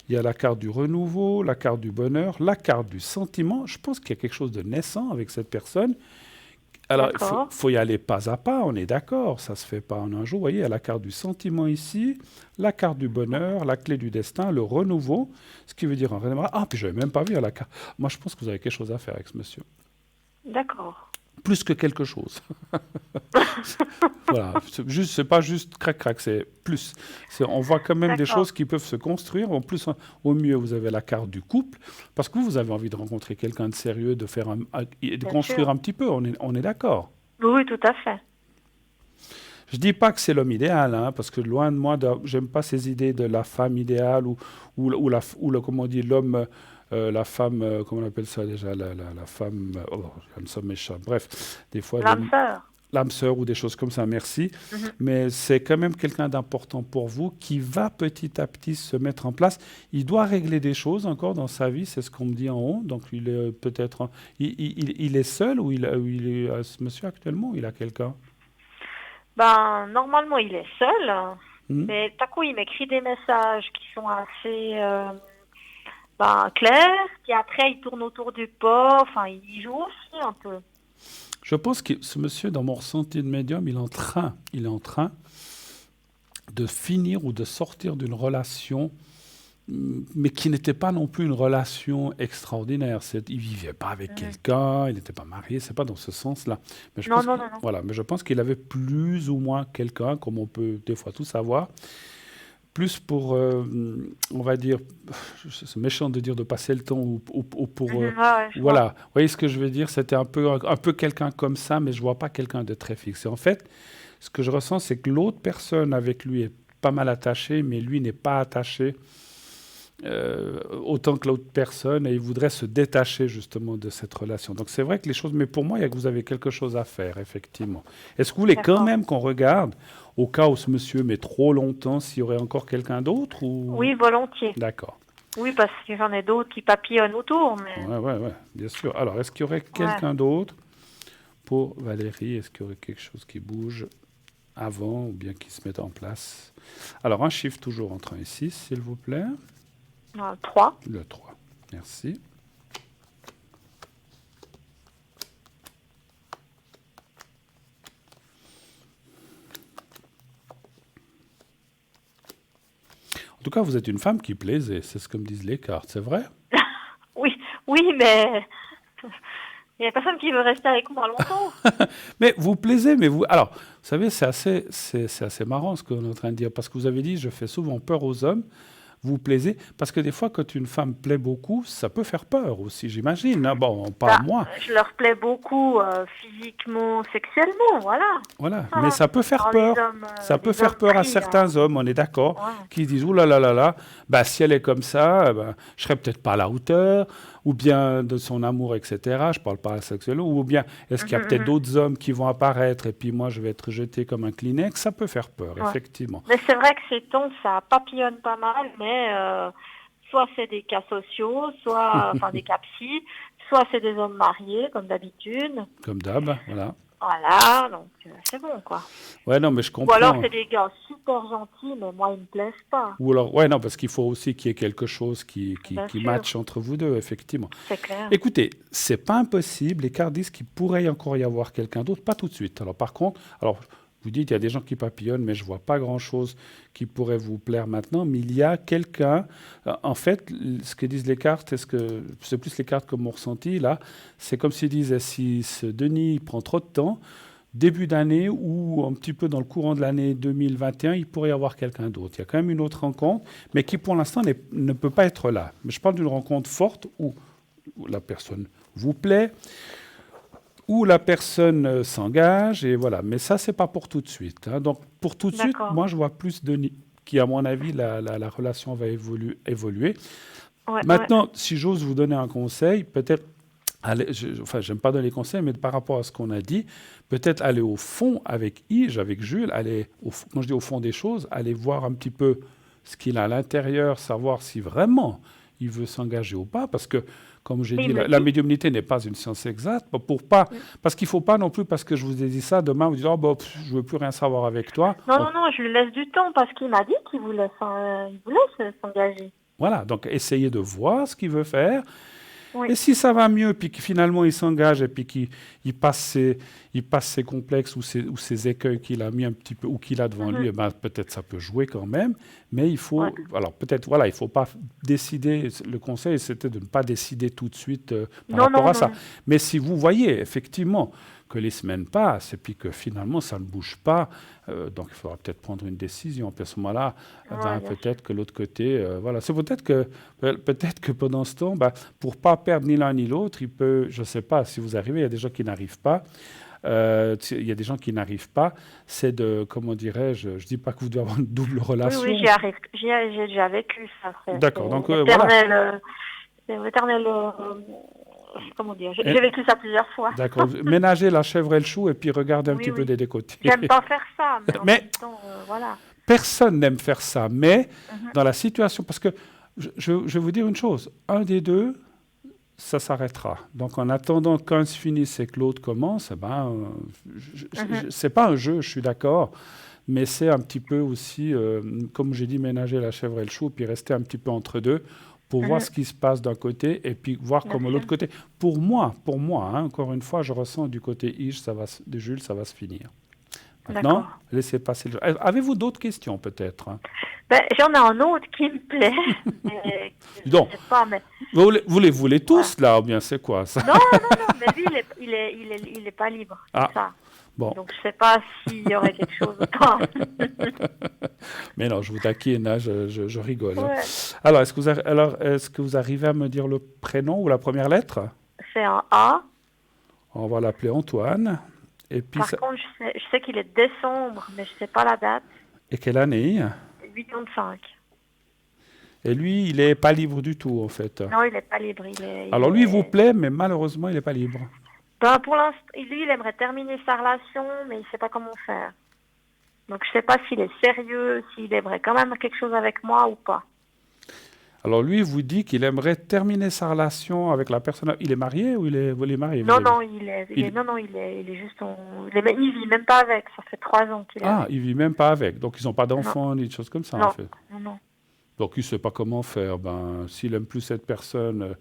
il y a la carte du renouveau, la carte du bonheur, la carte du sentiment. Je pense qu'il y a quelque chose de naissant avec cette personne. Alors, il faut y aller pas à pas, on est d'accord, ça ne se fait pas en un jour. Vous voyez, il y a la carte du sentiment ici, la carte du bonheur, la clé du destin, le renouveau, ce qui veut dire en général... Ah, puis je n'avais même pas vu la carte. Moi, je pense que vous avez quelque chose à faire avec ce monsieur. D'accord. Plus que quelque chose. Voilà, c'est pas juste crac-crac, c'est plus. On voit quand même des choses qui peuvent se construire. En plus, au mieux, vous avez la carte du couple, parce que vous avez envie de rencontrer quelqu'un de sérieux, de construire un petit peu, on est d'accord. Oui, tout à fait. Je dis pas que c'est l'homme idéal, parce que loin de moi, j'aime pas ces idées de la femme idéale ou comment on dit, l'homme... la femme, comment on appelle ça déjà, la femme, j'aime ça méchant, bref, des fois... L'âme sœur ou des choses comme ça, merci. Mais c'est quand même quelqu'un d'important pour vous qui va petit à petit se mettre en place. Il doit régler des choses encore dans sa vie, c'est ce qu'on me dit en haut. Donc il est peut-être... Il est seul ou il est ce monsieur actuellement ou il a quelqu'un? Normalement, il est seul. Mais tout à coup, il m'écrit des messages qui sont assez... clair, puis après il tourne autour du pot, il joue aussi un peu. Je pense que ce monsieur, dans mon ressenti de médium, il est en train de finir ou de sortir d'une relation mais qui n'était pas non plus une relation extraordinaire. Il ne vivait pas avec quelqu'un, il n'était pas marié, c'est pas dans ce sens-là. Mais je pense voilà, mais je pense qu'il avait plus ou moins quelqu'un, comme on peut des fois tout savoir, plus pour, on va dire, c'est méchant de dire de passer le temps ou pour... voilà, vous voyez ce que je veux dire? C'était un peu quelqu'un comme ça, mais je ne vois pas quelqu'un de très fixe. Et en fait, ce que je ressens, c'est que l'autre personne avec lui est pas mal attachée, mais lui n'est pas attaché autant que l'autre personne, et il voudrait se détacher justement de cette relation. Donc c'est vrai que les choses, mais pour moi, il y a que vous avez quelque chose à faire, effectivement. Est-ce que vous voulez quand même qu'on regarde, au cas où ce monsieur met trop longtemps, s'il y aurait encore quelqu'un d'autre ou... Oui, volontiers. D'accord. Oui, parce que j'en ai d'autres qui papillonnent autour. Mais... Ouais, bien sûr. Alors, est-ce qu'il y aurait quelqu'un d'autre pour Valérie? Est-ce qu'il y aurait quelque chose qui bouge avant ou bien qui se mette en place? Alors, un chiffre toujours entre 1 et 6, s'il vous plaît. 3. Le 3. Merci. En tout cas, vous êtes une femme qui plaisait, c'est ce que me disent les cartes, c'est vrai? Oui, mais il n'y a personne qui veut rester avec moi longtemps. Mais vous plaisez, mais vous... Alors, vous savez, c'est assez marrant ce qu'on est en train de dire, parce que vous avez dit, je fais souvent peur aux hommes. Vous plaisez, parce que des fois, quand une femme plaît beaucoup, ça peut faire peur aussi, j'imagine. Hein? Bon, pas moi. Je leur plais beaucoup physiquement, sexuellement, voilà. Voilà, mais ça peut faire peur. Ça peut faire peur à certains hommes, on est d'accord, qui disent, ouh là là là là, bah, si elle est comme ça, bah, je serais peut-être pas à la hauteur, ou bien de son amour, etc. Je parle pas sexuellement, ou bien est-ce qu'il y a peut-être d'autres hommes qui vont apparaître, et puis moi, je vais être jeté comme un Kleenex. Ça peut faire peur, effectivement. Mais c'est vrai que ces tons, ça papillonne pas mal, mais soit c'est des cas sociaux, soit des cas psy, soit c'est des hommes mariés, comme d'habitude. Comme d'hab, voilà. Voilà, donc c'est bon, quoi. Ouais, non, mais je comprends. Ou alors c'est des gars super gentils, mais moi, ils me plaisent pas. Ou alors, ouais, non, parce qu'il faut aussi qu'il y ait quelque chose qui matche entre vous deux, effectivement. C'est clair. Écoutez, c'est pas impossible. Les cartes disent qu'il pourrait encore y avoir quelqu'un d'autre, pas tout de suite. Alors, par contre, vous dites, il y a des gens qui papillonnent, mais je ne vois pas grand-chose qui pourrait vous plaire maintenant. Mais il y a quelqu'un... En fait, ce que disent les cartes, c'est plus les cartes comme mon ressenti, là, c'est comme s'ils disaient, si ce Denis prend trop de temps, début d'année ou un petit peu dans le courant de l'année 2021, il pourrait y avoir quelqu'un d'autre. Il y a quand même une autre rencontre, mais qui pour l'instant ne peut pas être là. Mais je parle d'une rencontre forte où la personne vous plaît, où la personne s'engage, et voilà. Mais ça, c'est pas pour tout de suite. Hein. Donc, pour tout de suite, moi, je vois plus Denis, qui, à mon avis, la relation va évoluer. Maintenant, si j'ose vous donner un conseil, peut-être, j'aime pas donner les conseils, mais par rapport à ce qu'on a dit, peut-être aller au fond avec Ige, avec Jules, quand je dis au fond des choses, aller voir un petit peu ce qu'il a à l'intérieur, savoir si vraiment il veut s'engager ou pas, parce que, comme j'ai dit, la médiumnité n'est pas une science exacte, parce qu'il ne faut pas non plus, parce que je vous ai dit ça, demain vous dites, je ne veux plus rien savoir avec toi. Non, je lui laisse du temps, parce qu'il m'a dit qu'il voulait s'engager. Voilà, donc essayez de voir ce qu'il veut faire. Oui. Et si ça va mieux, puis que finalement il s'engage et puis qu'il passe ses complexes ou ses écueils qu'il a mis un petit peu ou qu'il a devant lui, peut-être ça peut jouer quand même. Mais il faut, alors peut-être, il faut pas décider. Le conseil, c'était de ne pas décider tout de suite par rapport à ça. Mais si vous voyez effectivement que les semaines passent et puis que finalement ça ne bouge pas, donc il faudra peut-être prendre une décision. Puis à ce moment-là, peut-être que l'autre côté, c'est peut-être que pendant ce temps, pour pas perdre ni l'un ni l'autre, il peut, je sais pas, si vous arrivez, il y a des gens qui n'arrivent pas. Il y a des gens qui n'arrivent pas. C'est de, comment dirais-je dis pas que vous devez avoir une double relation. Oui, j'ai déjà vécu ça. D'accord, donc c'est l'éternel. Comment dire, j'ai vécu ça plusieurs fois. D'accord. Ménager la chèvre et le chou et puis regarder un petit peu des côtés. J'aime pas faire ça, mais en même temps, voilà. Personne n'aime faire ça, mais dans la situation, parce que je vais vous dire une chose, un des deux, ça s'arrêtera. Donc en attendant qu'un se finisse et que l'autre commence, c'est pas un jeu, je suis d'accord, mais c'est un petit peu aussi, comme j'ai dit, ménager la chèvre et le chou, puis rester un petit peu entre deux, pour voir ce qui se passe d'un côté et puis voir comment l'autre côté. Pour moi, encore une fois, je ressens du côté Ige, de Jules, ça va se finir. Maintenant, D'accord. laissez passer le... Avez-vous d'autres questions peut-être, hein? Ben, j'en ai un autre qui me plaît. Mais, je Donc, sais pas, mais vous les voulez voilà. tous là, ou bien c'est quoi ça? Non, non, non, mais lui, il est pas libre, c'est Ah, ça. bon. Donc, je sais pas s'il y aurait quelque chose ou pas. Mais non, je vous taquine, hein, je rigole, hein. Ouais. Alors, est-ce que vous arrivez à me dire le prénom ou la première lettre? C'est un A. On va l'appeler Antoine. Et puis, Par contre, je sais qu'il est décembre, mais je sais pas la date. et quelle année? 85. Et lui, il est pas libre du tout, en fait. Non, il est pas libre. Alors, lui, il vous plaît, mais malheureusement, il n'est pas libre. Ben, pour l'instant, lui, il aimerait terminer sa relation, mais il sait pas comment faire. Donc, je sais pas s'il est sérieux, s'il aimerait quand même quelque chose avec moi ou pas. Alors, lui, il vous dit qu'il aimerait terminer sa relation avec la personne. Il est marié ou il est marié? Non, vous non, avez- il est juste, il vit même pas avec. Ça fait 3 ans qu'il est Ah, avec. il vit même pas avec. Donc, ils n'ont pas Non, d'enfants ni de choses comme ça, en non, fait. non, non. Donc, il ne sait pas comment faire. Ben, s'il aime plus cette personne...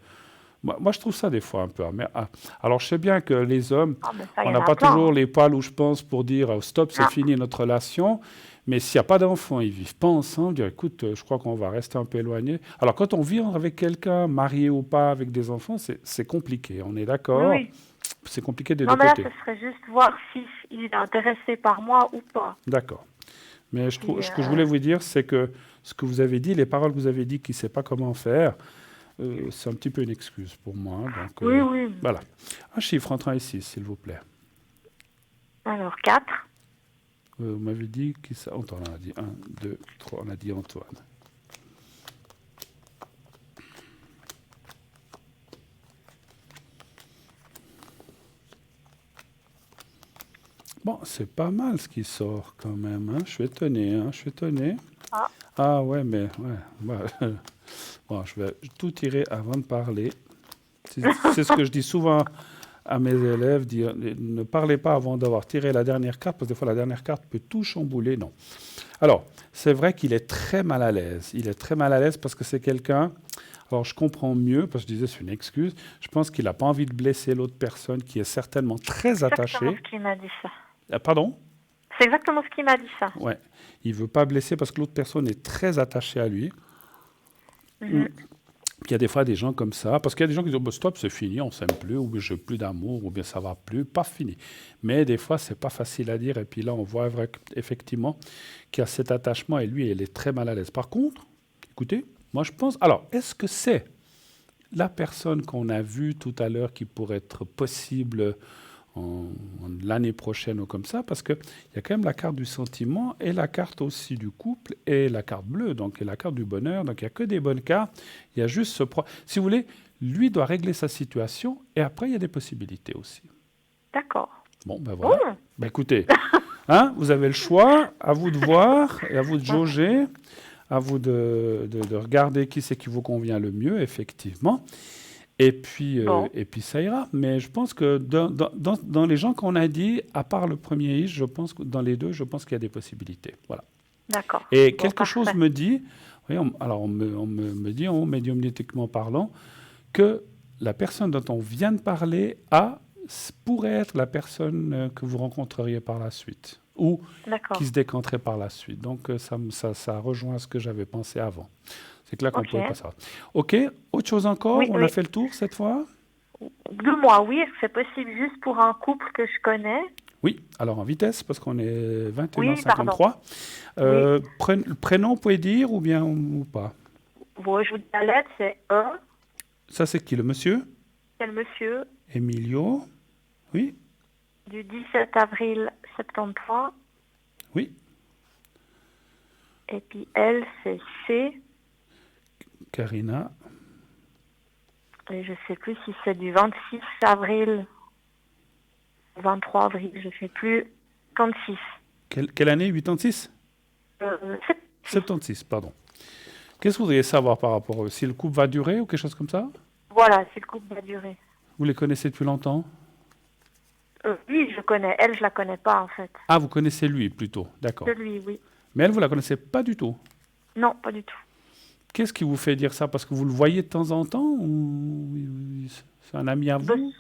moi, je trouve ça des fois un peu amer. Ah, alors, je sais bien que les hommes, Ah, mais ça, il on y n'a en a pas plein. toujours les poils où je pense pour dire stop, c'est Non. fini notre relation. Mais s'il n'y a pas d'enfants, ils ne vivent pas ensemble, dire écoute, je crois qu'on va rester un peu éloignés. Alors, quand on vit avec quelqu'un, marié ou pas, avec des enfants, c'est compliqué. On est Oui, d'accord? oui. C'est compliqué des Non, deux mais là, côtés. ce serait juste voir s'il est intéressé par moi ou pas. D'accord. Mais Puis, ce que je voulais vous dire, c'est que ce que vous avez dit, les paroles que vous avez dit qu'il ne sait pas comment faire, c'est un petit peu une excuse pour moi, hein. Donc, oui, oui. voilà. Un chiffre entre 1 et 6, s'il vous plaît. Alors, 4. Vous m'avez dit qui ça? Antoine, on a dit 1, 2, 3, on a dit Antoine. Bon, c'est pas mal ce qui sort quand même, hein. Je suis étonné, hein. Je suis étonné. Ah. Ah ouais, mais ouais. Bon, je vais tout tirer avant de parler. C'est ce que je dis souvent à mes élèves, dire ne parlez pas avant d'avoir tiré la dernière carte, parce que des fois la dernière carte peut tout chambouler. Non. Alors, c'est vrai qu'il est très mal à l'aise. Il est très mal à l'aise parce que c'est quelqu'un... Alors, je comprends mieux, parce que je disais, c'est une excuse. Je pense qu'il n'a pas envie de blesser l'autre personne qui est certainement très C'est exactement attachée. ce qu'il m'a dit, ça. Pardon? C'est exactement ce qu'il m'a dit, ça. Ouais. Il ne veut pas blesser parce que l'autre personne est très attachée à lui. Mhm. Puis il y a des fois des gens comme ça, parce qu'il y a des gens qui disent bah, stop, c'est fini, on s'aime plus, ou bien j'ai plus d'amour, ou bien ça va plus, pas fini. Mais des fois, c'est pas facile à dire, et puis là, on voit effectivement qu'il y a cet attachement, et lui, il est très mal à l'aise. Par contre, écoutez, moi je pense. Alors, est-ce que c'est la personne qu'on a vue tout à l'heure qui pourrait être possible l'année prochaine ou comme ça, parce qu'il y a quand même la carte du sentiment et la carte aussi du couple et la carte bleue, donc et la carte du bonheur, donc il n'y a que des bonnes cartes, il y a juste si vous voulez, lui doit régler sa situation et après il y a des possibilités aussi. D'accord. Bon, ben voilà. Oh. Ben écoutez, hein, vous avez le choix, à vous de voir et à vous de jauger, à vous de regarder qui c'est qui vous convient le mieux, effectivement. Et puis ça ira. Mais je pense que dans les gens qu'on a dit, à part le premier ish, je pense que dans les deux, je pense qu'il y a des possibilités. Voilà. D'accord. Et Bon, quelque chose parfait. me dit, oui, on me dit, médiumnétiquement parlant, que la personne dont on vient de parler pourrait être la personne que vous rencontreriez par la suite, ou D'accord. qui se décanterait par la suite. Donc ça rejoint ce que j'avais pensé avant. C'est clair qu'on ne Ok. pouvait pas savoir. OK, autre chose encore? Oui, On a fait le tour cette fois? 2 mois, oui, c'est possible juste pour un couple que je connais. Oui, alors en vitesse, parce qu'on est 21h53. Oui, Le prénom, vous pouvez dire ou bien ou pas? Bon, je vous dis la lettre, c'est E. Ça, c'est qui, le monsieur? C'est le monsieur Emilio? Oui, du 17 avril 73. oui. Et puis elle, c'est C. Karina? Et je sais plus si c'est du 26 avril, 23 avril, je sais plus. 36. Quelle année? 86? 76, pardon. Qu'est-ce que vous voudriez savoir par rapport à eux? Si le couple va durer ou quelque chose comme ça? Voilà, si le couple va durer. Vous les connaissez depuis longtemps? Oui, je connais. Elle, je la connais pas, en fait. Ah, vous connaissez lui plutôt, d'accord. Celui, oui. Mais elle, vous la connaissez pas du tout? Non, pas du tout. Qu'est-ce qui vous fait dire ça? Parce que vous le voyez de temps en temps ou c'est un ami à vous?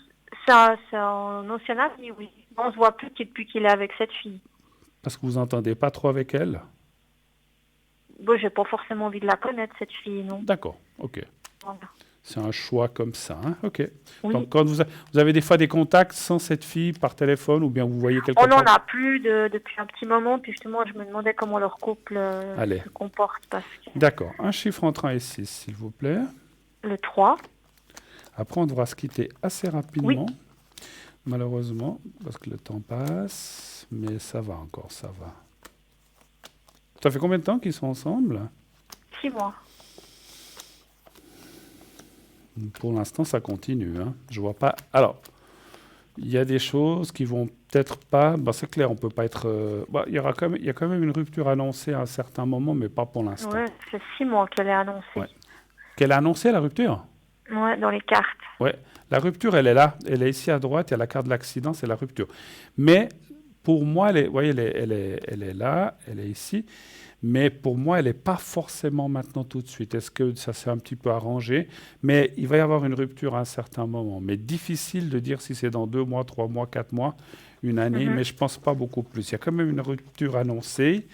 C'est un ancien ami, oui. On se voit plus depuis qu'il est avec cette fille. Parce que vous n'entendez pas trop avec elle? Bon, j'ai pas forcément envie de la connaître, cette fille, non. D'accord, ok. Voilà. C'est un choix comme ça, hein? Ok. Oui. Donc, quand vous avez des fois des contacts sans cette fille par téléphone ou bien vous voyez quelqu'un? On n'en a plus depuis un petit moment, puis justement, je me demandais comment leur couple se comporte. Parce que... D'accord. Un chiffre entre 1 et 6, s'il vous plaît. Le 3. Après, on devra se quitter assez rapidement, malheureusement, parce que le temps passe, mais ça va encore, ça va. Ça fait combien de temps qu'ils sont ensemble? 6 mois. Pour l'instant, ça continue. Hein. Je vois pas. Alors, il y a des choses qui vont peut-être pas. Ben, c'est clair, on peut pas être. Il y a quand même une rupture annoncée à un certain moment, mais pas pour l'instant. Ouais, ça fait 6 mois qu'elle est annoncée. Ouais. Qu'elle a annoncé la rupture? Ouais, dans les cartes. Ouais, la rupture, elle est là. Elle est ici à droite. Il y a la carte de l'accident, c'est la rupture. Mais pour moi, vous voyez, elle est là, elle est ici. Mais pour moi, elle n'est pas forcément maintenant tout de suite. Est-ce que ça s'est un petit peu arrangé? Mais il va y avoir une rupture à un certain moment. Mais difficile de dire si c'est dans 2 mois, 3 mois, 4 mois, une année. Mais je ne pense pas beaucoup plus. Il y a quand même une rupture annoncée,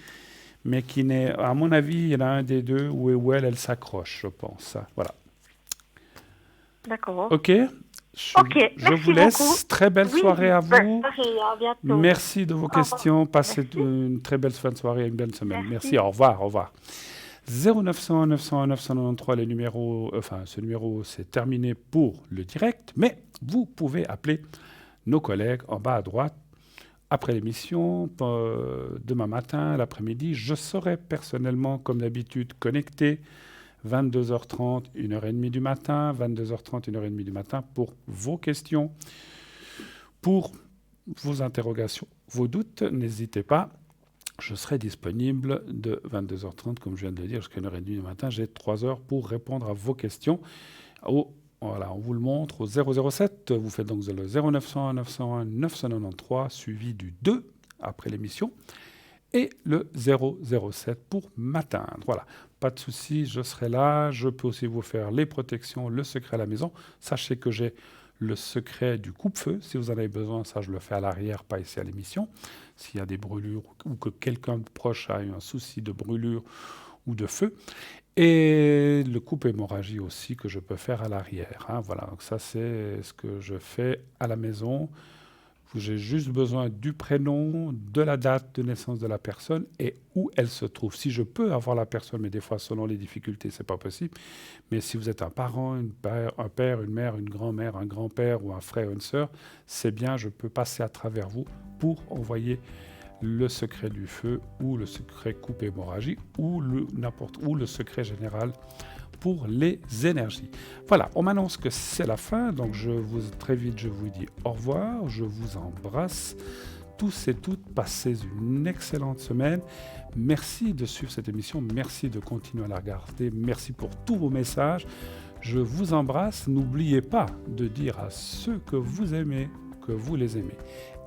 mais qui n'est... À mon avis, il y en a un des deux où elle s'accroche, je pense. Voilà. D'accord. OK. Je vous laisse. Beaucoup. Très belle soirée à vous. À bientôt. Merci de vos questions. Passez une très belle fin de soirée et une belle semaine. Merci. Au revoir. Au revoir. 0900 901 993, les numéros, ce numéro, c'est terminé pour le direct, mais vous pouvez appeler nos collègues en bas à droite après l'émission, demain matin, l'après-midi. Je serai personnellement, comme d'habitude, connecté 22h30, 1h30 du matin, 22h30, 1h30 du matin pour vos questions, pour vos interrogations, vos doutes. N'hésitez pas, je serai disponible de 22h30, comme je viens de le dire, jusqu'à 1h30 du matin. J'ai 3 heures pour répondre à vos questions. Voilà, on vous le montre au 007. Vous faites donc le 0901 901 993, suivi du 2 après l'émission, et le 007 pour m'atteindre. Voilà. Pas de souci, je serai là. Je peux aussi vous faire les protections, le secret à la maison. Sachez que j'ai le secret du coupe-feu. Si vous en avez besoin, ça, je le fais à l'arrière, pas ici à l'émission. S'il y a des brûlures ou que quelqu'un de proche a eu un souci de brûlure ou de feu. Et le coupe-hémorragie aussi que je peux faire à l'arrière. Hein. Voilà, donc ça, c'est ce que je fais à la maison. J'ai juste besoin du prénom, de la date de naissance de la personne et où elle se trouve. Si je peux avoir la personne, mais des fois, selon les difficultés, ce n'est pas possible. Mais si vous êtes un parent, un père, une mère, une grand-mère, un grand-père ou un frère ou une sœur, c'est bien, je peux passer à travers vous pour envoyer le secret du feu ou le secret coupe-hémorragie ou le secret général pour les énergies. Voilà, on m'annonce que c'est la fin, donc très vite je vous dis au revoir, je vous embrasse tous et toutes, passez une excellente semaine. Merci de suivre cette émission, merci de continuer à la regarder, merci pour tous vos messages. Je vous embrasse, n'oubliez pas de dire à ceux que vous aimez que vous les aimez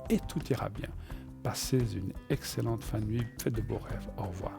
et tout ira bien. Passez une excellente fin de nuit, faites de beaux rêves. Au revoir.